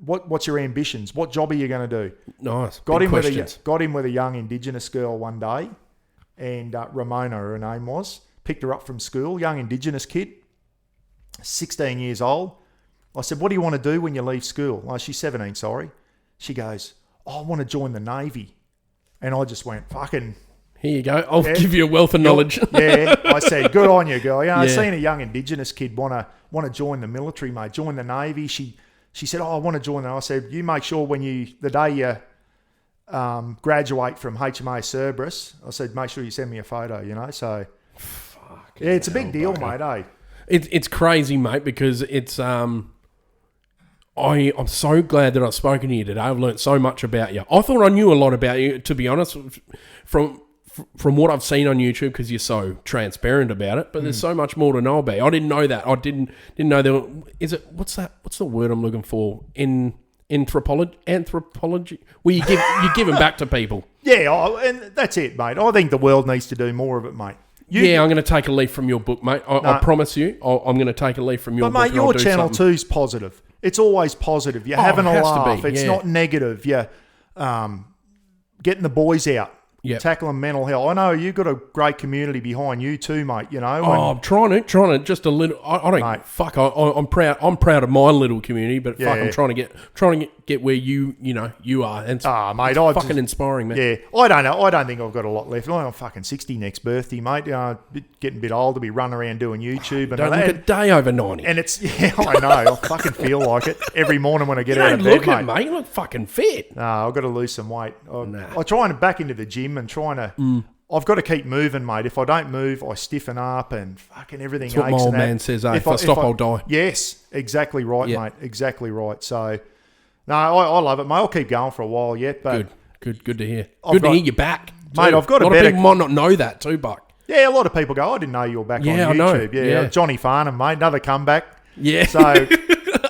What's your ambitions? What job are you going to do? Nice. Got him with a young Indigenous girl one day, and Ramona, her name was. Picked her up from school, young Indigenous kid, 16 years old. I said, what do you want to do when you leave school? Oh, she's 17, sorry. She goes, I want to join the Navy. And I just went, fucking... Here you go. I'll give you a wealth of knowledge. I said, good on you, girl. I've seen a young Indigenous kid want to join the military, mate, join the Navy. She said, I want to join that. I said, you make sure the day you graduate from HMA Cerberus, I said, make sure you send me a photo, so... Yeah, it's a big deal, mate, eh? It's crazy, mate, because it's... I'm so glad that I've spoken to you today. I've learnt so much about you. I thought I knew a lot about you, to be honest, from what I've seen on YouTube, because you're so transparent about it. But there's so much more to know about you. I didn't know that. I didn't know there. Is it what's that? What's the word I'm looking for? Anthropology. Well, you give them back to people. Yeah, and that's it, mate. I think the world needs to do more of it, mate. I'm going to take a leaf from your book, mate. I promise you, I'm going to take a leaf from your book. But, mate, your channel too is positive. It's always positive. You're having a laugh. It's not negative. You're getting the boys out. Yep. Tackling mental health. I know you've got a great community behind you too, mate. I'm trying to just a little. I don't. Mate. Fuck. I'm proud. I'm proud of my little community, but fuck, I'm trying to get where you are. And mate, fucking inspiring, man. Yeah, I don't know. I don't think I've got a lot left. I'm fucking 60 next birthday, mate. Getting a bit old to be running around doing YouTube. Don't look a day over 90. And it's I know. I fucking feel like it every morning when I get out of bed, mate. You look fucking fit. I've got to lose some weight. I try and back into the gym and trying to. I've got to keep moving, mate. If I don't move, I stiffen up and fucking everything. That's what my old man says. If I stop, I'll die. Yes, exactly right, mate. Exactly right. So, no, I love it, mate. I'll keep going for a while yet. But good to hear. Good to hear you're back, mate. I've got a lot of people might not know that too, Buck. Yeah, a lot of people go, I didn't know you were back on YouTube. Yeah, Johnny Farnham, mate. Another comeback. Yeah. So.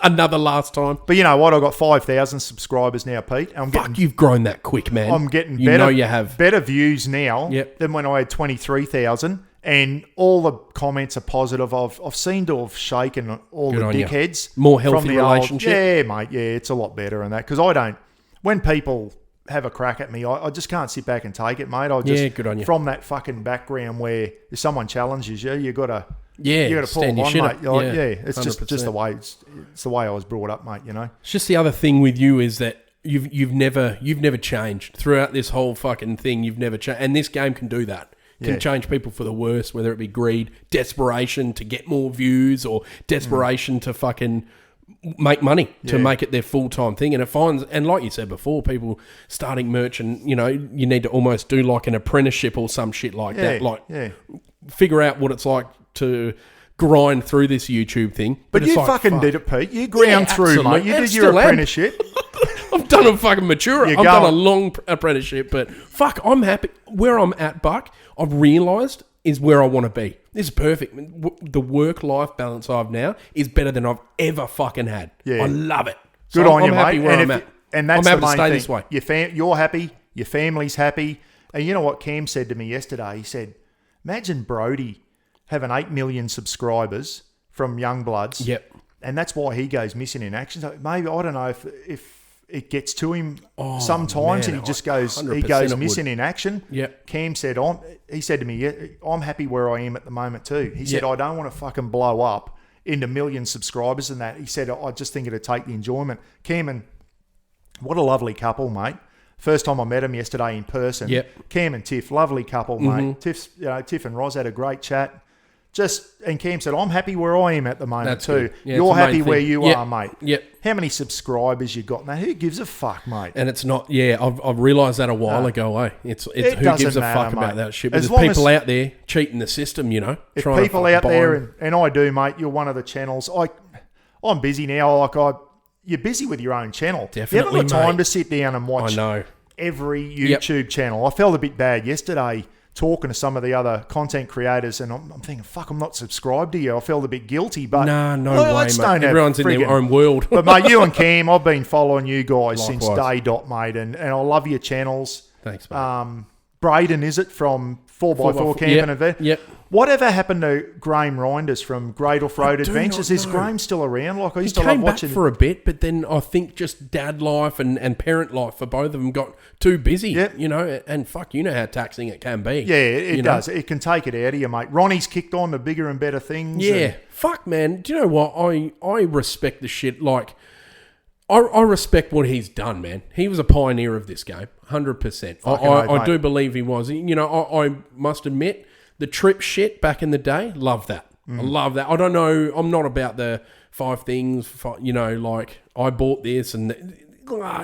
Another last time. But you know what? I've got 5,000 subscribers now, Pete. You've grown that quick, man. I'm getting better views now than when I had 23,000. And all the comments are positive. I've seemed to have shaken all the dickheads. More healthy relationship. Yeah, mate. Yeah, it's a lot better than that. Because when people have a crack at me, I just can't sit back and take it, mate. Good on you. From that fucking background where if someone challenges you, you got to... Yeah, you got to pull them on, mate. It's 100%. just the way it's the way I was brought up, mate. It's just the other thing with you is that you've never changed throughout this whole fucking thing. You've never changed, and this game can do that. Can change people for the worse, whether it be greed, desperation to get more views, or desperation to fucking make money to make it their full-time thing. And it finds, and like you said before, people starting merch, and you need to almost do like an apprenticeship or some shit like that. Figure out what it's like to grind through this YouTube thing. But you fucking did it, Pete. You ground through, mate. You did your apprenticeship. I've done a fucking mature. I've done a long apprenticeship, but fuck, I'm happy. Where I'm at, Buck, I've realised is where I want to be. This is perfect. The work-life balance I have now is better than I've ever fucking had. Yeah. I love it. Good on you, mate. I'm happy where I'm at. And that's I'm happy the main to stay thing. this way. You're happy. Your family's happy. And you know what Cam said to me yesterday? He said, imagine Brody having 8 million subscribers from young bloods. Yep. And that's why he goes missing in action. So maybe, I don't know if it gets to him sometimes, and he just goes missing in action. Yep. Cam said, he said to me, I'm happy where I am at the moment too. He said, I don't want to fucking blow up into million subscribers and that. He said, I just think it'd take the enjoyment. Cam, what a lovely couple, mate. First time I met him yesterday in person. Yep. Cam and Tiff, lovely couple, mate. Tiff and Roz had a great chat. And Cam said, I'm happy where I am at the moment too. Yeah, you're happy where you are, mate. Yep. How many subscribers you got now? Who gives a fuck, mate? And it's not, I've realised that a while ago, eh? It's who gives a fuck about that shit. But there's people out there cheating the system, If people out there, and I do, mate, you're one of the channels. I'm busy now. You're busy with your own channel. Definitely, you haven't got time to sit down and watch every YouTube channel. I felt a bit bad yesterday talking to some of the other content creators, and I'm thinking, fuck, I'm not subscribed to you. I felt a bit guilty, but no way, mate. Everyone's in their own world. But mate, you and Cam, I've been following you guys since day dot, mate, and I love your channels. Thanks, mate. Braden, is it, from 4x4 Camping Event? Yep. Whatever happened to Graham Reinders from Great Off-Road Adventures? Is Graham still around? Like, I used to love watching. He came back for a bit, but then I think just dad life and parent life for both of them got too busy, you know, and fuck, you know how taxing it can be. Yeah, it does. It can take it out of you, mate. Ronnie's kicked on to bigger and better things. Yeah. Fuck, man. Do you know what? I respect the shit. Like, I respect what he's done, man. He was a pioneer of this game, 100%. I do believe he was. You know, I must admit, the trip shit back in the day, love that. I love that. I don't know, I'm not about the 5 things, you know, like, I bought this and,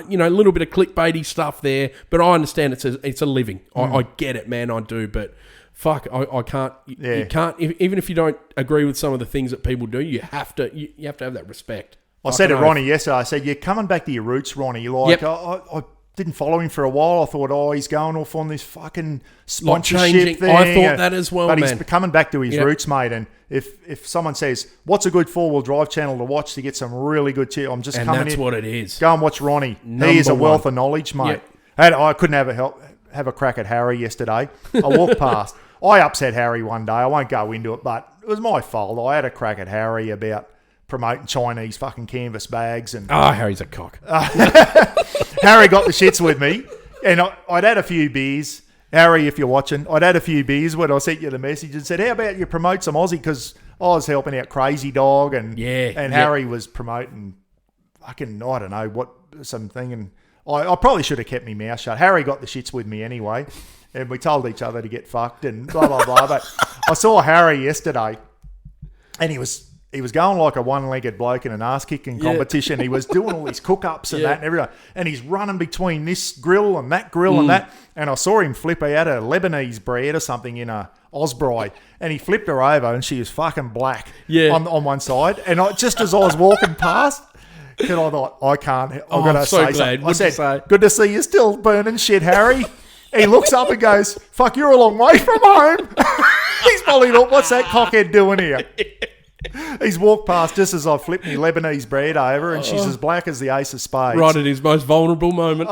you know, a little bit of clickbaity stuff there, but I understand it's a living. I get it, man, I do, but fuck, I can't, you can't, even if you don't agree with some of the things that people do, you have to have that respect. I said to Ronnie yesterday, I said, you're coming back to your roots, Ronnie. Like, I didn't follow him for a while. I thought, he's going off on this fucking sponsorship thing. I thought that as well, but man. He's coming back to his roots, mate. And if someone says, what's a good four-wheel drive channel to watch to get some really good shit, I'm just coming in. And that's what it is. Go and watch Ronnie. He is a wealth of knowledge, mate. Yep. And I couldn't have a crack at Harry yesterday. I walked past. I upset Harry one day. I won't go into it, but it was my fault. I had a crack at Harry about promoting Chinese fucking canvas bags. And Harry's a cock. Harry got the shits with me, and I'd had a few beers. Harry, if you're watching, I'd had a few beers when I sent you the message and said, how about you promote some Aussie? Because I was helping out Crazy Dog, and Harry was promoting fucking, I don't know, what, something. And I probably should have kept my mouth shut. Harry got the shits with me anyway, and we told each other to get fucked and blah, blah, blah. But I saw Harry yesterday, and he was going like a one-legged bloke in an ass-kicking competition. He was doing all these cook-ups and that and everything. And he's running between this grill and that grill and that. And I saw him flip. He had a Lebanese bread or something in a Osprey. And he flipped her over and she was fucking black on one side. And just as I was walking past, I thought, I can't. I've got to say something. I said, good to see you still burning shit, Harry. He looks up and goes, fuck, you're a long way from home. He's probably thought, what's that cockhead doing here? He's walked past just as I flipped me Lebanese bread over, and she's as black as the ace of spades. Right at his most vulnerable moment.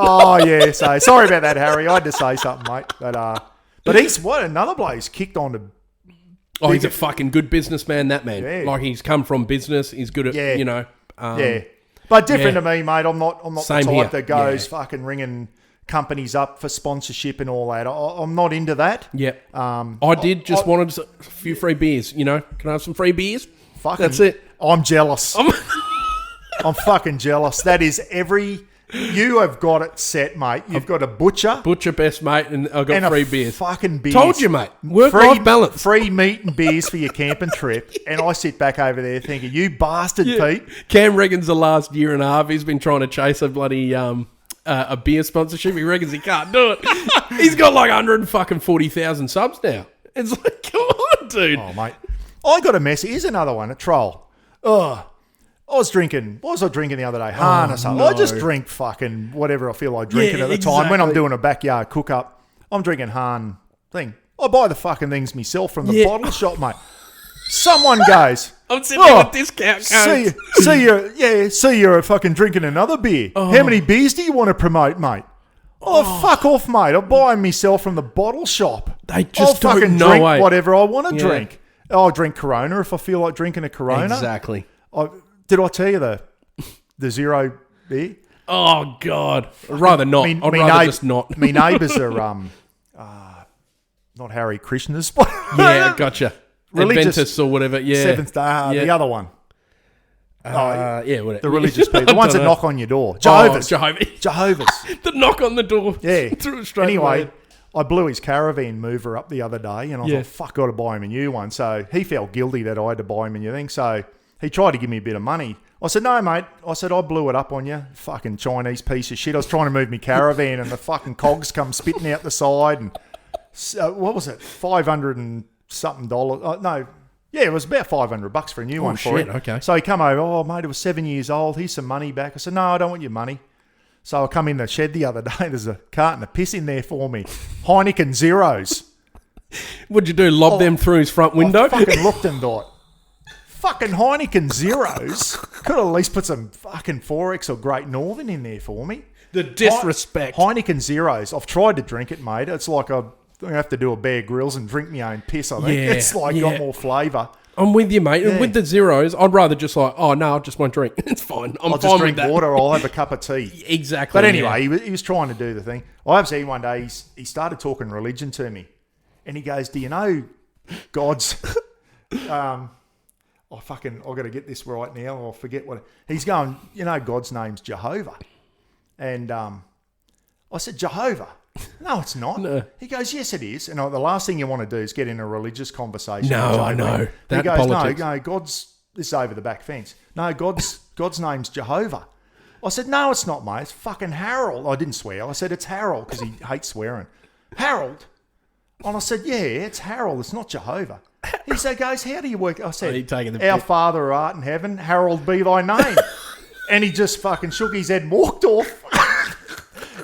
So sorry about that, Harry. I had to say something, mate. But he's another bloke. He's kicked on to. He's a fucking good businessman. That man, like, he's come from business. He's good at you know. But different to me, mate. I'm not the type here. that goes fucking ringing companies up for sponsorship and all that. I'm not into that. Yeah. I wanted a few free beers. You know, can I have some free beers? That's it. I'm jealous. I'm fucking jealous. That is you have got it set, mate. You've got a butcher best mate, and I've got free beers. Fucking beers. Told you, mate. Work-life balance. Free meat and beers for your camping trip. And I sit back over there thinking, you bastard, Pete. Cam reckons the last year and a half he's been trying to chase a bloody a beer sponsorship. He reckons he can't do it. He's got like 140,000 subs now. It's like, come on, dude. Oh, mate. I got a message. Here's another one, a troll. I was drinking. What was I drinking the other day? Han or something. No. I just drink fucking whatever I feel like drinking at the time. When I'm doing a backyard cook-up, I'm drinking Han thing. I buy the fucking things myself from the bottle shop, mate. Someone goes, I'm sitting there with discount codes. See you're fucking drinking another beer. How many beers do you want to promote, mate? Fuck off, mate. I'm buying myself from the bottle shop. They just I'll fucking don't drink know whatever I want to drink. I'll drink Corona if I feel like drinking a Corona. Exactly. Did I tell you the zero beer? Oh, God. I'd rather not. I'd rather just not. My neighbours are not Harry Krishna's. Yeah, gotcha. Adventists or whatever. Yeah. Seventh Day. The other one. Whatever. The religious people. The ones that knock on your door. Jehovah's. Jehovah's. The knock on the door. Yeah. Through straight anyway, away. I blew his caravan mover up the other day, and I thought, fuck, got to buy him a new one. So he felt guilty that I had to buy him a new thing. So he tried to give me a bit of money. I said, no, mate. I said, I blew it up on you. Fucking Chinese piece of shit. I was trying to move my caravan, and the fucking cogs come spitting out the side. And what was it? $500 and something dollars. No. Yeah, it was about $500 for a new one for it. Okay. So he come over, mate, it was 7 years old. Here's some money back. I said, no, I don't want your money. So I come in the shed the other day. There's a carton of piss in there for me. Heineken Zeros. What'd you do? Lob them through his front window? I fucking looked and thought, fucking Heineken Zeros could at least put some fucking Forex or Great Northern in there for me. The disrespect. Heineken Zeros. I've tried to drink it, mate. It's like I'm going to have to do a Bear Grylls and drink my own piss, I think. Yeah, It's like got more flavour. I'm with you, mate. And with the Zeros, I'd rather just like, oh, no, I just won't drink. It's fine. I'll fine just drink with that. water or I'll have a cup of tea. Exactly. But anyway, he was trying to do the thing. I have seen one day, he started talking religion to me. And he goes, do you know God's... I've got to get this right now. I'll forget what... He's going, you know, God's name's Jehovah. And I said, Jehovah? No, it's not. No. He goes, yes, it is. And the last thing you want to do is get in a religious conversation. No, I know. He goes, no, God's... This is over the back fence. No, God's name's Jehovah. I said, no, it's not, mate. It's fucking Harold. I didn't swear. I said, it's Harold because he hates swearing. Harold? And I said, yeah, it's Harold. It's not Jehovah. He said, goes, how do you work? I said, our Father who art in heaven, Harold be thy name. And he just fucking shook his head and walked off.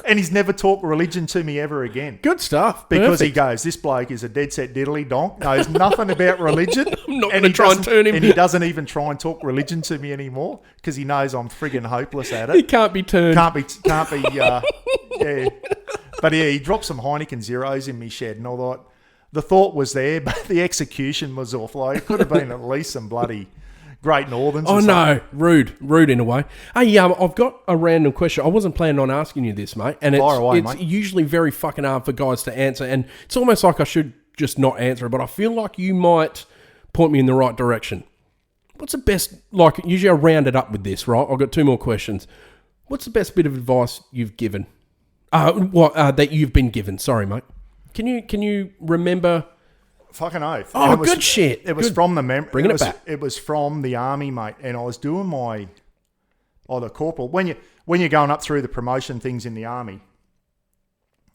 And he's never talked religion to me ever again. Good stuff. Because he goes, this bloke is a dead set diddly donk, knows nothing about religion. I'm not going to try and turn him. And he doesn't even try and talk religion to me anymore because he knows I'm friggin' hopeless at it. He can't be turned. Can't be, yeah. But yeah, he dropped some Heineken Zeros in me shed and I thought, the thought was there, but the execution was off. Like, it could have been at least some bloody Great Northerns. Oh, no. Rude in a way. Hey, I've got a random question. I wasn't planning on asking you this, mate. And it's usually very fucking hard for guys to answer. And it's almost like I should just not answer it, but I feel like you might point me in the right direction. What's the best, like, usually I round it up with this, right? I've got 2 more questions. What's the best bit of advice you've given? That you've been given. Sorry, mate. Can you remember? Fucking oath. Oh, good shit. It was from the bringing it back. It was from the army, mate. And I was doing the corporal. When you're going up through the promotion things in the army,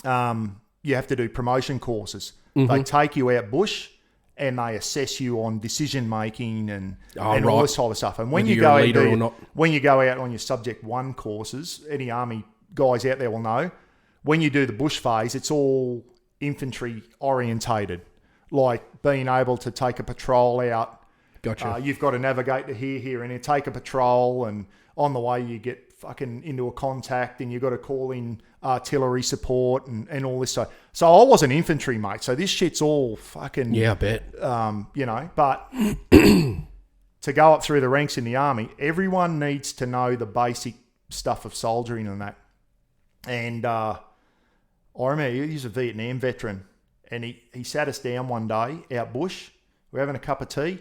you have to do promotion courses. Mm-hmm. They take you out bush and they assess you on decision making and all this type of stuff. And when you go out on your subject 1 courses, any army guys out there will know, when you do the bush phase, it's all infantry orientated, like being able to take a patrol out. Gotcha. You've got to navigate to here, and you take a patrol, and on the way you get fucking into a contact, and you've got to call in artillery support and all this stuff. So I wasn't infantry, mate. So this shit's all fucking... Yeah, I bet. But to go up through the ranks in the army, everyone needs to know the basic stuff of soldiering and that. And I remember he's a Vietnam veteran, and he sat us down one day out bush. We're having a cup of tea,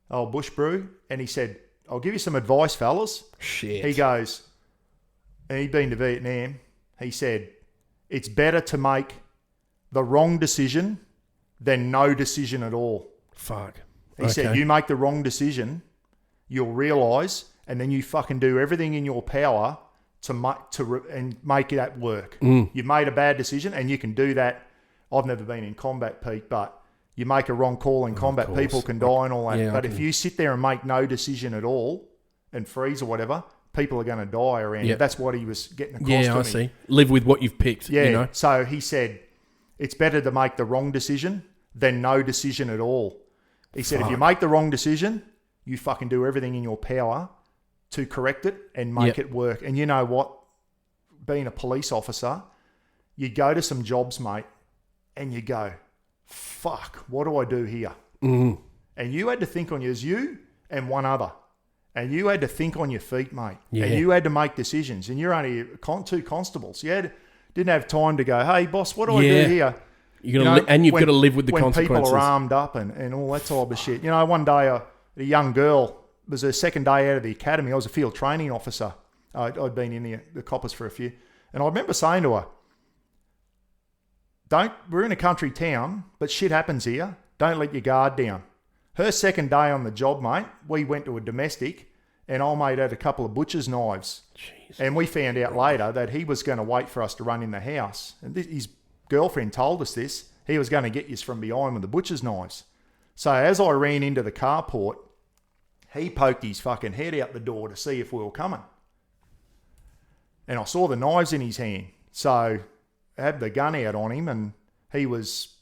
bush brew, and he said, I'll give you some advice, fellas. Shit. He goes, and he'd been to Vietnam, he said, it's better to make the wrong decision than no decision at all. Fuck. He said, you make the wrong decision, you'll realise, and then you fucking do everything in your power to make that work. You've made a bad decision, and you can do that. I've never been in combat, Pete, but you make a wrong call in combat, people can die and all that. But if you sit there and make no decision at all and freeze or whatever, people are going to die around you. That's what he was getting across to me. Yeah, I see. Live with what you've picked. Yeah, you know? So he said, it's better to make the wrong decision than no decision at all. He said, if you make the wrong decision, you fucking do everything in your power to correct it and make it work. And you know what? Being a police officer, you go to some jobs, mate, and you go, fuck, what do I do here? Mm. And you had to think on you and one other. And you had to think on your feet, mate. Yeah. And you had to make decisions. And you're only 2 constables. You didn't have time to go, hey, boss, what do I do here? You've got to live with the consequences. When people are armed up and all that type of shit. You know, one day a young girl, it was her second day out of the academy. I was a field training officer. I'd been in the coppers for a few. And I remember saying to her, we're in a country town, but shit happens here. Don't let your guard down. Her second day on the job, mate, we went to a domestic and old mate had a couple of butcher's knives. Jeez. And we found out later that he was going to wait for us to run in the house. And his girlfriend told us this. He was going to get us from behind with the butcher's knives. So as I ran into the carport, he poked his fucking head out the door to see if we were coming. And I saw the knives in his hand. So I had the gun out on him and he was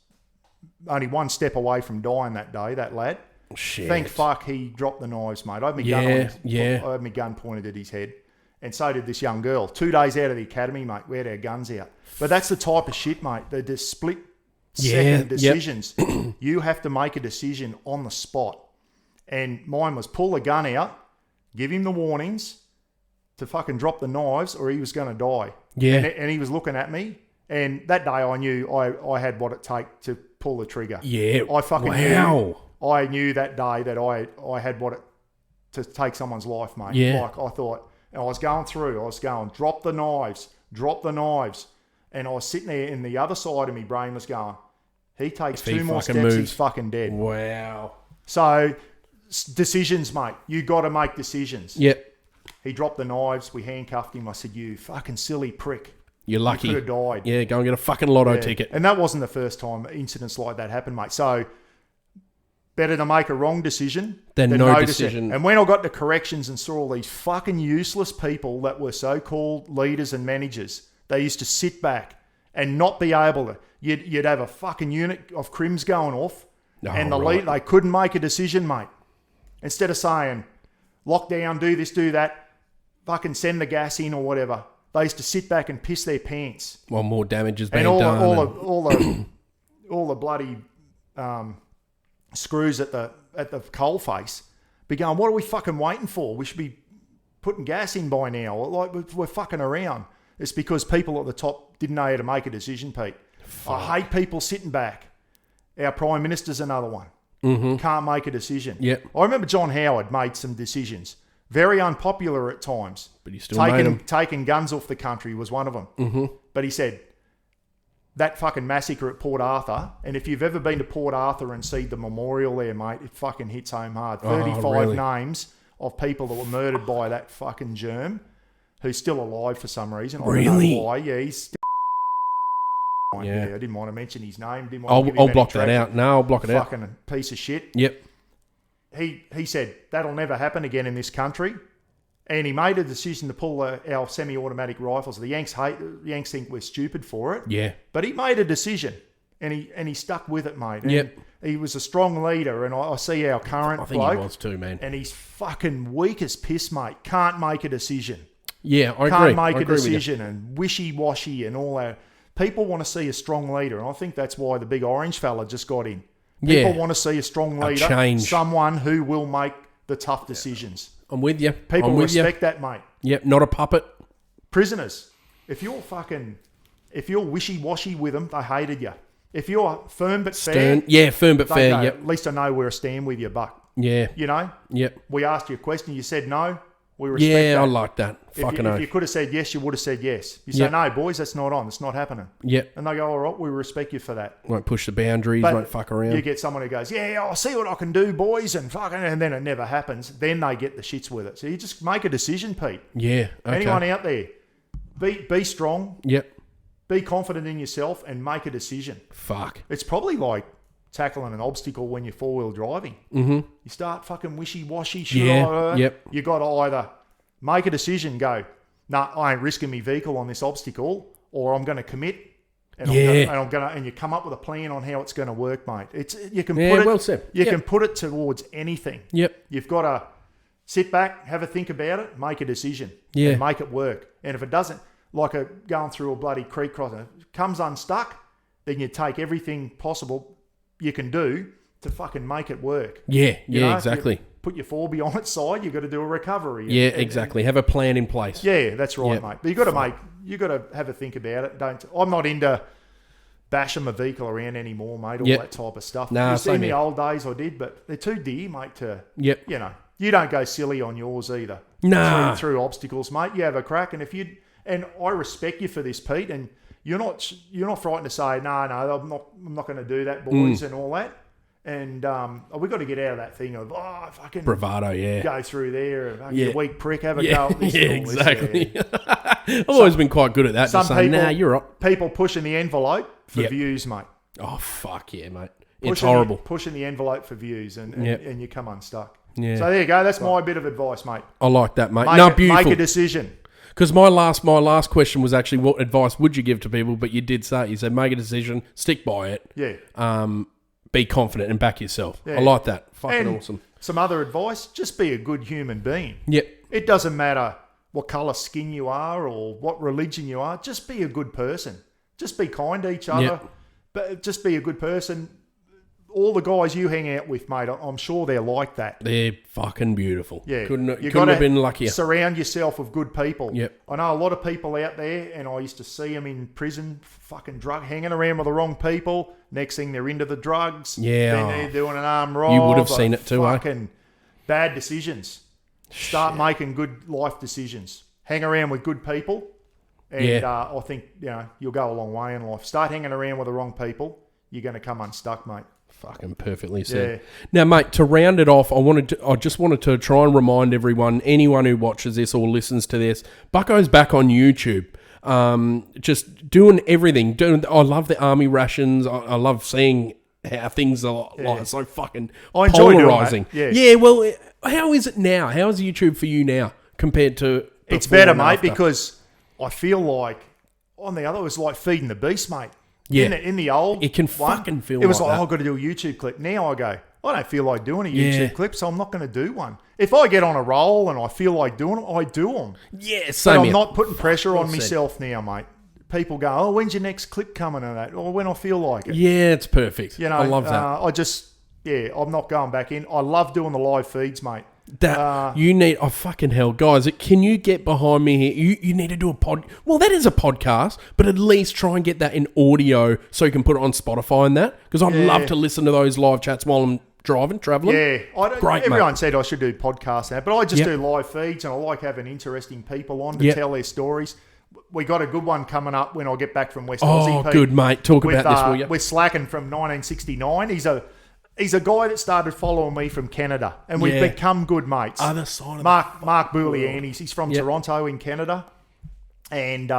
only one step away from dying that day, that lad. Shit. Thank fuck he dropped the knives, mate. I had my gun pointed at his head. And so did this young girl. 2 days out of the academy, mate, we had our guns out. But that's the type of shit, mate. The split second decisions. You have to make a decision on the spot. And mine was pull the gun out, give him the warnings to fucking drop the knives or he was going to die. Yeah. And he was looking at me. And that day I knew I had what it take to pull the trigger. Yeah. I fucking knew. I knew that day that I had what it to take someone's life, mate. Yeah. Like I thought, and I was going, drop the knives. And I was sitting there and the other side of me brain was going, he takes two more steps, he's fucking dead. Wow. So, decisions, mate. You got to make decisions. Yep. He dropped the knives. We handcuffed him. I said, you fucking silly prick. You're lucky. You could have died. Yeah, go and get a fucking lotto ticket. And that wasn't the first time incidents like that happened, mate. So, better to make a wrong decision than no decision. And when I got to corrections and saw all these fucking useless people that were so-called leaders and managers, they used to sit back and not be able to. You'd have a fucking unit of crims going off, and the lead, they couldn't make a decision, mate. Instead of saying, lock down, do this, do that, fucking send the gas in or whatever, they used to sit back and piss their pants. Well, more damage has been done. And all the bloody screws at the coalface be going, what are we fucking waiting for? We should be putting gas in by now. Like, we're fucking around. It's because people at the top didn't know how to make a decision, Pete. Fuck. I hate people sitting back. Our Prime Minister's another one. Mm-hmm. Can't make a decision. Yep. I remember John Howard made some decisions. Very unpopular at times. But he still made them. Taking guns off the country was one of them. Mm-hmm. But he said, that fucking massacre at Port Arthur, and if you've ever been to Port Arthur and seen the memorial there, mate, it fucking hits home hard. 35 names of people that were murdered by that fucking germ who's still alive for some reason. I don't know why. Yeah, he's still yeah, I didn't want to mention his name. I'll block that out. No, I'll block it out. Fucking piece of shit. Yep. He said, that'll never happen again in this country. And he made a decision to pull our semi-automatic rifles. The Yanks think we're stupid for it. Yeah. But he made a decision, and he stuck with it, mate. And yep. He was a strong leader, and I see our current bloke. I think he was too, man. And he's fucking weak as piss, mate. Can't make a decision. Yeah, I agree. Can't make a decision and wishy-washy and all that. People want to see a strong leader, and I think that's why the big orange fella just got in. People want to see a strong leader, someone who will make the tough decisions. I'm with you. People respect that, mate. Yep, not a puppet. Prisoners, if you're wishy-washy with them, they hated you. If you're firm but fair, firm but fair. Go, yep. At least I know where I stand with you, Buck. Yeah, you know. Yep. We asked you a question, you said no. We respect that. I like that. If you could have said yes, you would have said yes. You say, no, boys, that's not on. It's not happening. Yep. And they go, all right, we respect you for that. Won't push the boundaries, won't fuck around. You get someone who goes, I'll see what I can do, boys, and then it never happens. Then they get the shits with it. So you just make a decision, Pete. Yeah, okay. Anyone out there, be strong. Yep. Be confident in yourself and make a decision. Fuck. It's probably like tackling an obstacle when you're four-wheel driving. Mm-hmm. You start fucking wishy-washy. Yep. You got to either make a decision, go, I ain't risking my vehicle on this obstacle, or I'm going to commit, and and you come up with a plan on how it's going to work, mate. You can put it towards anything. Yep. You've got to sit back, have a think about it, make a decision, and make it work. And if it doesn't, like going through a bloody creek crossing, comes unstuck, then you take everything possible you can do to fucking make it work. Yeah, exactly. Put your 4B on its side, you've got to do a recovery. Yeah, exactly. Have a plan in place. Yeah, that's right, mate. But you got to have a think about it. I'm not into bashing my vehicle around anymore, mate, all that type of stuff. Nah, you see, in the old days I did, but they're too dear, mate, you don't go silly on yours either. Nah. Through obstacles, mate. You have a crack, and and I respect you for this, Pete, and you're not frightened to say, no, I'm not going to do that, boys, and all that. And we got to get out of that thing of fucking bravado, go through there, you weak prick, have a go at this. Exactly. I've always been quite good at that. Just saying, you're right. People pushing the envelope for views, mate. Oh fuck yeah, mate! It's horrible. Pushing the envelope for views, and you come unstuck. Yeah. So there you go. That's my bit of advice, mate. I like that, mate. Make a decision. Because my last question was actually, what advice would you give to people? But you did say, you said, make a decision, stick by it. Yeah. Be confident and back yourself. Yeah. I like that. Fucking and awesome. Some other advice, just be a good human being. Yep. It doesn't matter what colour skin you are or what religion you are. Just be a good person. Just be kind to each other. Yep. But just be a good person. All the guys you hang out with, mate, I'm sure they're like that. They're fucking beautiful. Yeah. Couldn't have been luckier. Surround yourself with good people. Yep. I know a lot of people out there, and I used to see them in prison, fucking hanging around with the wrong people. Next thing, they're into the drugs. Yeah. Then they're doing an armed rob. You would have seen it too, fucking bad decisions. Start making good life decisions. Hang around with good people. And I think you'll go a long way in life. Start hanging around with the wrong people. You're going to come unstuck, mate. Fucking perfectly said. Yeah. Now, mate, to round it off, I just wanted to try and remind everyone, anyone who watches this or listens to this, Bucko's back on YouTube. Just doing everything. I love the army rations. I love seeing how things are like so fucking polarizing. Yeah. Well, how is it now? How is YouTube for you now compared to? It's better, mate, because I feel like on the other it was like feeding the beast, mate. Yeah. In the old it can one, fucking feel it was like I've got to do a YouTube clip. Now I go, I don't feel like doing a Yeah. YouTube clip, so I'm not going to do one. If I get on a roll and I feel like doing it, I do them. Yeah, But same I'm here. not putting pressure on myself now, mate. People go, oh, when's your next clip coming and that? Or when I feel like it. Yeah, it's perfect. You know, I love that. I'm not going back in. I love doing the live feeds, mate. That you need, fucking hell, guys! Can you get behind me here? You need to do a pod. Well, that is a podcast, but at least try and get that in audio so you can put it on Spotify and that. Because I'd love to listen to those live chats while I'm driving, traveling. Yeah, Great, everyone mate. said I should do podcasts now, but I just do live feeds, and I like having interesting people on to tell their stories. We got a good one coming up when I get back from West Aussie. Oh, Pete, good, mate. Talk about this, will you? With Slacken from 1969. He's a guy that started following me from Canada, and we've become good mates. Other side of Mark Boulian, he's from Toronto in Canada, and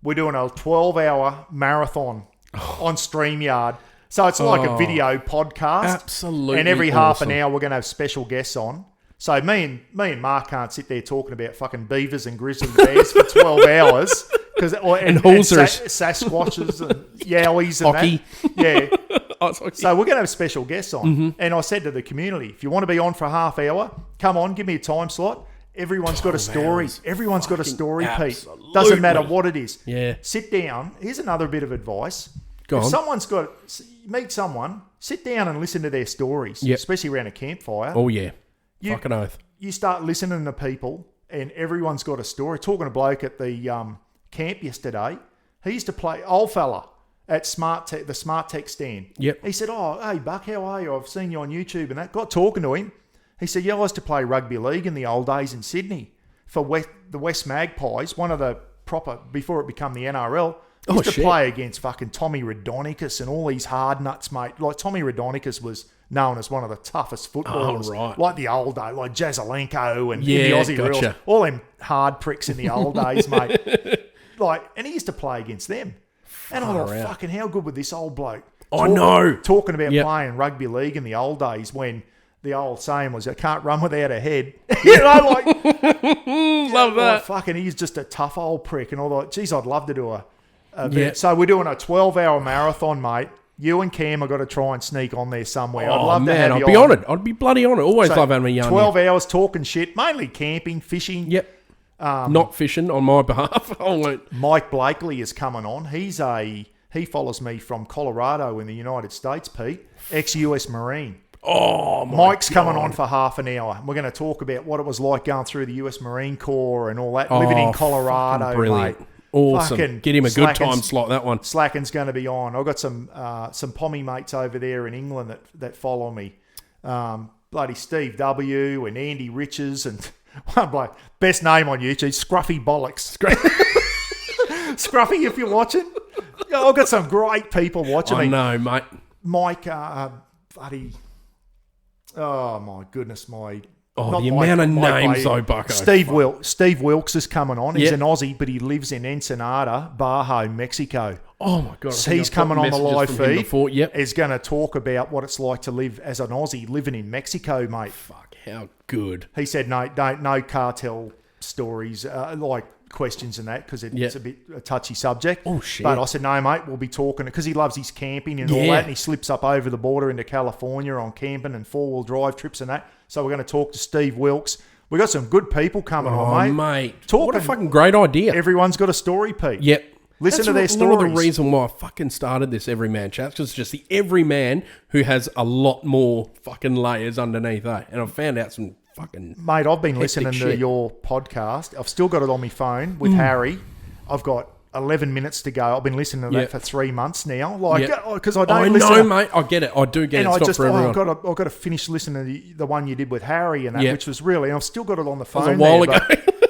we're doing a 12-hour marathon on StreamYard. So it's like a video podcast. Absolutely. And every half an hour we're going to have special guests on. So me and Mark can't sit there talking about fucking beavers and grizzly bears for 12 hours. And Sasquatches and yowies and Hockey. that. Yeah. So we're going to have special guests on. Mm-hmm. And I said to the community, if you want to be on for a half hour, come on, give me a time slot. Everyone's got a story. Everyone's got a story, Pete. Doesn't matter what it is. Yeah. Sit down. Here's another bit of advice. Go on. Meet someone, sit down and listen to their stories, especially around a campfire. Oh, yeah. Fucking oath. You start listening to people and everyone's got a story. Talking to a bloke at the camp yesterday, he used to play, old fella, at the Smart Tech stand. Yep. He said, oh, hey, Buck, how are you? I've seen you on YouTube and that. Got talking to him. He said, yeah, I used to play rugby league in the old days in Sydney for the West Magpies, one of the proper, before it became the NRL. Used to play against fucking Tommy Raudonikis and all these hard nuts, mate. Like Tommy Raudonikis was known as one of the toughest footballers. Oh, right. Like the old days, like Jazelenko and the Aussie Rules. All them hard pricks in the old days, mate. And he used to play against them. And I thought, fucking how good would this old bloke? I know. Talking about playing rugby league in the old days when the old saying was, I can't run without a head. Love that. Fucking, he's just a tough old prick. And I thought, geez, I'd love to do a bit. So we're doing a 12-hour marathon, mate. You and Cam have got to try and sneak on there somewhere. I'd love to have you on. I'd be honoured. I'd be bloody honoured. Always love having a yarn. 12 hours talking shit, mainly camping, fishing. Yep. Not fishing on my behalf. I won't. Mike Blakely is coming on. He follows me from Colorado in the United States, Pete. Ex-US Marine. Oh, Mike's coming on for half an hour. We're going to talk about what it was like going through the US Marine Corps and all that, living in Colorado, brilliant. Mate. Awesome. Get him a good time slot, that one. Slacken's going to be on. I've got some pommy mates over there in England that follow me. Bloody Steve W. and Andy Riches and one bloke. Best name on YouTube, Scruffy Bollocks. Scruffy, if you're watching. I've got some great people watching me. I know, mate. Mike, bloody... Oh, my goodness, my... Oh, the amount of names, though, Bucko. Steve Wilkes is coming on. He's an Aussie, but he lives in Ensenada, Baja, Mexico. Oh, my God. So he's coming on the live feed. Yep. He's going to talk about what it's like to live as an Aussie living in Mexico, mate. Fuck, how good. He said no cartel stories, like questions and that, because it's a bit a touchy subject. Oh, shit. But I said, no, mate, we'll be talking, because he loves his camping and all that, and he slips up over the border into California on camping and four-wheel drive trips and that. So we're going to talk to Steve Wilkes. We got some good people coming on, mate. What a fucking great idea. Everyone's got a story, Pete. Yep. Listen to their stories. One of the reason why I fucking started this Everyman chat, because it's just the everyman who has a lot more fucking layers underneath, eh? And I've found out some fucking Mate, I've been listening to your podcast. I've still got it on my phone with Harry. I've got 11 minutes to go. I've been listening to that for 3 months now. Because I don't listen. I know, mate. I get it. I do get it. It's not for everyone. I've got to finish listening to the one you did with Harry and that, which was really, and I've still got it on the phone. That was a while ago.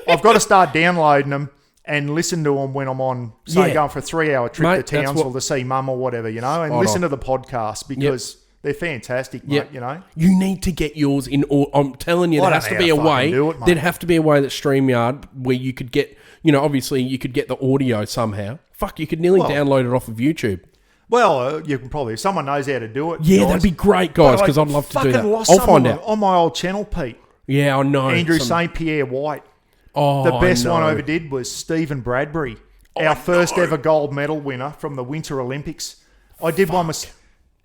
I've got to start downloading them and listen to them when I'm on, say, going for a 3-hour trip to Townsville to see mum or whatever, and listen to the podcast, because they're fantastic, mate, You need to get yours in all. I'm telling you, there has to be a way. There'd have to be a way that StreamYard, where you could get, obviously you could get the audio somehow. Fuck, you could nearly download it off of YouTube. Well, you can probably, if someone knows how to do it. Yeah, that'd be great, guys, because I'd love to do that. I'll find out. On my old channel, Pete. Yeah, I know. Andrew St. Pierre White. Oh, the best one I ever did was Stephen Bradbury, our first ever gold medal winner from the Winter Olympics. I did one with...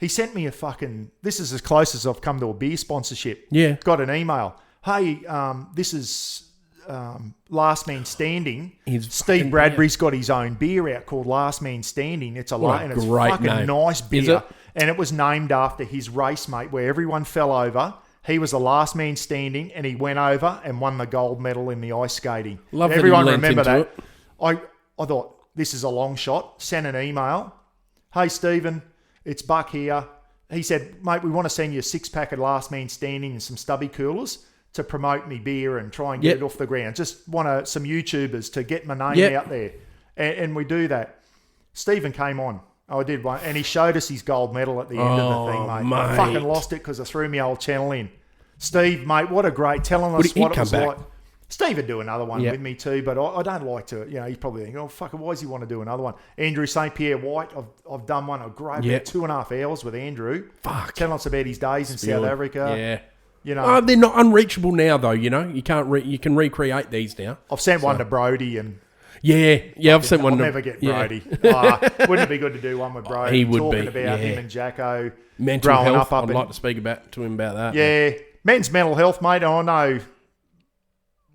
He sent me a fucking... This is as close as I've come to a beer sponsorship. Yeah. Got an email. Hey, this is Last Man Standing. Steve Bradbury's got his own beer out called Last Man Standing. It's it's fucking name. Nice beer. Is it? And it was named after his race, mate, where everyone fell over. He was the last man standing, and he went over and won the gold medal in the ice skating. Love everyone remember that. I thought, this is a long shot. Sent an email. Hey, Stephen, it's Buck here. He said, mate, we want to send you a 6-pack of Last Man Standing and some stubby coolers to promote me beer and try and get it off the ground. Just want some YouTubers to get my name out there. And we do that. Stephen came on. I did one. And he showed us his gold medal at the end of the thing, mate. I fucking lost it because I threw my old channel in. Steve, mate, what a great... Telling us what it was like. Steve would do another one with me too, but I don't like to... he's probably thinking, oh, fuck, why does he want to do another one? Andrew St. Pierre White, I've done one. A great 2.5 hours with Andrew. Fuck. Telling us about his days in South Africa. Yeah. They're not unreachable now, though, You can't... you can recreate these now. I've sent one to Brody and... Yeah, I've sent one. I'll never get Brody. Wouldn't it be good to do one with Brody? He would talking be. about him and Jacko. Mental growing health. up I'd like to speak to him about that. Yeah, men's mental health, mate. I know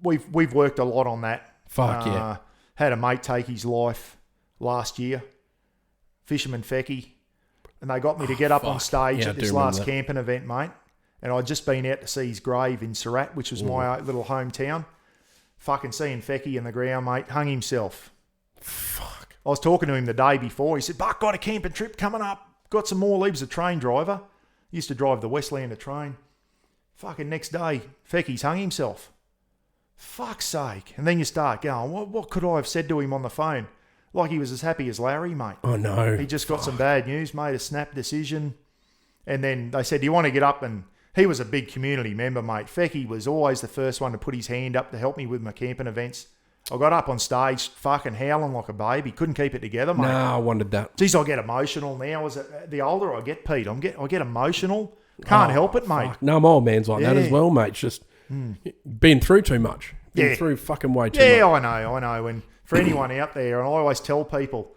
we've worked a lot on that. Fuck yeah. Had a mate take his life last year, Fisherman Fecky, and they got me to get up on stage at this last camping event, mate. And I'd just been out to see his grave in Surat, which was my little hometown. Fucking seeing Fecky in the ground, mate, hung himself. Fuck. I was talking to him the day before. He said, Buck, got a camping trip coming up. Got some more leaves. A train driver. Used to drive the Westlander train. Fucking next day, Fecky's hung himself. Fuck's sake. And then you start going, what could I have said to him on the phone? Like he was as happy as Larry, mate. Oh, no. He just got some bad news, made a snap decision. And then they said, do you want to get up and... He was a big community member, mate. Fecky was always the first one to put his hand up to help me with my camping events. I got up on stage fucking howling like a baby. Couldn't keep it together, mate. No, I wondered that. Geez, I get emotional now. The older I get, Pete, I get emotional. Can't help it, mate. Fuck. No, my old man's like that as well, mate. Just been through too much. Been through fucking way too much. Yeah, I know. And for anyone out there, and I always tell people,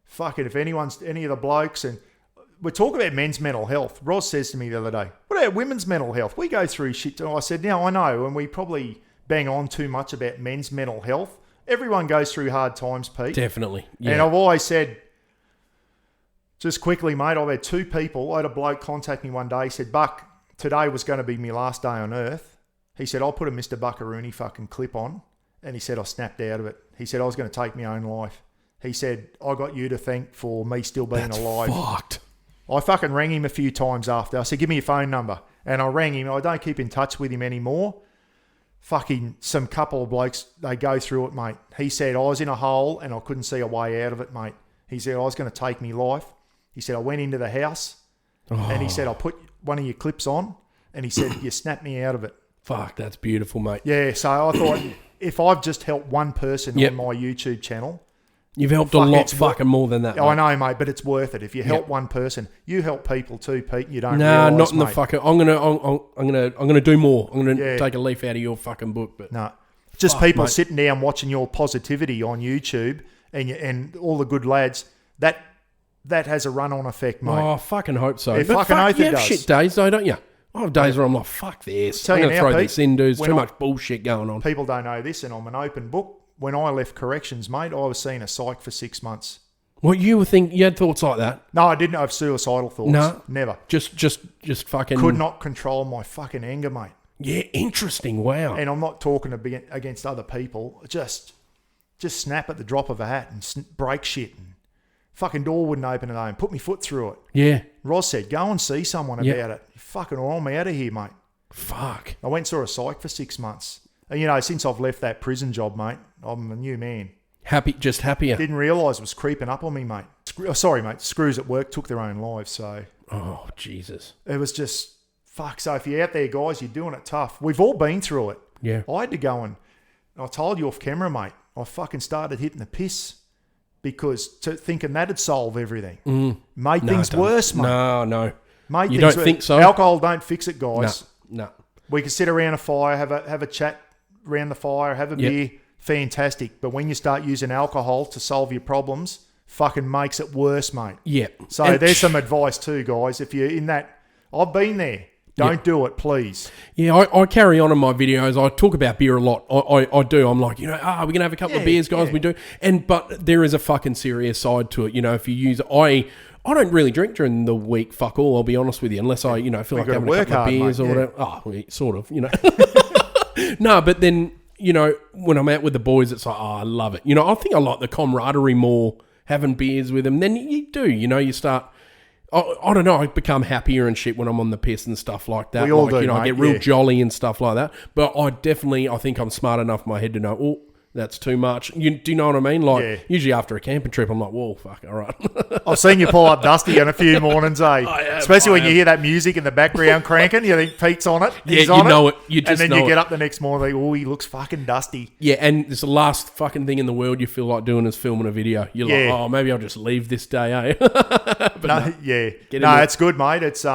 fuck it, if any of the blokes and... We're talking about men's mental health. Roz says to me the other day, what about women's mental health? We go through shit. I said, now I know, and we probably bang on too much about men's mental health. Everyone goes through hard times, Pete. Definitely. Yeah. And I've always said, just quickly, mate, I've had 2 people. I had a bloke contact me one day. He said, Buck, today was going to be my last day on earth. He said, I'll put a Mrbuckaroonie fucking clip on. And he said, I snapped out of it. He said, I was going to take my own life. He said, I got you to thank for me still being alive. Fucked. I fucking rang him a few times after. I said, give me your phone number. And I rang him. I don't keep in touch with him anymore. Fucking some couple of blokes, they go through it, mate. He said, I was in a hole and I couldn't see a way out of it, mate. He said, I was going to take me life. He said, I went into the house and he said, I'll put one of your clips on. And he said, you snapped me out of it. Fuck, that's beautiful, mate. Yeah, so I thought, if I've just helped one person on my YouTube channel... You've helped a lot fucking more than that, mate. I know, mate, but it's worth it. If you help one person, you help people too, Pete, and you don't realise, not in the fucking... I'm gonna do more. I'm gonna take a leaf out of your fucking book, but... No. Just people sitting down watching your positivity on YouTube and all the good lads. That has a run-on effect, mate. Oh, I fucking hope so. Yeah, fucking oath it does. Shit days though, don't you? I have days where I'm like, fuck this. I'm going to throw this in, dude. There's too much bullshit going on. People don't know this, and I'm an open book. When I left corrections, mate, I was seeing a psych for 6 months. What, you had thoughts like that? No, I didn't have suicidal thoughts. No. Never. Just fucking... Could not control my fucking anger, mate. Yeah, interesting. Wow. And I'm not talking against other people. Just snap at the drop of a hat and break shit. And fucking door wouldn't open at home. Put my foot through it. Yeah. Roz said, go and see someone about it. Fucking or I'm out of here, mate. Fuck. I went and saw a psych for 6 months. And, since I've left that prison job, mate, I'm a new man. Just happier. Didn't realise it was creeping up on me, mate. Sorry, mate. Screws at work took their own lives, so... Oh, Jesus. It was just... Fuck, so if you're out there, guys, you're doing it tough. We've all been through it. Yeah. I had to go and... I told you off camera, mate, I fucking started hitting the piss because thinking that'd solve everything. Made things worse, mate. No. Made you don't think so? Alcohol don't fix it, guys. No. We can sit around a fire, have a chat around the fire, have a beer. Fantastic. But when you start using alcohol to solve your problems, fucking makes it worse, mate. Yeah. So there's some advice too, guys. If you're in that... I've been there. Don't do it, please. Yeah, I carry on in my videos. I talk about beer a lot. I do. I'm like, we're going to have a couple of beers, guys. Yeah. We do. But there is a fucking serious side to it. If you use... I don't really drink during the week, fuck all, I'll be honest with you, unless I, feel like having a couple of beers or whatever. Oh, sort of, No, but then, when I'm out with the boys, it's like, I love it. I think I like the camaraderie more, having beers with them. Then you do, you start... I don't know. I become happier and shit when I'm on the piss and stuff like that. We all do, mate. I get real jolly and stuff like that. But I think I'm smart enough in my head to know, oh, that's too much. Do you know what I mean? Like, usually after a camping trip, I'm like, whoa, fuck, all right. I've seen you pull up Dusty on a few mornings, eh? Especially when you hear that music in the background cranking, you think Pete's on it. He's on know it. You just and then you get up the next morning, like, oh, he looks fucking dusty. Yeah, and it's the last fucking thing in the world you feel like doing is filming a video. You're like, oh, maybe I'll just leave this day, eh? It's good, mate. It's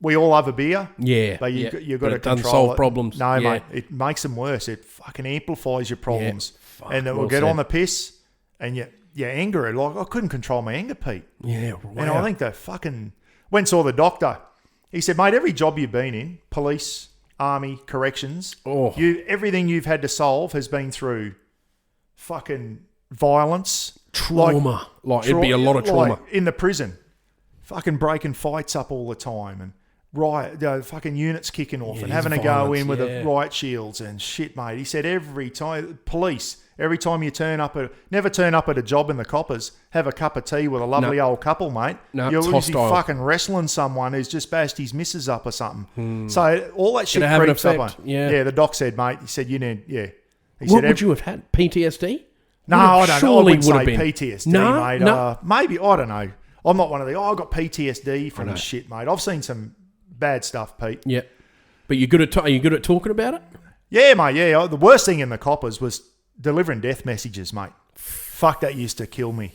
we all have a beer. Yeah. But you've got to control it. It doesn't solve problems. No, mate. It makes them worse. It fucking amplifies your problems. And then we'll get on the piss and you anger it. Like, I couldn't control my anger, Pete. Yeah, wow. And I think went and saw the doctor. He said, mate, every job you've been in, police, army, corrections, everything you've had to solve has been through fucking violence. Trauma. It'd be a lot of trauma. Like in the prison. Fucking breaking fights up all the time and fucking units kicking off and having to go in with the riot shields and shit, mate. He said every time you never turn up at a job in the coppers, have a cup of tea with a lovely old couple, mate. No, you're it's hostile. fucking wrestling someone who's just bashed his missus up or something. So all that shit creeps up on. Yeah, the doc said, mate, he said, you need, What would you have had? PTSD? No, I don't know. I wouldn't say been. PTSD, mate. No. Maybe, I don't know. I'm not one of the, I got PTSD from shit, mate. I've seen some bad stuff, Pete. Yeah. But are you good at talking about it? Yeah, mate, yeah. The worst thing in the coppers was delivering death messages, mate. Fuck, that used to kill me.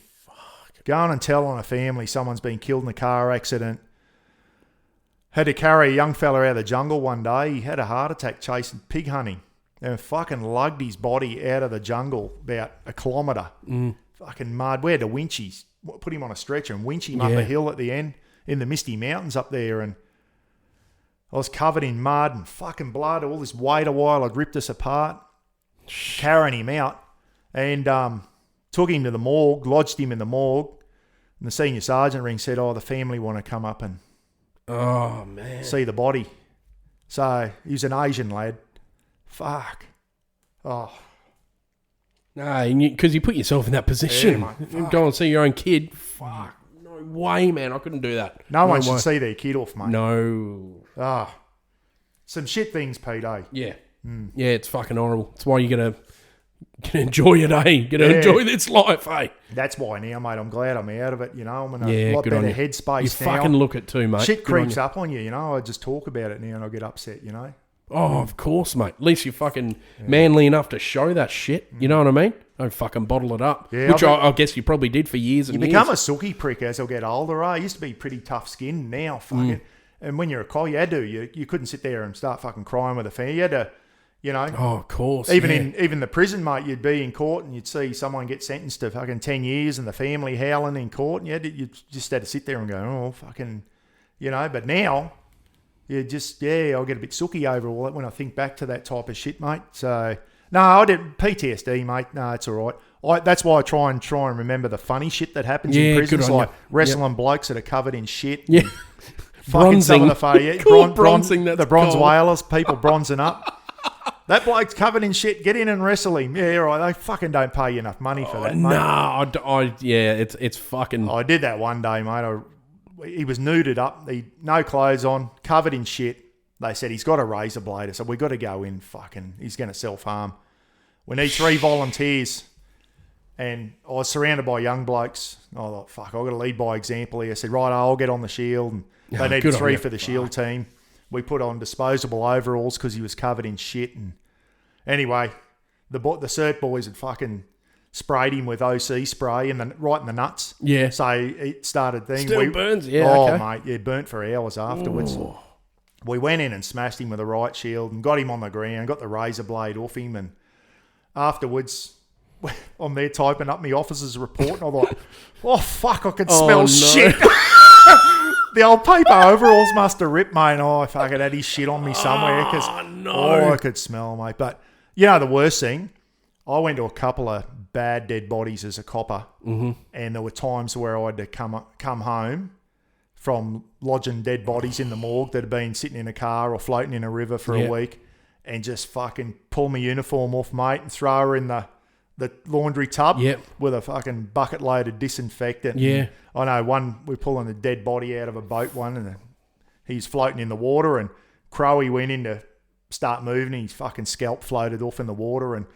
Going and telling a family someone's been killed in a car accident. Had to carry a young fella out of the jungle one day. He had a heart attack chasing pig hunting. And fucking lugged his body out of the jungle about a kilometre. Fucking mud. We had to winch put him on a stretcher and winch him up a hill at the end in the Misty Mountains up there. And I was covered in mud and fucking blood, all this weight a while. I'd ripped us apart, carrying him out. And took him to the morgue, lodged him in the morgue. And the senior sergeant said, the family want to come up and see the body. So he was an Asian lad. Fuck. Oh. No, because you put yourself in that position. Yeah, go and see your own kid. Fuck. No way, man. I couldn't do that. No one should see their kid off, mate. No. Some shit things, Pete, eh? Yeah. Yeah, it's fucking horrible. It's why you gotta enjoy it, eh? Gotta enjoy this life, eh? That's why now, mate, I'm glad I'm out of it. I'm in a lot better headspace you now. You fucking look it too, mate. Shit creeps up on you, I just talk about it now and I get upset, Oh, of course, mate. At least you're fucking manly enough to show that shit. You know what I mean? Don't fucking bottle it up. Yeah, which I guess you probably did for years and years. You become a sookie prick as I get older. I used to be pretty tough skinned. Now, fucking... And when you're a cop, you had to. You couldn't sit there and start fucking crying with a fan. You You know? Oh, of course. Even the prison, mate, you'd be in court and you'd see someone get sentenced to fucking 10 years and the family howling in court, and you just had to sit there and go, oh, fucking, you know. But now, I'll get a bit sooky over all that when I think back to that type of shit, mate. So, no, I did PTSD, mate. No, it's all right. That's why I try and remember the funny shit that happens in prisons, like wrestling blokes that are covered in shit. Yeah. Fucking some of the bronzing, the bronze whalers, people bronzing up. That bloke's covered in shit. Get in and wrestle him. Yeah, right. They fucking don't pay you enough money for that, mate. It's fucking... I did that one day, mate. He was nuded up. No clothes on, covered in shit. They said, he's got a razor blade. I said, we got to go in. Fucking, he's going to self-harm. We need 3 volunteers. And I was surrounded by young blokes. I thought, fuck, I've got to lead by example here. I said, right, I'll get on the shield. And they needed 3 for the shield team. We put on disposable overalls because he was covered in shit. And anyway, the cert boys had fucking sprayed him with OC spray right in the nuts. Yeah. So it started thing. Still burns. Yeah. Oh, okay. mate, yeah, burnt for hours afterwards. Ooh. We went in and smashed him with a right shield and got him on the ground, got the razor blade off him, and afterwards, I'm there typing up my officer's report, and I thought, oh fuck, I can smell shit. The old paper overalls must have ripped, mate. I fucking had his shit on me somewhere because I could smell, mate. But you know the worst thing, I went to a couple of bad dead bodies as a copper, and there were times where I had to come home from lodging dead bodies in the morgue that had been sitting in a car or floating in a river for a week, and just fucking pull my uniform off, mate, and throw her in the laundry tub with a fucking bucket load of disinfectant. Yeah. And I know we're pulling a dead body out of a boat and he's floating in the water, and Crowie went in to start moving and his fucking scalp floated off in the water, and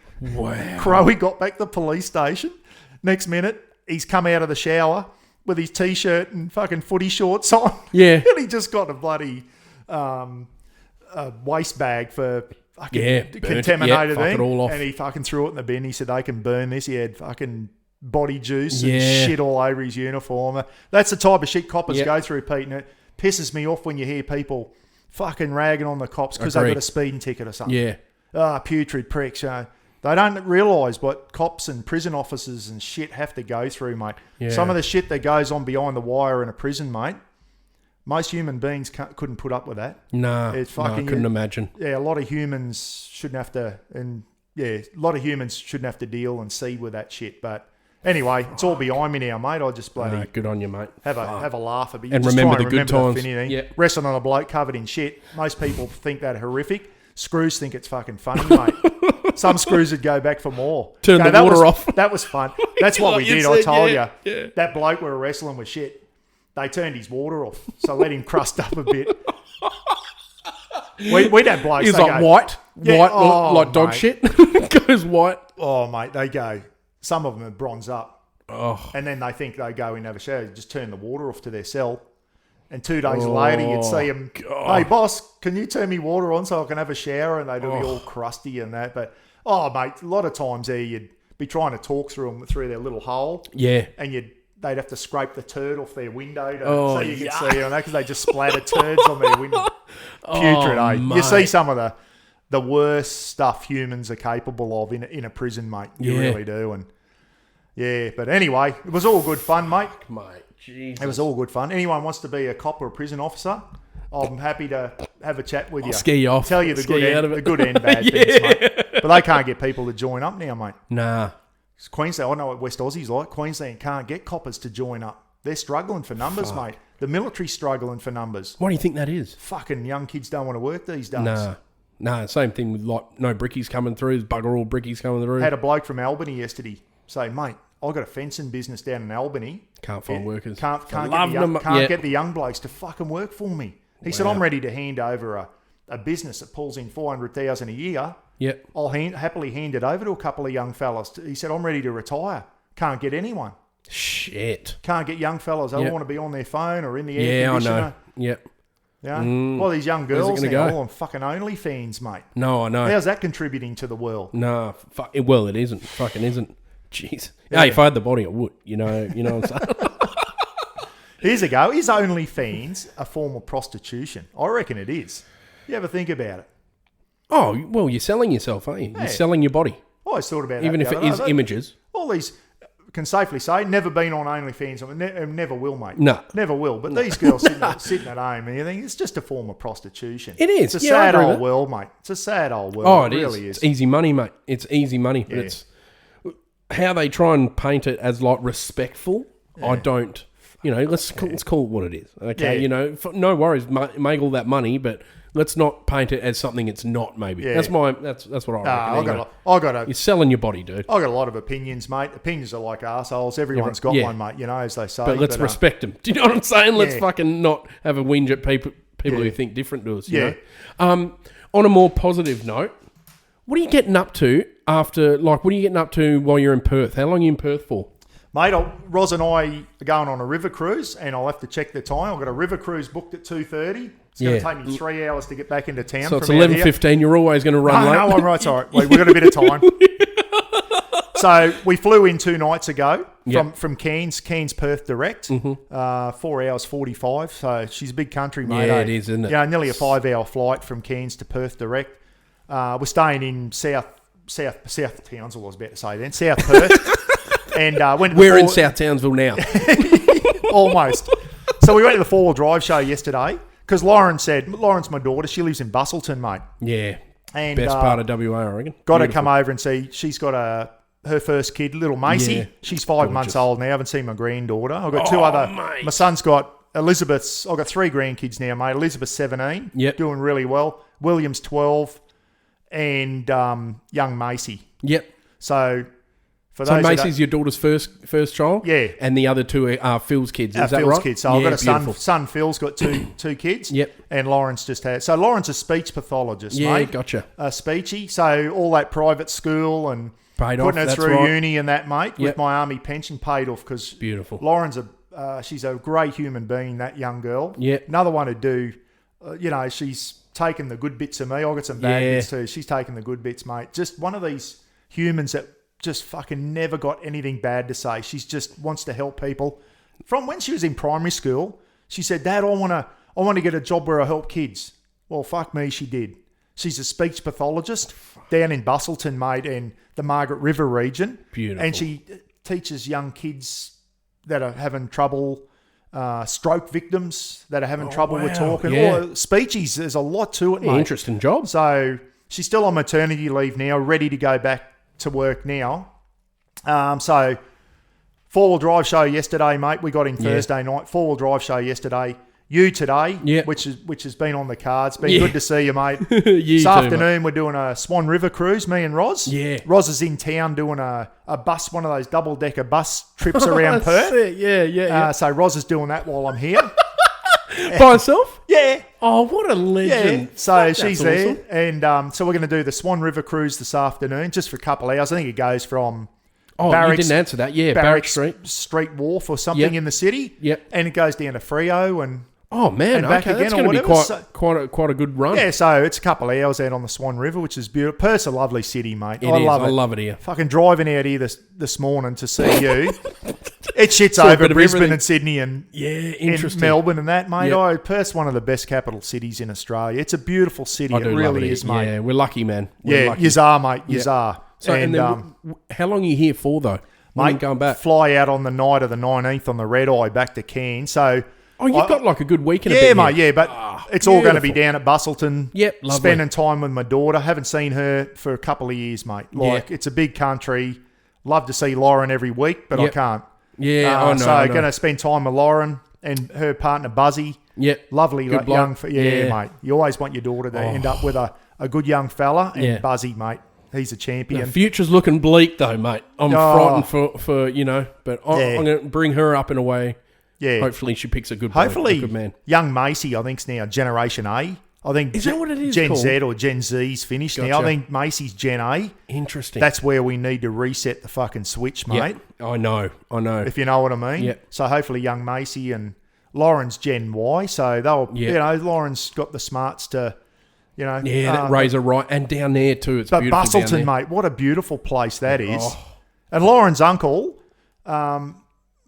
Crowie got back to the police station. Next minute, he's come out of the shower with his T-shirt and fucking footy shorts on. Yeah. And he just got a bloody waste bag for fucking contaminated thing. And he fucking threw it in the bin. He said they can burn this. He had fucking body juice and shit all over his uniform. That's the type of shit coppers go through, Pete, and it pisses me off when you hear people fucking ragging on the cops because they got a speeding ticket or something. Yeah. Putrid pricks. They don't realise what cops and prison officers and shit have to go through, mate. Yeah. Some of the shit that goes on behind the wire in a prison, mate, most human beings couldn't put up with that. I couldn't imagine. Yeah, a lot of humans shouldn't have to, deal and see with that shit. But anyway, it's all behind me now, mate. I just bloody good on you, mate. Have a laugh a bit. And remember the good times. Wrestling on a bloke covered in shit. Most people think that horrific. Screws think it's fucking funny, mate. Some screws would go back for more. Turn the water off. That was fun. That's what we did. I told you. Yeah. That bloke we were wrestling with shit. They turned his water off, so let him crust up a bit. We'd have blokes. He's like white, like dog shit. Goes white. Oh, mate, they go. Some of them are bronze up. Oh. And then they think they go in and have a shower. Just turn the water off to their cell. And 2 days later, you'd see them, hey, boss, can you turn me water on so I can have a shower? And they'd be all crusty and that. But, mate, a lot of times there you'd be trying to talk through their little hole. Yeah. And they'd have to scrape the turd off their window so you could see them because they just splatter turds on their window. Putrid, eh? Mate. You see some of the worst stuff humans are capable of in a prison, mate. You really do. And but anyway, it was all good fun, mate. Jesus. It was all good fun. Anyone wants to be a cop or a prison officer, I'm happy to have a chat with you. I'll scare you off. Tell you the good and bad things, mate. But they can't get people to join up now, mate. Nah. Queensland, I know what West Aussie's like. Queensland can't get coppers to join up. They're struggling for numbers, mate. The military's struggling for numbers. Why do you think that is? Fucking young kids don't want to work these days. Nah, same thing with like no brickies coming through. There's bugger all brickies coming through. Had a bloke from Albany yesterday say, mate, I got a fencing business down in Albany. Can't find workers. Can't get the young blokes to fucking work for me. He said, I'm ready to hand over a business that pulls in $400,000 a year. Yep. I'll happily hand it over to a couple of young fellas. He said, I'm ready to retire. Can't get anyone. Shit. Can't get young fellas. They all want to be on their phone or in the air conditioner. Yeah, I know. Yep. Yeah. Well, these young girls now all on fucking OnlyFans, mate. No, I know. How's that contributing to the world? No, well, it isn't. Fucking isn't. Jeez. Yeah. Hey, if I had the body, I would. You know what I'm saying? Here's a go. Is OnlyFans a form of prostitution? I reckon it is. You ever think about it? Oh, well, you're selling yourself, aren't you? Yeah. You're selling your body. I always thought about that. Even if it is images. All these, can safely say, never been on OnlyFans. Never will, mate. No. Never will. But these girls sitting at home and you think it's just a form of prostitution. It is. It's a sad old world, mate. It's a sad old world. Oh, it really is. It's easy money, mate. It's easy money. But it's how they try and paint it as like respectful. Yeah. I don't. Let's call it what it is. Okay, Yeah. No worries. Make all that money, but let's not paint it as something it's not. Maybe that's what I reckon. You're selling your body, dude. I got a lot of opinions, mate. Opinions are like arseholes. Everyone's got one, mate. As they say. But let's respect them. Do you know what I'm saying? Let's fucking not have a whinge at people who think different to us. You know? On a more positive note, what are you getting up to after? Like, what are you getting up to while you're in Perth? How long are you in Perth for? Mate, Roz and I are going on a river cruise, and I'll have to check the time. I've got a river cruise booked at 2:30. It's going to take me 3 hours to get back into town. So it's 11:15. You're always going to run late. No, I'm right. Sorry, we've got a bit of time. So we flew in 2 nights ago from Cairns Perth direct. 4 hours 45. So she's a big country, mate. Yeah, it is, isn't it? Yeah, nearly a 5-hour flight from Cairns to Perth direct. We're staying in South Townsville. I was about to say then South Perth. And we're in South Townsville now. Almost. So we went to the 4-wheel drive show yesterday because Lauren's my daughter. She lives in Bustleton, mate. Yeah. And best part of WA, I reckon. Got to come over and see. She's got her first kid, little Macy. Yeah. She's 5 months old now. I haven't seen my granddaughter. I've got 2 other. Mate. My son's got Elizabeth's. I've got 3 grandkids now, mate. Elizabeth's 17. Yep. Doing really well. William's 12. And young Macy. Yep. So Macy's your daughter's first child? Yeah. And the other 2 are Phil's kids, is that Phil's right? kids. So I've got a son Phil's got two kids. Yep. And Lauren's just had... So Lauren's a speech pathologist, mate. Yeah, gotcha. Speechy. So all that private school and paid putting off, her through uni and that, mate, Yep. with my army pension paid off because... Beautiful. Lauren's she's a great human being, that young girl. Yep. Another one to do... she's taken the good bits of me. I've got some bad bits too. She's taken the good bits, mate. Just one of these humans that... just fucking never got anything bad to say. She's just wants to help people. From when she was in primary school, she said, "Dad, I want to get a job where I help kids." Well, fuck me, she did. She's a speech pathologist down in Bustleton, mate, in the Margaret River region. Beautiful. And she teaches young kids that are having trouble, stroke victims that are having trouble with talking. Yeah. Speechies, there's a lot to it, mate. Interesting job. So she's still on maternity leave now, ready to go back to work now. So 4-wheel drive show yesterday, mate. We got in Thursday night. 4-wheel drive show yesterday. You today, which has been on the cards. Been good to see you, mate. This afternoon we're doing a Swan River cruise, me and Roz. Yeah. Roz is in town doing a bus, one of those double-decker bus trips around Perth. It. Yeah. So Roz is doing that while I'm here. By herself? Yeah. Oh, what a legend. Yeah. So she's there. Awesome. And so we're going to do the Swan River cruise this afternoon, just for a couple of hours. I think it goes from... you didn't answer that. Yeah, Barrack Street Wharf or something in the city. Yep. And it goes down to Freo and... Oh, man. And back okay, again that's going to be quite a good run. Yeah, so it's a couple of hours out on the Swan River, which is beautiful. Perth's a lovely city, mate. I love it here. Fucking driving out here this morning to see you. It shits over Brisbane and Sydney and Melbourne and that, mate. Yep. Perth's one of the best capital cities in Australia. It's a beautiful city. It really is, mate. Yeah, we're lucky, man. Yous are, mate. Yous are. So, and then, how long are you here for, though? Mate, going back? Fly out on the night of the 19th on the red eye back to Cairns. So... Oh, you've got like a good week and a bit. Yeah, mate, yeah, but it's all going to be down at Bustleton. Yep, lovely. Spending time with my daughter. Haven't seen her for a couple of years, mate. It's a big country. Love to see Lauren every week, but I can't. Yeah, I know. So going to spend time with Lauren and her partner, Buzzy. Yep. Lovely young... mate. You always want your daughter to end up with a good young fella. And Buzzy, mate. He's a champion. The future's looking bleak, though, mate. I'm frightened for but I'm going to bring her up in a way... Yeah. Hopefully she picks a good man. Young Macy, I think, is now Generation A. I think is that what it is Gen called? Z or Gen Z's finished now. I think Macy's Gen A. Interesting. That's where we need to reset the fucking switch, mate. Yep. I know. If you know what I mean. Yep. So hopefully young Macy and Lauren's Gen Y. So they'll, Lauren's got the smarts to, that Razor right. And down there too. It's beautiful. But Bustleton, mate, what a beautiful place that is. And Lauren's uncle...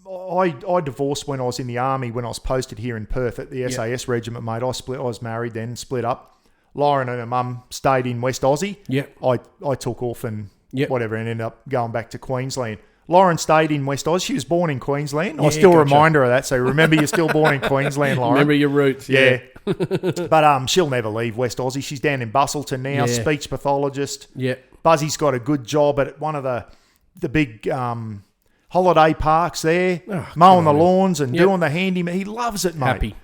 I divorced when I was in the army, when I was posted here in Perth at the SAS regiment, mate. I was married then, split up. Lauren and her mum stayed in West Aussie. Yep. I took off and Yep. whatever and ended up going back to Queensland. Lauren stayed in West Aussie. She was born in Queensland. I still remind her of that. So remember, you're still born in Queensland, Lauren. Remember your roots. Yeah. But she'll never leave West Aussie. She's down in Busselton now, speech pathologist. Yep. Buzzy's got a good job at one of the big holiday parks there, mowing the lawns and doing the handyman. He loves it, mate. Happy.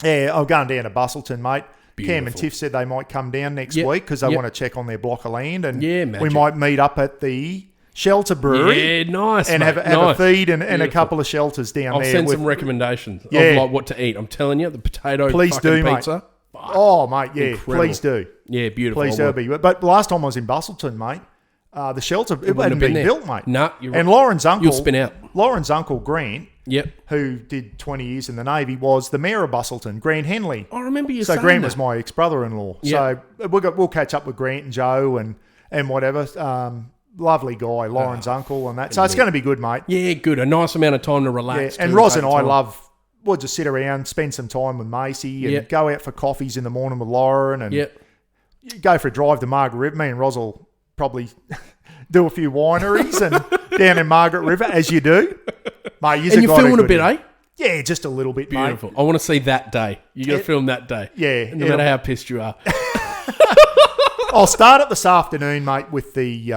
Yeah, I'm going down to Busselton, mate. Beautiful. Cam and Tiff said they might come down next week because they want to check on their block of land. And we might meet up at the Shelter Brewery. Yeah, nice. And have a feed and a couple of shelters down there. I'll send some recommendations of like what to eat. I'm telling you, the potato pizza. Mate. Oh, mate, yeah. Incredible. Please do. Yeah, beautiful. Please do. But last time I was in Busselton, mate, the shelter, it hadn't been built, mate. No, you're and right. Lauren's uncle, You'll spin out. Lauren's uncle, Grant, Yep. who did 20 years in the Navy, was the mayor of Busselton, Grant Henley. I remember you So saying Grant that. was my ex-brother-in-law. Yep. So we'll catch up with Grant and Joe and whatever. Lovely guy, Lauren's uncle and that. So it's going to be good, mate. Yeah, good. A nice amount of time to relax. Yeah. And Roz and I we'll just sit around, spend some time with Macy and go out for coffees in the morning with Lauren and go for a drive to Margaret River. Me and Roz will probably do a few wineries and down in Margaret River, as you do. Mate, and you're filming a bit, eh? Yeah, just a little bit, Beautiful. mate. I want to see that day. You got to film that day. Yeah. No matter how pissed you are. I'll start it this afternoon, mate, with the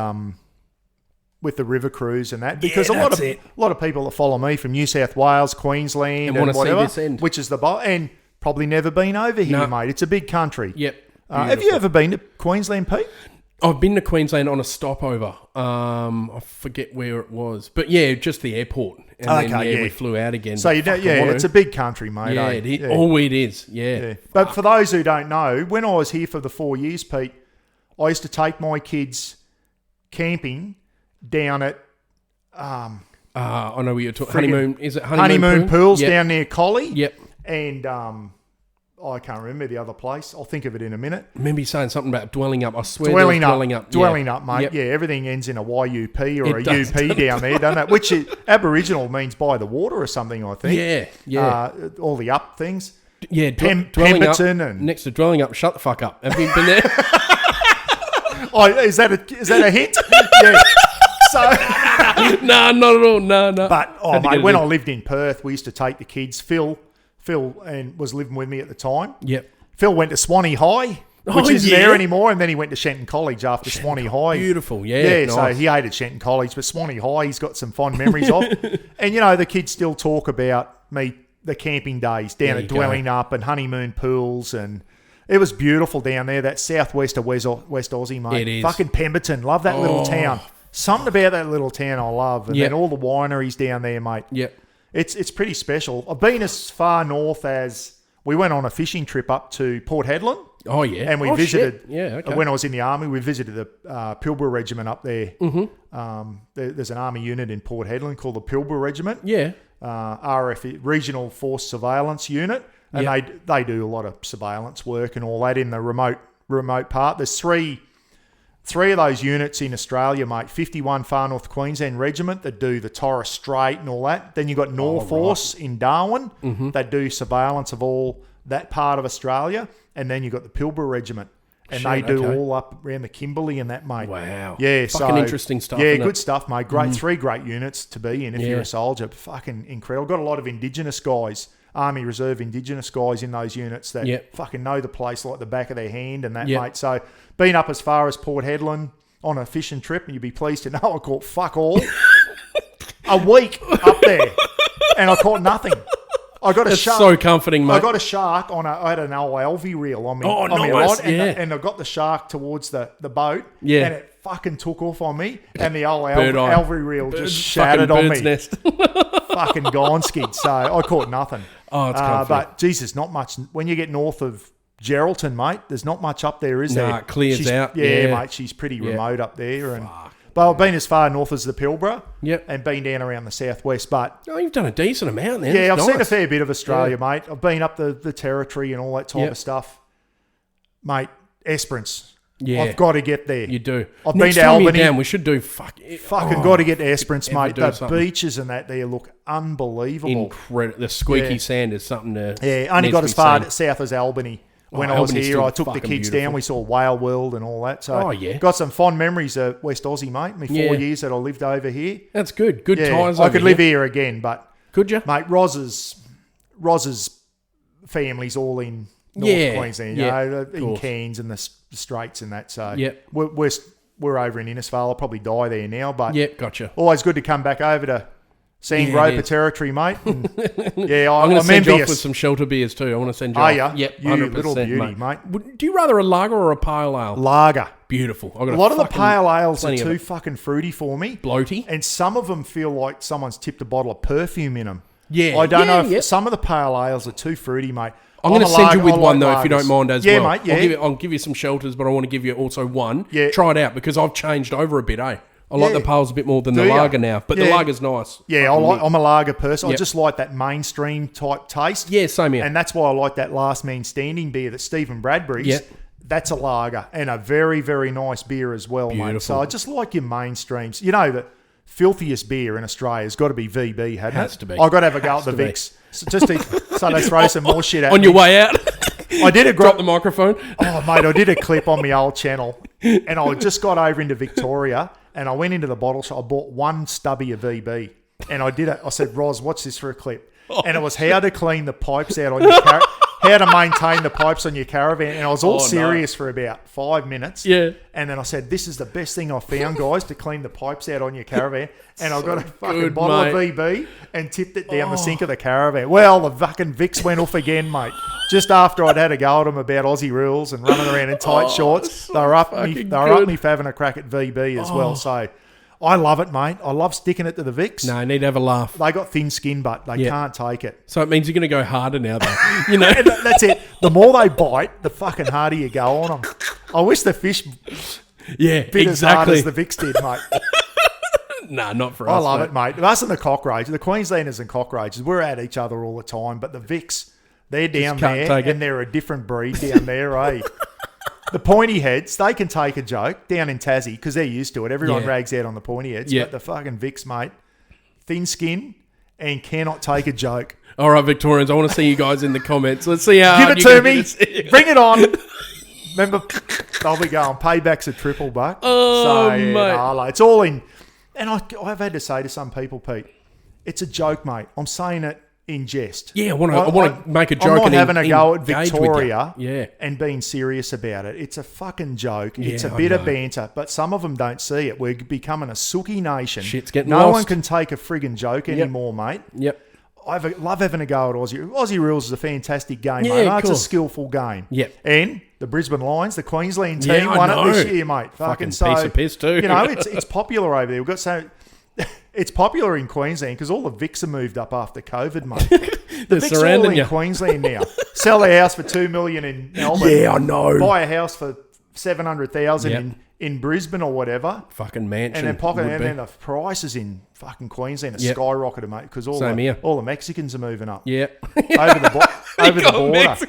river cruise and that, because a lot of people that follow me from New South Wales, Queensland, and whatever, which is and probably never been over here, mate. It's a big country. Yep. Have you ever been to Queensland, Pete? I've been to Queensland on a stopover. I forget where it was, but yeah, just the airport, and then we flew out again. So it's a big country, mate. Yeah, it is. Yeah. But for those who don't know, when I was here for the 4 years, Pete, I used to take my kids camping down at I know what you're talking. Honeymoon, is it Honeymoon Pools down near Collie? Yep. And I can't remember the other place. I'll think of it in a minute. I remember you saying something about dwelling up. I swear, dwelling up, mate. Yep. Yeah, everything ends in a YUP or UP down there, doesn't it? Which Aboriginal means by the water or something, I think. Yeah. All the up things. Yeah, Pemberton and next to dwelling up. Shut the fuck up. Have you been there? Is that a hint? Yeah. So no, not at all. No. But mate, when I lived in Perth, we used to take the kids. Phil and was living with me at the time. Yep. Phil went to Swanee High, which isn't there anymore, and then he went to Shenton College after Swanee High. Beautiful, yeah. Yeah, nice. So he hated Shenton College, but Swanee High he's got some fond memories of. And the kids still talk about the camping days down at Dwelling Up and Honeymoon Pools, and it was beautiful down there, that southwest of West Aussie, mate. It is. Fucking Pemberton, love that little town. Something about that little town I love. And then all the wineries down there, mate. Yep. It's pretty special. I've been as far north as we went on a fishing trip up to Port Hedland. Oh, yeah. And we visited, okay. when I was in the Army, we visited the Pilbara Regiment up there. Mm-hmm. There's an Army unit in Port Hedland called the Pilbara Regiment. Yeah. RF, Regional Force Surveillance Unit. And they do a lot of surveillance work and all that in the remote part. There's three of those units in Australia, mate. 51 Far North Queensland Regiment that do the Torres Strait and all that. Then you've got Norforce in Darwin that do surveillance of all that part of Australia. And then you've got the Pilbara Regiment. And they do all up around the Kimberley and that, mate. Wow. Yeah, fucking interesting stuff. Yeah, good stuff, mate. Great, 3 great units to be in if you're a soldier. Fucking incredible. Got a lot of Indigenous guys, Army Reserve Indigenous guys in those units that fucking know the place like the back of their hand and that, mate. So been up as far as Port Hedland on a fishing trip, and you'd be pleased to know I caught fuck all. A week up there, and I caught nothing. I got a shark. So comforting, mate. I got a shark I had an LV reel on me. Nice. And I got the shark towards the boat. Yeah. And it fucking took off on me, and the old LV reel just shattered on me. Nest. Fucking gone skid. So I caught nothing. Oh, it's comforting. But Jesus, not much. When you get north of Geraldton, mate, there's not much up there, is there? Nah, it clears out. Yeah, mate, she's pretty remote up there. But I've been as far north as the Pilbara and been down around the southwest. But you've done a decent amount then. Yeah, I've seen a fair bit of Australia, mate. I've been up the territory and all that type of stuff. Mate, Esperance. Yeah. I've got to get there. You do. I've been to Albany. We should do fucking got to get to Esperance, mate. The beaches and that there look unbelievable. Incredible. The squeaky sand is something to... Yeah, only got as far south as Albany. when I was Albany's here, still I took the fucking kids beautiful. down. We saw Whale World and all that. So got some fond memories of West Aussie, mate. Me 4 years that I lived over here. That's good. Good ties. I could live here again, but could you, mate? Roz's family's all in North Queensland, you know, in Cairns and the Straits and that. So we're over in Innisfail. I'll probably die there now, but gotcha. Always good to come back over to Sandgroper territory, mate. And I'm going to send you off with some shelter beers too. I want to send you off. Are you? Yep, you 100%, little beauty, mate. Do you rather a lager or a pale ale? Lager. Beautiful. A lot of the pale ales are too fucking fruity for me. Bloaty. And some of them feel like someone's tipped a bottle of perfume in them. Yeah. I don't know if some of the pale ales are too fruity, mate. I'm going to send you with one, though, if you don't mind as well. Yeah, mate, yeah. I'll give you some shelters, but I want to give you also one. Yeah. Try it out, because I've changed over a bit, eh? I like the pales a bit more than the lager now, but the lager's nice. Yeah, I'm a lager person. I just like that mainstream type taste. Yeah, same here. And that's why I like that Last Man Standing beer that Stephen Bradbury's. Yeah. That's a lager and a very, very nice beer as well, mate. So I just like your mainstreams. You know, the filthiest beer in Australia has got to be VB, hasn't it? Has to be. I've got to have a go at the Vicks. So they throw some more shit at me. On your way out. I did drop the microphone. Oh, mate, I did a clip on my old channel, and I just got over into Victoria, and I went into the bottle shop. I bought one stubby of VB, and I did it. I said, Roz, what's this for a clip? And it was how to clean the pipes out on your how to maintain the pipes on your caravan. And I was all serious for about 5 minutes. Yeah. And then I said, this is the best thing I've found, guys, to clean the pipes out on your caravan. And I got a fucking bottle of VB and tipped it down the sink of the caravan. Well, the fucking Vicks went off again, mate. Just after I'd had a go at them about Aussie rules and running around in tight shorts, they were up me for having a crack at VB as well. So I love it, mate. I love sticking it to the Vicks. No, I need to have a laugh. They got thin skin, but they can't take it. So it means you're going to go harder now, though. You know, that's it. The more they bite, the fucking harder you go on them. I wish the fish bit as hard as the Vicks did, mate. Nah, not for us. I love it, mate. Us and the cockroaches, the Queenslanders and cockroaches, we're at each other all the time, but the Vicks, they're down there, and they're a different breed down there, eh? The pointy heads, they can take a joke down in Tassie because they're used to it. Everyone rags out on the pointy heads. But the fucking Vicks, mate, thin skin and cannot take a joke. All right, Victorians, I want to see you guys in the comments. Let's see how Give it to me. Bring it on. Remember, they'll be going, payback's a triple buck. Oh, mate. No, it's all in. And I've had to say to some people, Pete, it's a joke, mate. I'm saying it in jest. Yeah, I want to make a joke. I'm not and having a go at Victoria yeah, and being serious about it. It's a fucking joke. It's a bit of banter, but some of them don't see it. We're becoming a sooky nation. Shit's getting no lost. one can take a friggin' joke anymore, mate. Yep. I love having a go at Aussie. Aussie rules is a fantastic game, yeah, mate. It's a skillful game. Yep. And the Brisbane Lions, the Queensland team, won it this year, mate. Fucking piece of piss too. You know, it's popular over there. We've got so... It's popular in Queensland because all the Vicks are moved up after COVID, mate. The Vicks are all in Queensland now. Sell a house for $2 million in Melbourne. Yeah, I know. Buy a house for $700,000 in Brisbane or whatever. Fucking mansion. And then pocket and then the prices in fucking Queensland are skyrocketed, mate, because all the Mexicans are moving up. Yeah. Over the border.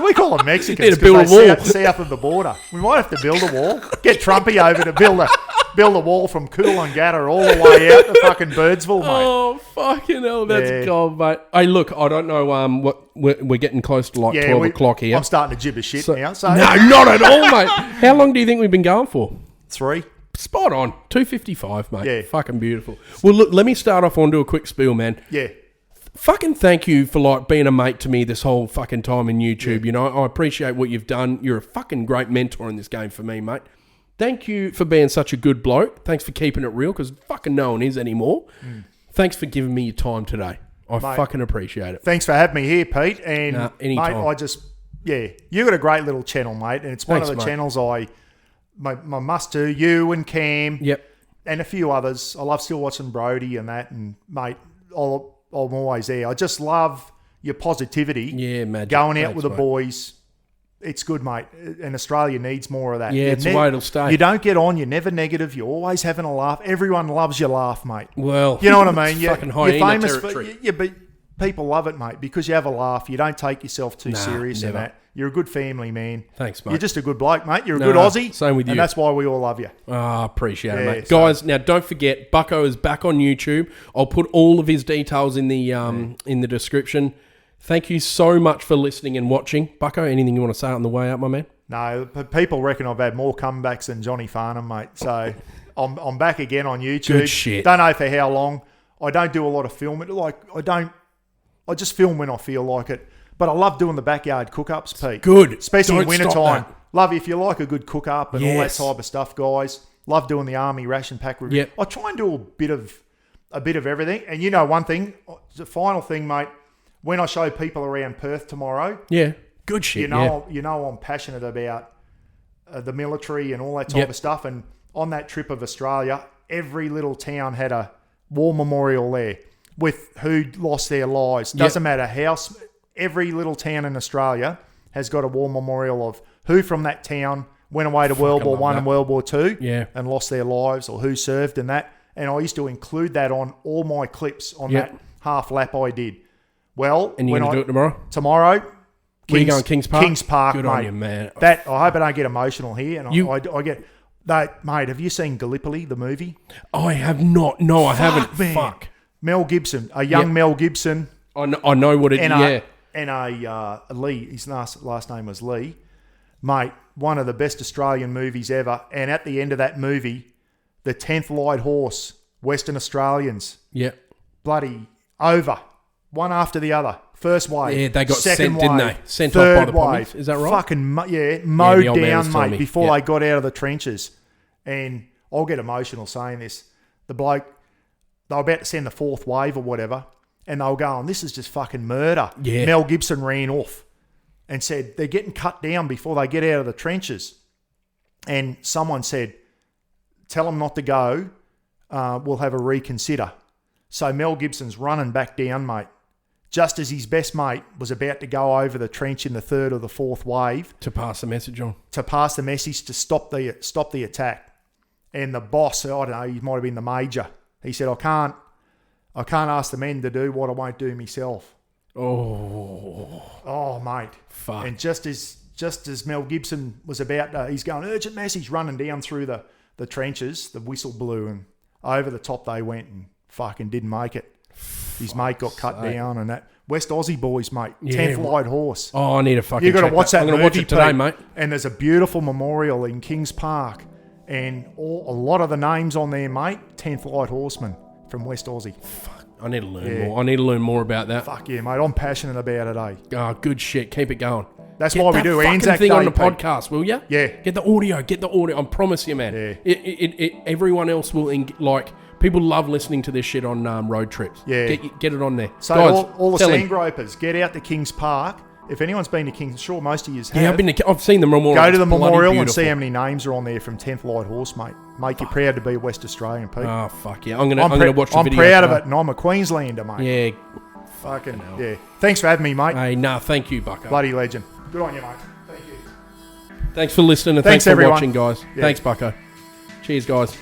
We call them Mexicans. Need to build a wall. See up of the border. We might have to build a wall. Get Trumpy over to build a wall from Coolangatta all the way out to fucking Birdsville, mate. Oh, fucking hell. That's gold, mate. Hey, look, I don't know what we're getting close to 12 o'clock here. I'm starting to gibber shit now. So. No, not at all, mate. How long do you think we've been going for? 3. Spot on. 2:55, mate. Yeah. Fucking beautiful. Well, look, let me start off onto a quick spiel, man. Yeah. Fucking thank you for being a mate to me this whole fucking time in YouTube. You know, I appreciate what you've done. You're a fucking great mentor in this game for me, mate. Thank you for being such a good bloke. Thanks for keeping it real, because fucking no one is anymore. Thanks for giving me your time today. I fucking appreciate it. Thanks for having me here, Pete. And anytime. Mate, you got a great little channel, mate, and it's one of the channels my must do. You and Cam, and a few others. I love still watching Brody and that, and mate, I'm always there. I just love your positivity. Yeah, magic. Going out with the boys. It's good, mate. And Australia needs more of that. Yeah, it's the way it'll stay. You don't get on. You're never negative. You're always having a laugh. Everyone loves your laugh, mate. Well, you know what I mean? Fucking hyena you're famous territory. but people love it, mate, because you have a laugh. You don't take yourself too serious in that. You're a good family, man. Thanks, mate. You're just a good bloke, mate. You're a good Aussie. Same with you. And that's why we all love you. Appreciate it, mate. Guys, now don't forget, Bucko is back on YouTube. I'll put all of his details in the description. Thank you so much for listening and watching. Bucko, anything you want to say on the way out, my man? No, but people reckon I've had more comebacks than Johnny Farnham, mate. So I'm back again on YouTube. Good shit. Don't know for how long. I don't do a lot of filming. I just film when I feel like it. But I love doing the backyard cook-ups, Pete. Good. Especially in Don't stop wintertime. that. Love if you like a good cook-up and all that Yes. type of stuff, guys. Love doing the army ration pack review. Yep. I try and do a bit of everything. And you know one thing, the final thing, mate, when I show people around Perth tomorrow, Yeah. Good shit. you know I'm passionate about the military and all that type Yep. of stuff. And on that trip of Australia, every little town had a war memorial there with who lost their lives. Doesn't matter how. Every little town in Australia has got a war memorial of who from that town went away to World War One and World War Two and lost their lives, or who served in that. And I used to include that on all my clips on that half lap I did. Well, And you're going to do it tomorrow? Tomorrow. Where you going, Kings Park? Kings Park, Good mate. on you, man. That I hope I don't get emotional here, and I get that, mate. Have you seen Gallipoli, the movie? I have not. No, I haven't. Man. Fuck. Mel Gibson, a young Mel Gibson, I know what it is. and a Lee. His last name was Lee, mate. One of the best Australian movies ever. And at the end of that movie, the 10th Light Horse, Western Australians, bloody over, one after the other. First wave. Yeah, they got second sent, didn't wave, they? Sent third off by the wave. Pommies. Is that right? Fucking mowed the old man was down, telling mate, me. before they got out of the trenches. And I'll get emotional saying this. The bloke, they were about to send the fourth wave or whatever, and they were going, this is just fucking murder. Yeah. Mel Gibson ran off and said, they're getting cut down before they get out of the trenches. And someone said, tell them not to go. We'll have a reconsider. So Mel Gibson's running back down, mate, just as his best mate was about to go over the trench in the third or the fourth wave. To pass the message on. To pass the message to stop the attack. And the boss, I don't know, he might have been the major. He said, I can't ask the men to do what I won't do myself. Oh, mate. Fuck. And just as Mel Gibson was about to, he's going, urgent message, running down through the trenches, the whistle blew and over the top they went and fucking didn't make it. His mate got cut down and that. West Aussie boys, mate. 10th Light Horse. Oh, I need to fucking You got to check watch that I'm going to movie, watch it today, Pete. mate. And there's a beautiful memorial in Kings Park. And a lot of the names on there, mate, 10th Light Horseman from West Aussie. Fuck. I need to learn more. I need to learn more about that. Fuck yeah, mate. I'm passionate about it, eh? Oh, good shit. Keep it going. That's why we do Anzac Anzac thing Day, on the Pete. podcast, will you? Yeah. Get the audio. I promise you, man. Yeah. Everyone else will people love listening to this shit on road trips. Yeah. Get it on there. So guys, all the tell sand him. gropers, get out to Kings Park. If anyone's been to Kings, sure most of you have. Yeah, I've seen the memorial. Go to the It's bloody memorial and beautiful. see how many names are on there from 10th Light Horse, mate. Make you proud to be a West Australian, Pete. Oh fuck yeah! I'm gonna watch the I'm video. proud of it, and I'm a Queenslander, mate. Yeah. Fucking yeah. Thanks for having me, mate. Hey, thank you, Bucko. Bloody legend. Good on you, mate. Thank you. Thanks for listening and Thanks, thanks for everyone. watching, guys. Yeah. Thanks, Bucko. Cheers, guys.